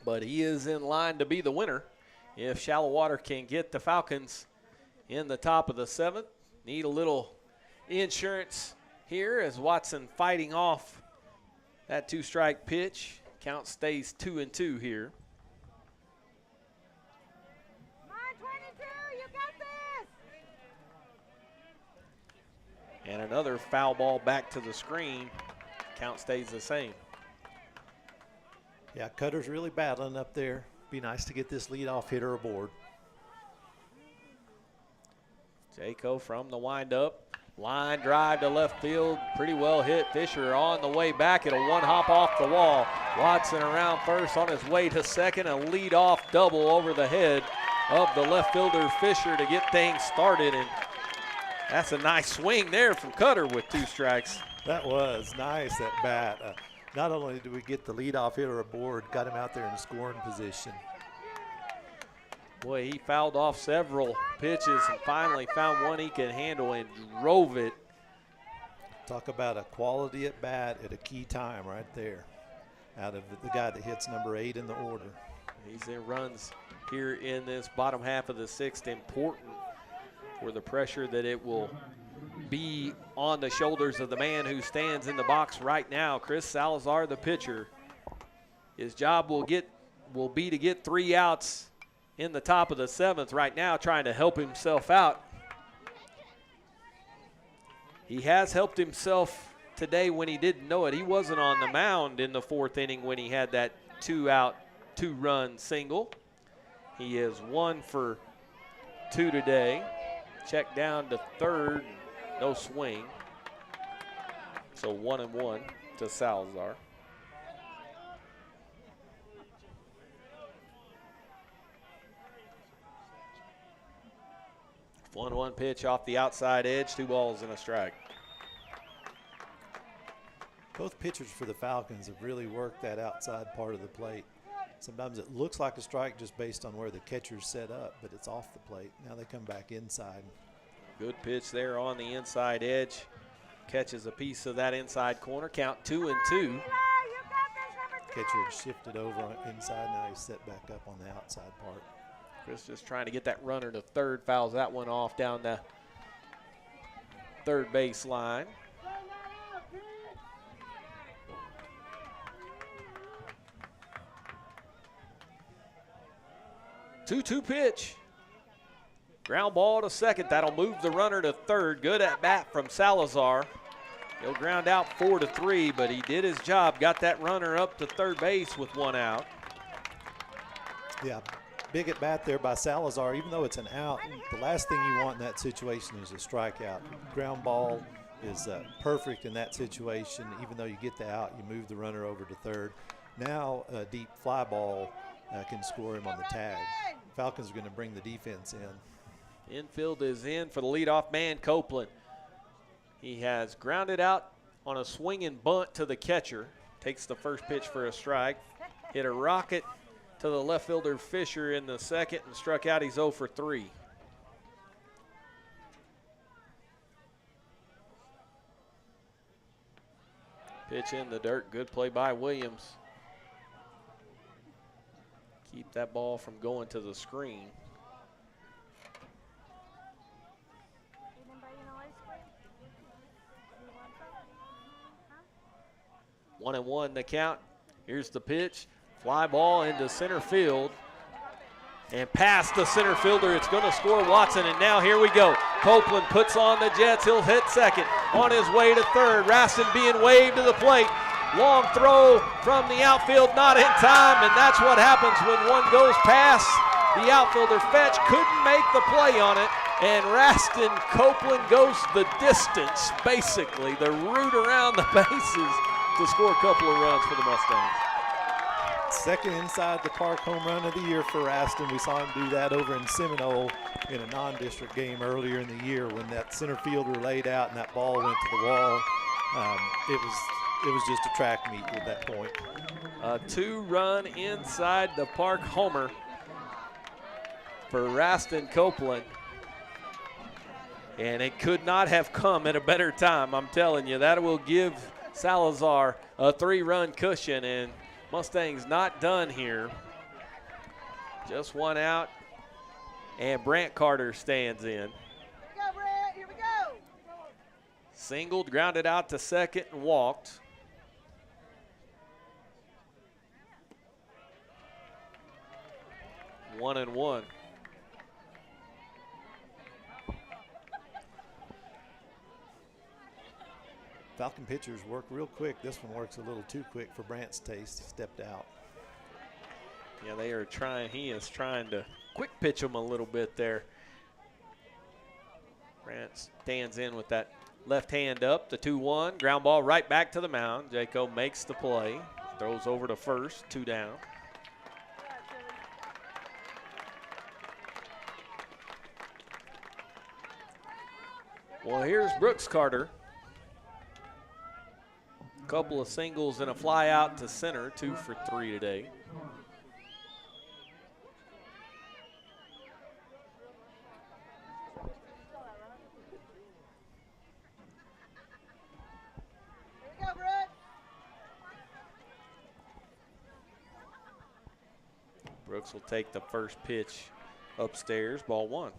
But he is in line to be the winner if Shallowater can get the Falcons in the top of the 7th. Need a little insurance here as Watson fighting off that 2-strike pitch. Count stays 2 and 2 here. Come on, 22, you got this! And another foul ball back to the screen. Count stays the same. Yeah, Cutter's really battling up there. Be nice to get this leadoff hitter aboard. Jayco from the windup. Line drive to left field. Pretty well hit. Fisher on the way back. It'll one hop off the wall. Watson around first on his way to second. A leadoff double over the head of the left fielder Fisher to get things started. And that's a nice swing there from Cutter with 2 strikes. That was nice at bat. Not only did we get the leadoff hitter aboard, got him out there in scoring position. Boy, he fouled off several pitches and finally found one he could handle and drove it. Talk about a quality at bat at a key time right there. Out of the guy that hits number 8 in the order. These runs here in this bottom half of the 6th important for the pressure that it will be on the shoulders of the man who stands in the box right now, Chris Salazar, the pitcher. His job will be to get 3 outs in the top of the 7th right now, trying to help himself out. He has helped himself today when he didn't know it. He wasn't on the mound in the 4th inning when he had that 2-out, 2-run single. He is 1 for 2 today. Check down to third, no swing. So 1-1 to Salazar. 1-1 pitch off the outside edge, 2 balls and a strike. Both pitchers for the Falcons have really worked that outside part of the plate. Sometimes it looks like a strike just based on where the catcher's set up, but it's off the plate. Now they come back inside. Good pitch there on the inside edge. Catches a piece of that inside corner. Count 2-2. Catcher had shifted over on inside. Now he's set back up on the outside part. Chris just trying to get that runner to third. Fouls that one off down the third base line. Two-two pitch. Ground ball to second. That'll move the runner to third. Good at bat from Salazar. He'll ground out 4-3, but he did his job. Got that runner up to third base with 1 out. Yeah, big at bat there by Salazar. Even though it's an out, the last thing you want in that situation is a strikeout. Ground ball is perfect in that situation. Even though you get the out, you move the runner over to third. Now a deep fly ball can score him on the tag. Falcons are going to bring the defense in. Infield is in for the leadoff man, Copeland. He has grounded out on a swinging bunt to the catcher. Takes the first pitch for a strike. Hit a rocket to the left fielder Fisher in the second and struck out. He's 0 for 3. Pitch in the dirt. Good play by Williams. Keep that ball from going to the screen. One and one the count. Here's the pitch. Fly ball into center field. And past the center fielder, it's going to score Watson. And now here we go. Copeland puts on the Jets. He'll hit second. On his way to third. Raston being waved to the plate. Long throw from the outfield, not in time. And that's what happens when one goes past the outfielder. Fetch couldn't make the play on it. And Raston Copeland goes the distance, basically, the route around the bases to score a couple of runs for the Mustangs. Second inside the park home run of the year for Raston. We saw him do that over in Seminole in a non-district game earlier in the year when that center fielder laid out and that ball went to the wall. It was just a track meet at that point. A 2-run inside the park homer for Raston Copeland. And it could not have come at a better time, I'm telling you. That will give Salazar a 3-run cushion, and Mustangs not done here. Just 1 out, and Brant Carter stands in. Here we go, Brant. Here we go. Singled, grounded out to second, and walked. One and one. Falcon pitchers work real quick. This one works a little too quick for Brant's taste. Stepped out. Yeah, they are trying. He is trying to quick pitch him a little bit there. Grant stands in with that left hand up, the 2-1. Ground ball right back to the mound. Jaco makes the play. Throws over to first, 2 down. Well, here's Brooks Carter. Couple of singles and a fly out to center, 2 for 3 today. Brooks will take the first pitch upstairs, ball 1.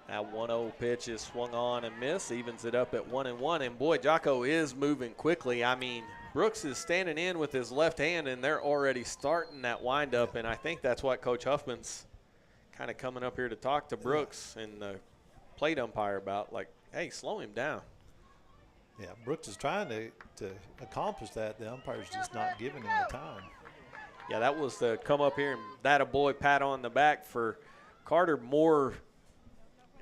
That 1-0 pitch is swung on and missed, evens it up at 1-1. And boy, Jaco is moving quickly. I mean, Brooks is standing in with his left hand, and they're already starting that windup. And I think that's what Coach Huffman's kind of coming up here to talk to Brooks and the plate umpire about, like, hey, slow him down. Yeah, Brooks is trying to accomplish that. The umpire's just not giving him the time. Yeah, that was the come up here and that a boy pat on the back for Carter Moore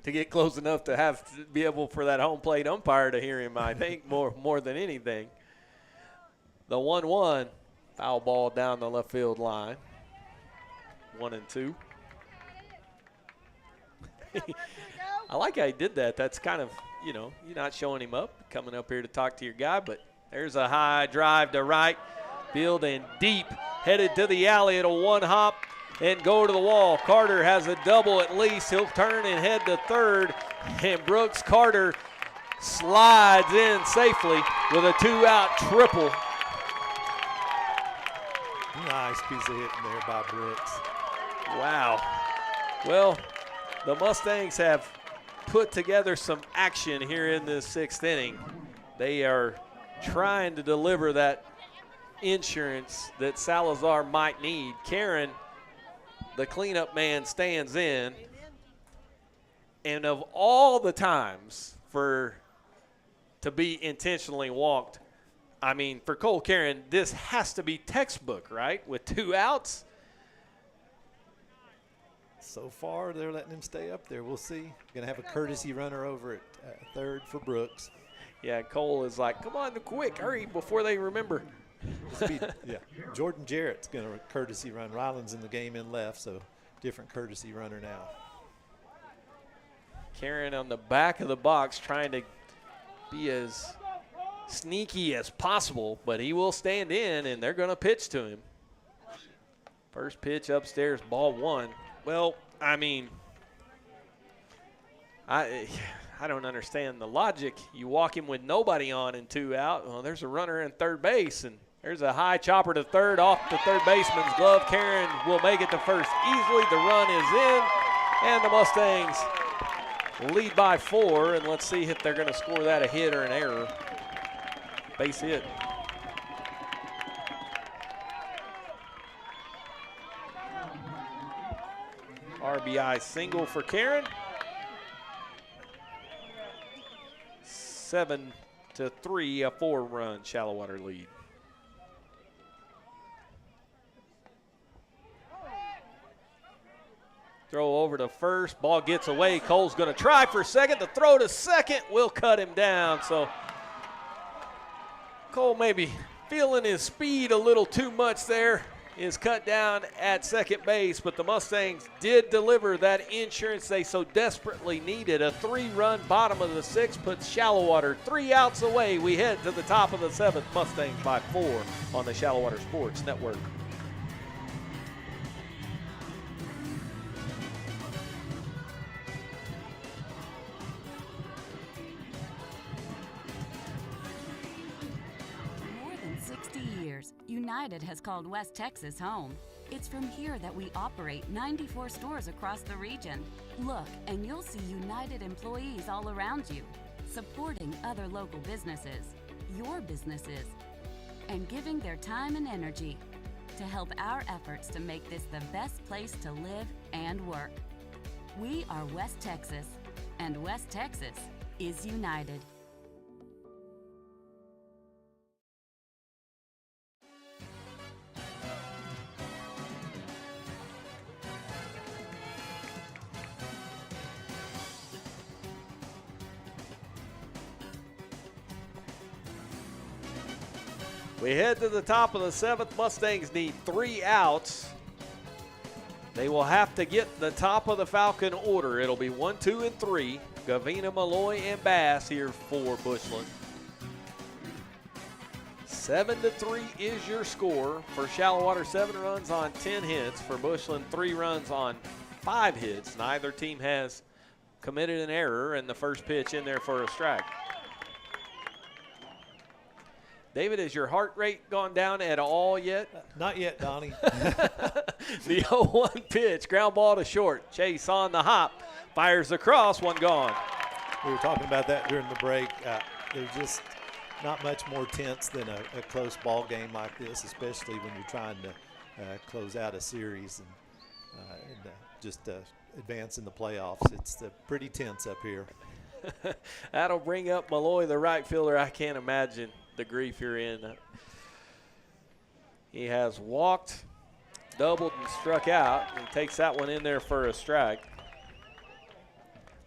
to get close enough to have to be able for that home plate umpire to hear him, I think, more than anything. The 1-1, foul ball down the left field line. 1-2. I like how he did that. That's kind of, you know, you're not showing him up, coming up here to talk to your guy, but there's a high drive to right field and deep, headed to the alley. It'll one hop and go to the wall. Carter has a double at least. He'll turn and head to third, and Brooks Carter slides in safely with a 2-out triple. Nice piece of hitting there by Brooks. Wow. Well, the Mustangs have put together some action here in this 6th inning. They are trying to deliver that insurance that Salazar might need. Karen, the cleanup man, stands in. And of all the times to be intentionally walked, I mean, for Cole Karen, this has to be textbook, right? With 2 outs. So far, they're letting him stay up there. We'll see. Going to have a courtesy runner over at third for Brooks. Yeah, Cole is like, come on, quick, hurry before they remember. Yeah, Jordan Jarrett's going to courtesy run. Ryland's in the game in left, so different courtesy runner now. Karen on the back of the box trying to be as sneaky as possible, but he will stand in, and they're going to pitch to him. First pitch upstairs, ball 1. Well, I mean, I don't understand the logic. You walk him with nobody on and 2 out. Well, there's a runner in third base, and there's a high chopper to third off the third baseman's glove. Karen will make it to first easily. The run is in, and the Mustangs lead by 4. And let's see if they're going to score that a hit or an error. Base hit. RBI single for Karen. 7-3, a 4-run Shallowater lead. Throw over to first, ball gets away. Cole's going to try for second. The throw to second will cut him down. So Cole maybe feeling his speed a little too much there. Is cut down at second base, but the Mustangs did deliver that insurance they so desperately needed. A 3-run bottom of the 6th puts Shallowater 3 outs away. We head to the top of the 7th, Mustangs by 4 on the Shallowater Sports Network. United has called West Texas home. It's from here that we operate 94 stores across the region. Look, and you'll see United employees all around you, supporting other local businesses, your businesses, and giving their time and energy to help our efforts to make this the best place to live and work. We are West Texas, and West Texas is United. We head to the top of the 7th. Mustangs need 3 outs. They will have to get the top of the Falcon order. It'll be 1, 2, and 3. Gavina, Malloy, and Bass here for Bushland. 7-3 is your score. For Shallowater, 7 runs on 10 hits. For Bushland, 3 runs on 5 hits. Neither team has committed an error, and the first pitch in there for a strike. David, has your heart rate gone down at all yet? Not yet, Donnie. The 0-1 pitch, ground ball to short. Chase on the hop, fires across, one gone. We were talking about that during the break. There's just not much more tense than a close ball game like this, especially when you're trying to close out a series and just advance in the playoffs. It's pretty tense up here. That'll bring up Malloy, the right fielder. I can't imagine the grief you're in. He has walked, doubled, and struck out, and takes that one in there for a strike.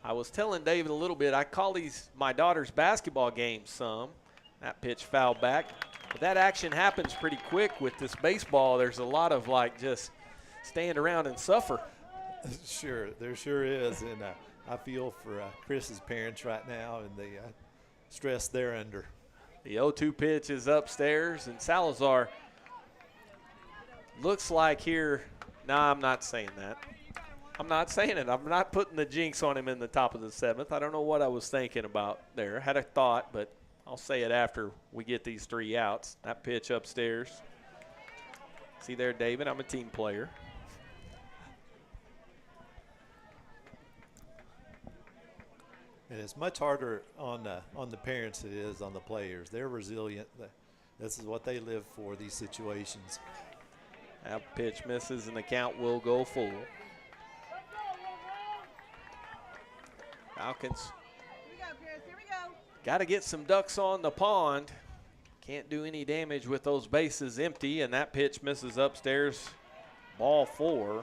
I was telling David a little bit, I call these my daughter's basketball games some. That pitch fouled back. But that action happens pretty quick with this baseball. There's a lot of just stand around and suffer. Sure, there sure is. And I feel for Chris's parents right now and the stress they're under. The 0-2 pitch is upstairs, and Salazar looks like here. No, I'm not saying that. I'm not saying it. I'm not putting the jinx on him in the top of the 7th. I don't know what I was thinking about there. Had a thought, but I'll say it after we get these 3 outs. That pitch upstairs. See there, David, I'm a team player. And it's much harder on the parents than it is on the players. They're resilient. This is what they live for, these situations. That pitch misses, and the count will go full. Falcons got to get some ducks on the pond. Can't do any damage with those bases empty, and that pitch misses upstairs. Ball 4.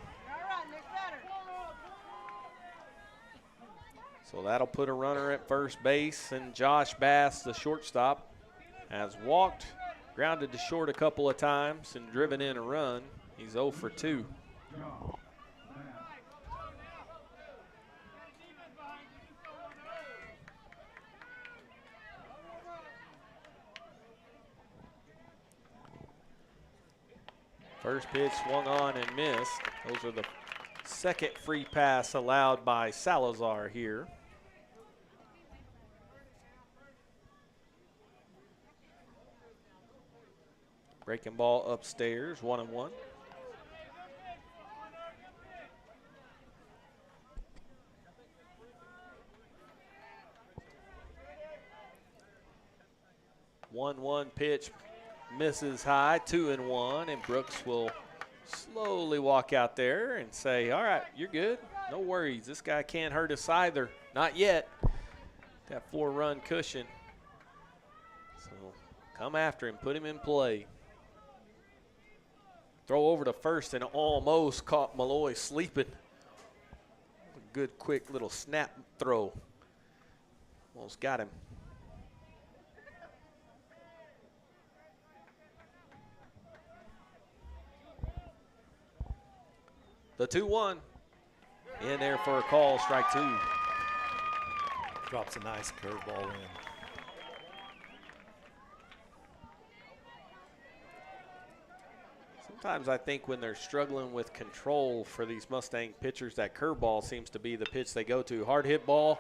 So that'll put a runner at first base, and Josh Bass, the shortstop, has walked, grounded to short a couple of times, and driven in a run. He's 0 for 2. First pitch swung on and missed. Those are the second free pass allowed by Salazar here. Breaking ball upstairs, 1-1. One pitch misses high, 2-1, and Brooks will slowly walk out there and say, all right, you're good. No worries. This guy can't hurt us either. Not yet. That 4-run cushion. So come after him, put him in play. Throw over to first and almost caught Malloy sleeping. A good, quick little snap throw. Almost got him. The 2-1. In there for a call, strike 2. Drops a nice curveball in. Sometimes I think when they're struggling with control for these Mustang pitchers, that curveball seems to be the pitch they go to. Hard hit ball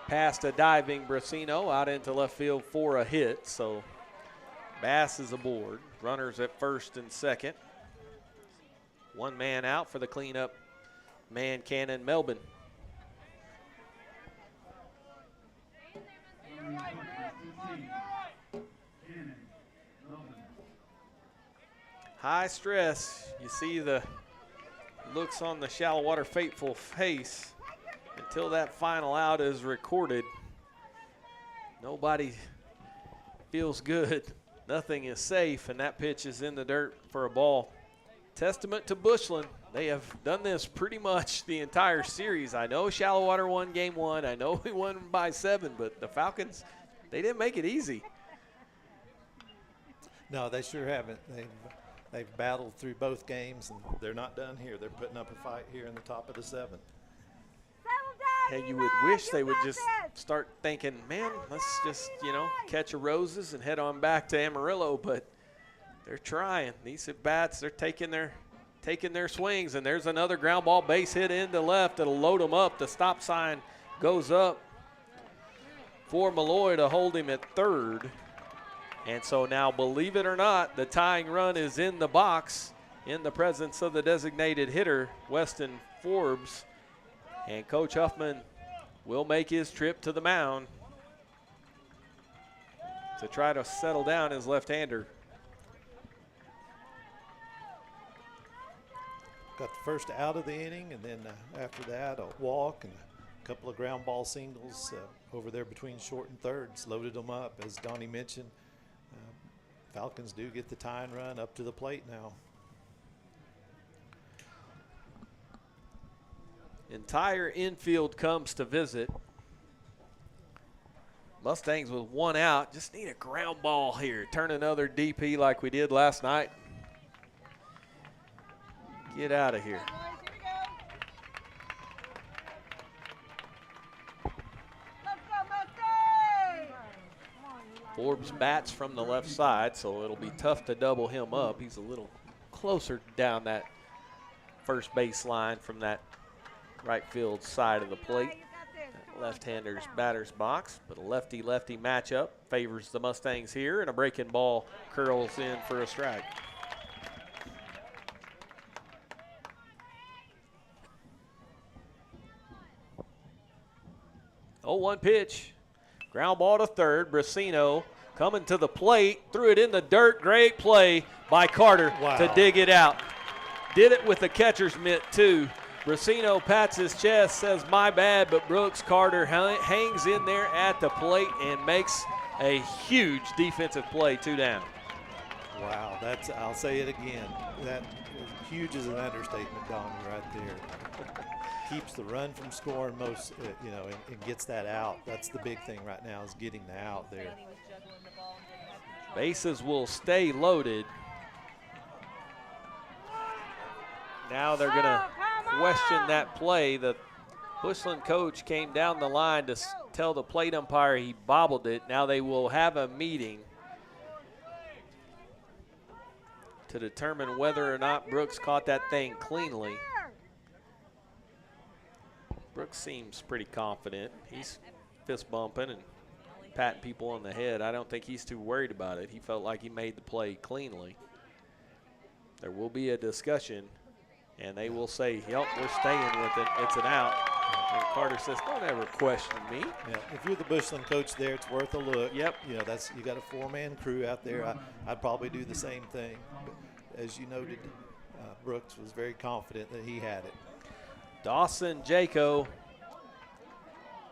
past a diving Bracino out into left field for a hit. So Bass is aboard. Runners at first and second. One man out for the cleanup man, Cannon Melbourne. High stress. You see the looks on the Shallowater faithful face until that final out is recorded. Nobody feels good. Nothing is safe, and that pitch is in the dirt for a ball. Testament to Bushland. They have done this pretty much the entire series. I know Shallowater won game 1. I know we won by 7, but the Falcons, they didn't make it easy. No, they sure haven't. They've battled through both games, and they're not done here. They're putting up a fight here in the top of the 7th. Hey, you would wish they would just start thinking, man, let's just, catch a roses and head on back to Amarillo, but they're trying. These at-bats, they're taking their swings, and there's another ground ball base hit into left that'll load them up. The stop sign goes up for Malloy to hold him at third. And so now, believe it or not, the tying run is in the box in the presence of the designated hitter, Weston Forbes. And Coach Huffman will make his trip to the mound to try to settle down his left-hander. Got the first out of the inning, and then after that, a walk and a couple of ground ball singles over there between short and thirds. Loaded them up, as Donnie mentioned. Falcons do get the tying run up to the plate now. Entire infield comes to visit. Mustangs with one out. Just need a ground ball here. Turn another DP like we did last night. Get out of here. Forbes bats from the left side, so it'll be tough to double him up. He's a little closer down that first base line from that right field side of the plate. Left-hander's batter's box, but a lefty-lefty matchup favors the Mustangs here, and a breaking ball curls in for a strike. Oh, 1 pitch. Ground ball to third. Brasino coming to the plate, threw it in the dirt. Great play by Carter to dig it out. Did it with the catcher's mitt, too. Brasino pats his chest, says, my bad, but Brooks Carter hangs in there at the plate and makes a huge defensive play, 2 down. Wow, I'll say it again. That huge is an understatement, Donnie, right there. Keeps the run from scoring most, and gets that out. That's the big thing right now, is getting the out there. Bases will stay loaded. Now they're going to question that play. The Bushland coach came down the line to tell the plate umpire he bobbled it. Now they will have a meeting to determine whether or not Brooks caught that thing cleanly. Brooks seems pretty confident. He's fist bumping and patting people on the head. I don't think he's too worried about it. He felt like he made the play cleanly. There will be a discussion, and they will say, yep, we're staying with it. It's an out. And Carter says, don't ever question me. Yeah, if you're the Bushland coach there, it's worth a look. Yep. You got a 4-man crew out there. I'd probably do the same thing. But as you noted, Brooks was very confident that he had it. Dawson Jaco,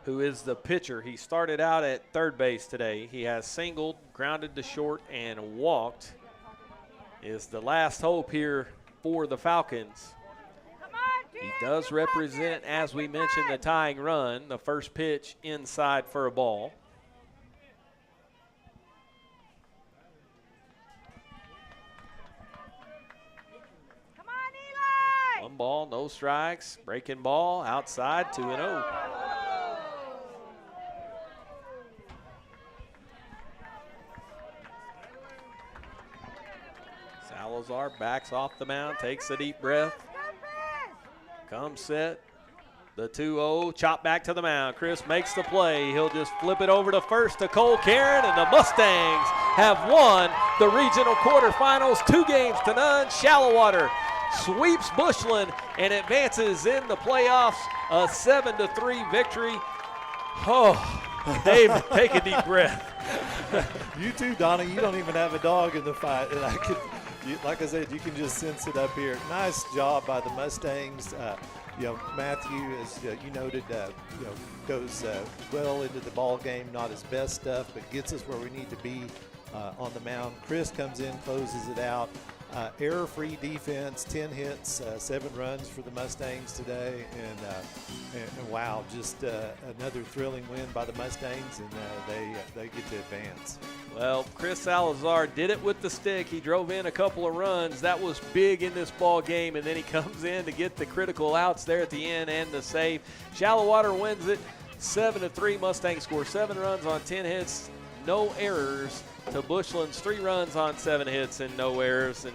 who is the pitcher, he started out at third base today. He has singled, grounded to short, and walked. Is the last hope here for the Falcons. He does represent, as we mentioned, the tying run. The first pitch inside for a ball. Come on, Eli! 1 ball, no strikes. Breaking ball outside, 2-0. Salazar backs off the mound, takes a deep breath. Comes set. The 2-0, chop back to the mound. Chris makes the play. He'll just flip it over to first to Cole Karen, and the Mustangs have won the regional quarterfinals 2-0. Shallowater sweeps Bushland and advances in the playoffs, a 7-3 victory. Oh, Dave, take a deep breath. You too, Donnie. You don't even have a dog in the fight, and like I said, you can just sense it up here. Nice job by the Mustangs. Matthew, as you noted, goes well into the ball game. Not his best stuff, but gets us where we need to be on the mound. Chris comes in, closes it out. Error-free defense, 10 hits, 7 runs for the Mustangs today, and wow, just another thrilling win by the Mustangs, and they get to advance. Well, Chris Salazar did it with the stick. He drove in a couple of runs. That was big in this ball game, and then he comes in to get the critical outs there at the end and the save. Shallowater wins it 7-3. Mustangs score 7 runs on 10 hits, no errors, to Bushland's 3 runs on 7 hits and no errors. And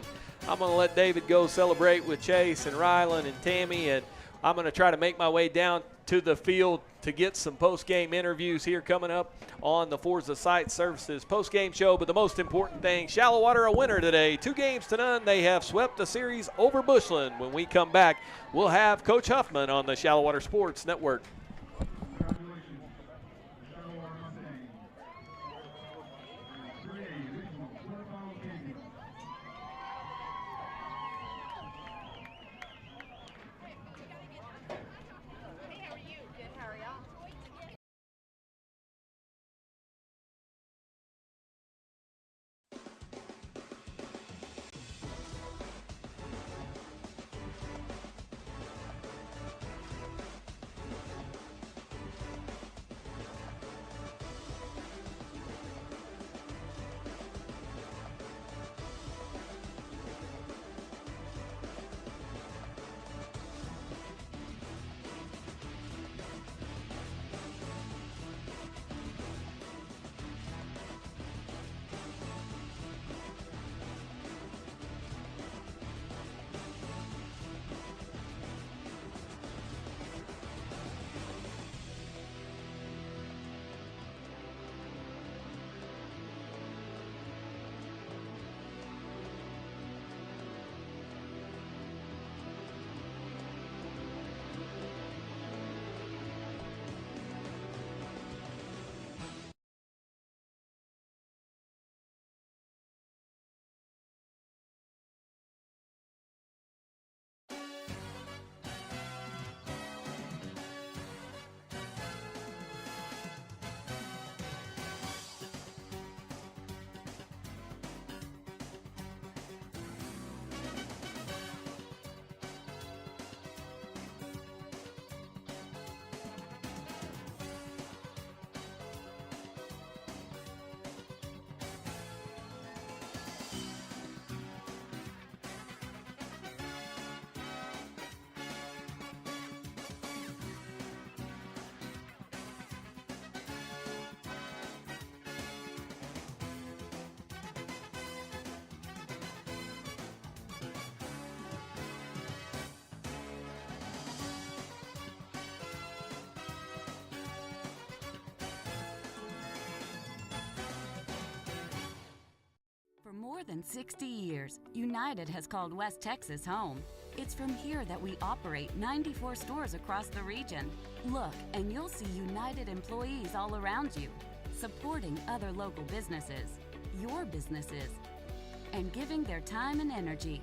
I'm going to let David go celebrate with Chase and Rylan and Tammy, and I'm going to try to make my way down to the field to get some post-game interviews here coming up on the Forza Site Services post-game show. But the most important thing, Shallowater a winner today, 2-0. They have swept the series over Bushland. When we come back, we'll have Coach Huffman on the Shallowater Sports Network. For more than 60 years, United has called West Texas home. It's from here that we operate 94 stores across the region. Look, and you'll see United employees all around you, supporting other local businesses, your businesses, and giving their time and energy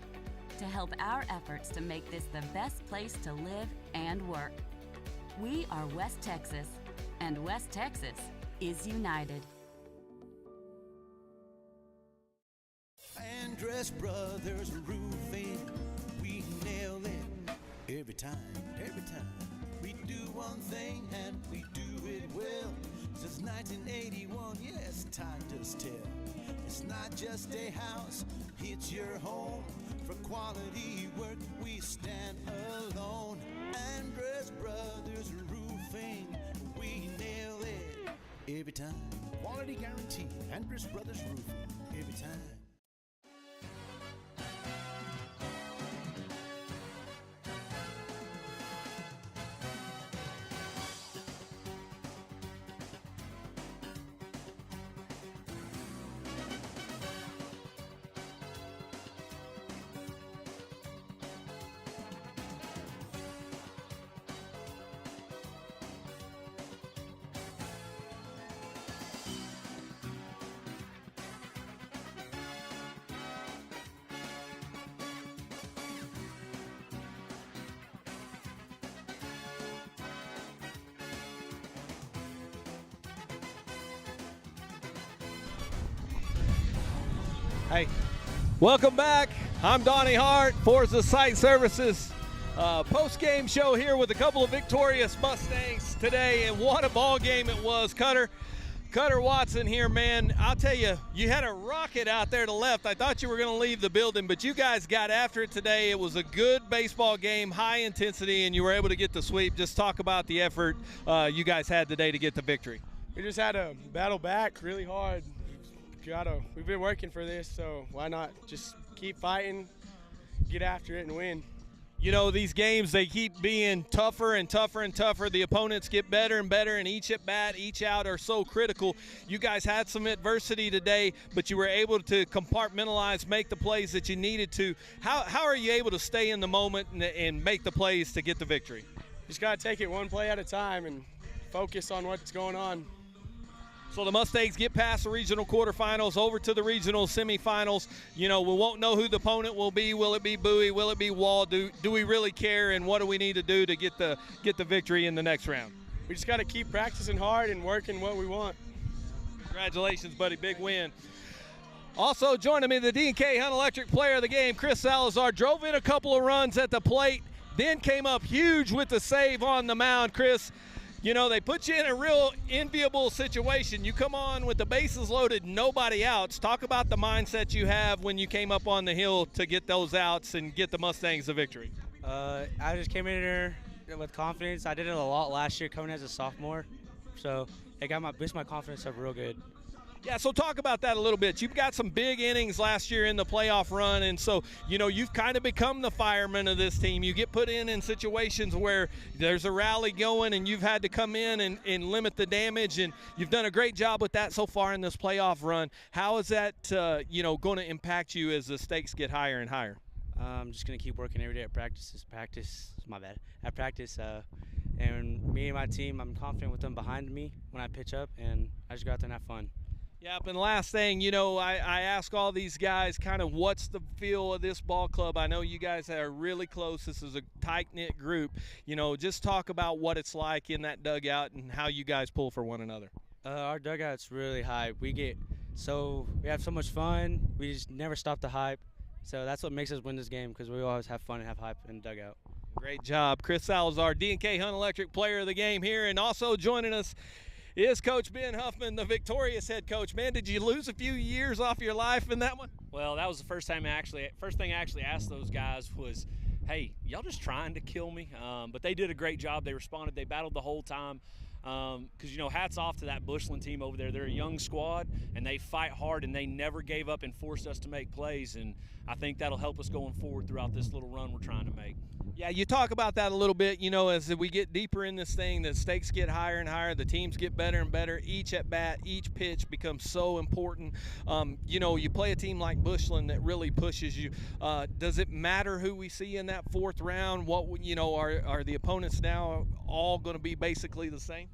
to help our efforts to make this the best place to live and work. We are West Texas, and West Texas is United. Andress Brothers Roofing, we nail it every time, every time. We do one thing and we do it well. Since 1981, yes, time does tell. It's not just a house, it's your home. For quality work, we stand alone. Andress Brothers Roofing, we nail it every time. Quality guarantee. Andress Brothers Roofing. Every time. Hey. Welcome back. I'm Donnie Hart, Forza Site Services. Post-game show here with a couple of victorious Mustangs today, and what a ball game it was. Cutter Watson here, man. I'll tell you, you had a rocket out there to left. I thought you were going to leave the building, but you guys got after it today. It was a good baseball game, high intensity, and you were able to get the sweep. Just talk about the effort you guys had today to get the victory. We just had to battle back really hard. We've been working for this, so why not just keep fighting, get after it, and win. You know, these games, they keep being tougher and tougher and tougher. The opponents get better and better, and each at bat, each out are so critical. You guys had some adversity today, but you were able to compartmentalize, make the plays that you needed to. How are you able to stay in the moment and make the plays to get the victory? Just got to take it one play at a time and focus on what's going on. So the Mustangs get past the regional quarterfinals, over to the regional semifinals. You know, we won't know who the opponent will be. Will it be Bowie? Will it be Wall? Do we really care? And what do we need to do to get the victory in the next round? We just got to keep practicing hard and working what we want. Congratulations, buddy. Big win. Also joining me, the D&K Hunt Electric player of the game, Chris Salazar, drove in a couple of runs at the plate, then came up huge with the save on the mound. Chris, you know, they put you in a real enviable situation. You come on with the bases loaded, nobody outs. Talk about the mindset you have when you came up on the hill to get those outs and get the Mustangs the victory. I just came in here with confidence. I did it a lot last year coming as a sophomore, so it boosted my confidence up real good. Yeah, so talk about that a little bit. You've got some big innings last year in the playoff run, and so, you know, you've kind of become the fireman of this team. You get put in situations where there's a rally going, and you've had to come in and limit the damage, and you've done a great job with that so far in this playoff run. How is that, going to impact you as the stakes get higher and higher? I'm just going to keep working every day at practice. At practice, and me and my team, I'm confident with them behind me when I pitch up, and I just go out there and have fun. Yep, and last thing, you know, I ask all these guys kind of what's the feel of this ball club. I know you guys are really close. This is a tight-knit group. You know, just talk about what it's like in that dugout and how you guys pull for one another. Our dugout's really hype. We have so much fun. We just never stop the hype. So that's what makes us win this game, because we always have fun and have hype in the dugout. Great job. Chris Salazar, D&K Hunt Electric player of the game here, and also joining us is Coach Ben Huffman, the victorious head coach. Man, did you lose a few years off your life in that one? Well, that was the first thing I actually asked those guys was, hey, y'all just trying to kill me? But they did a great job. They responded. They battled the whole time. Because, you know, hats off to that Bushland team over there. They're a young squad, and they fight hard, and they never gave up and forced us to make plays. And I think that'll help us going forward throughout this little run we're trying to make. Yeah, you talk about that a little bit, you know, as we get deeper in this thing, the stakes get higher and higher, the teams get better and better. Each at bat, each pitch becomes so important. You know, you play a team like Bushland that really pushes you. Does it matter who we see in that fourth round? What, you know, are the opponents now all going to be basically the same?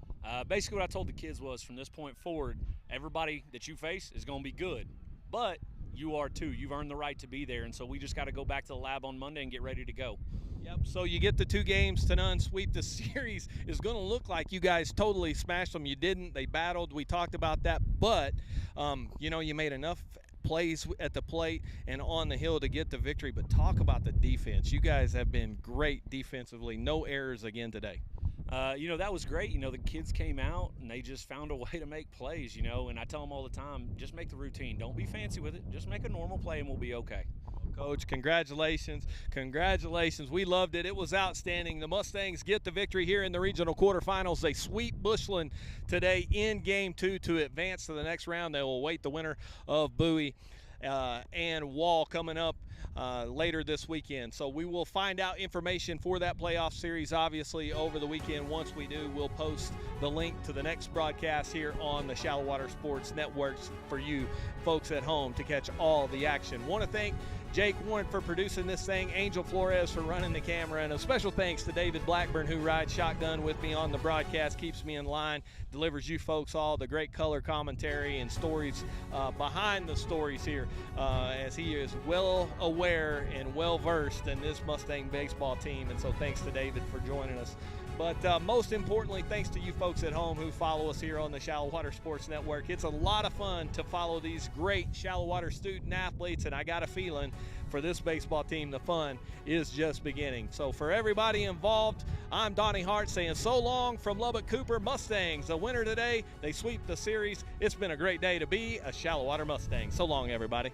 Basically what I told the kids was, from this point forward, everybody that you face is going to be good. But you are too. You've earned the right to be there, and so we just got to go back to the lab on Monday and get ready to go. Yep, so you get the 2 games to none sweep. The series is going to look like you guys totally smashed them. You didn't. They battled. We talked about that. But, you know, you made enough plays at the plate and on the hill to get the victory. But talk about the defense. You guys have been great defensively. No errors again today. You know, that was great. You know, the kids came out and they just found a way to make plays, you know, and I tell them all the time, just make the routine. Don't be fancy with it. Just make a normal play and we'll be okay. Coach, congratulations. Congratulations. We loved it. It was outstanding. The Mustangs get the victory here in the regional quarterfinals. They sweep Bushland today in Game 2 to advance to the next round. They will await the winner of Bowie and Wall coming up later this weekend. So we will find out information for that playoff series, obviously, over the weekend. Once we do, we'll post the link to the next broadcast here on the Shallowater Sports Networks for you folks at home to catch all the action. Want to thank Jake Warren for producing this thing, Angel Flores for running the camera, and a special thanks to David Blackburn, who rides shotgun with me on the broadcast, keeps me in line, delivers you folks all the great color commentary and stories behind the stories here, as he is well aware and well versed in this Mustang baseball team. And so thanks to David for joining us But most importantly, thanks to you folks at home who follow us here on the Shallowater Sports Network. It's a lot of fun to follow these great Shallowater student athletes, and I got a feeling for this baseball team, the fun is just beginning. So for everybody involved, I'm Donnie Hart saying so long from Lubbock Cooper Mustangs. The winner today, they sweep the series. It's been a great day to be a Shallowater Mustang. So long, everybody.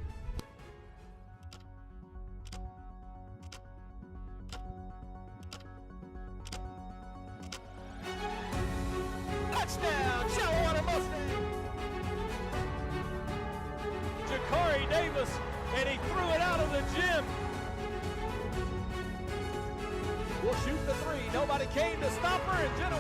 Touchdown, Shallowater Mustang! Jakari Davis, and he threw it out of the gym. We'll shoot the three. Nobody came to stop her, and Jenna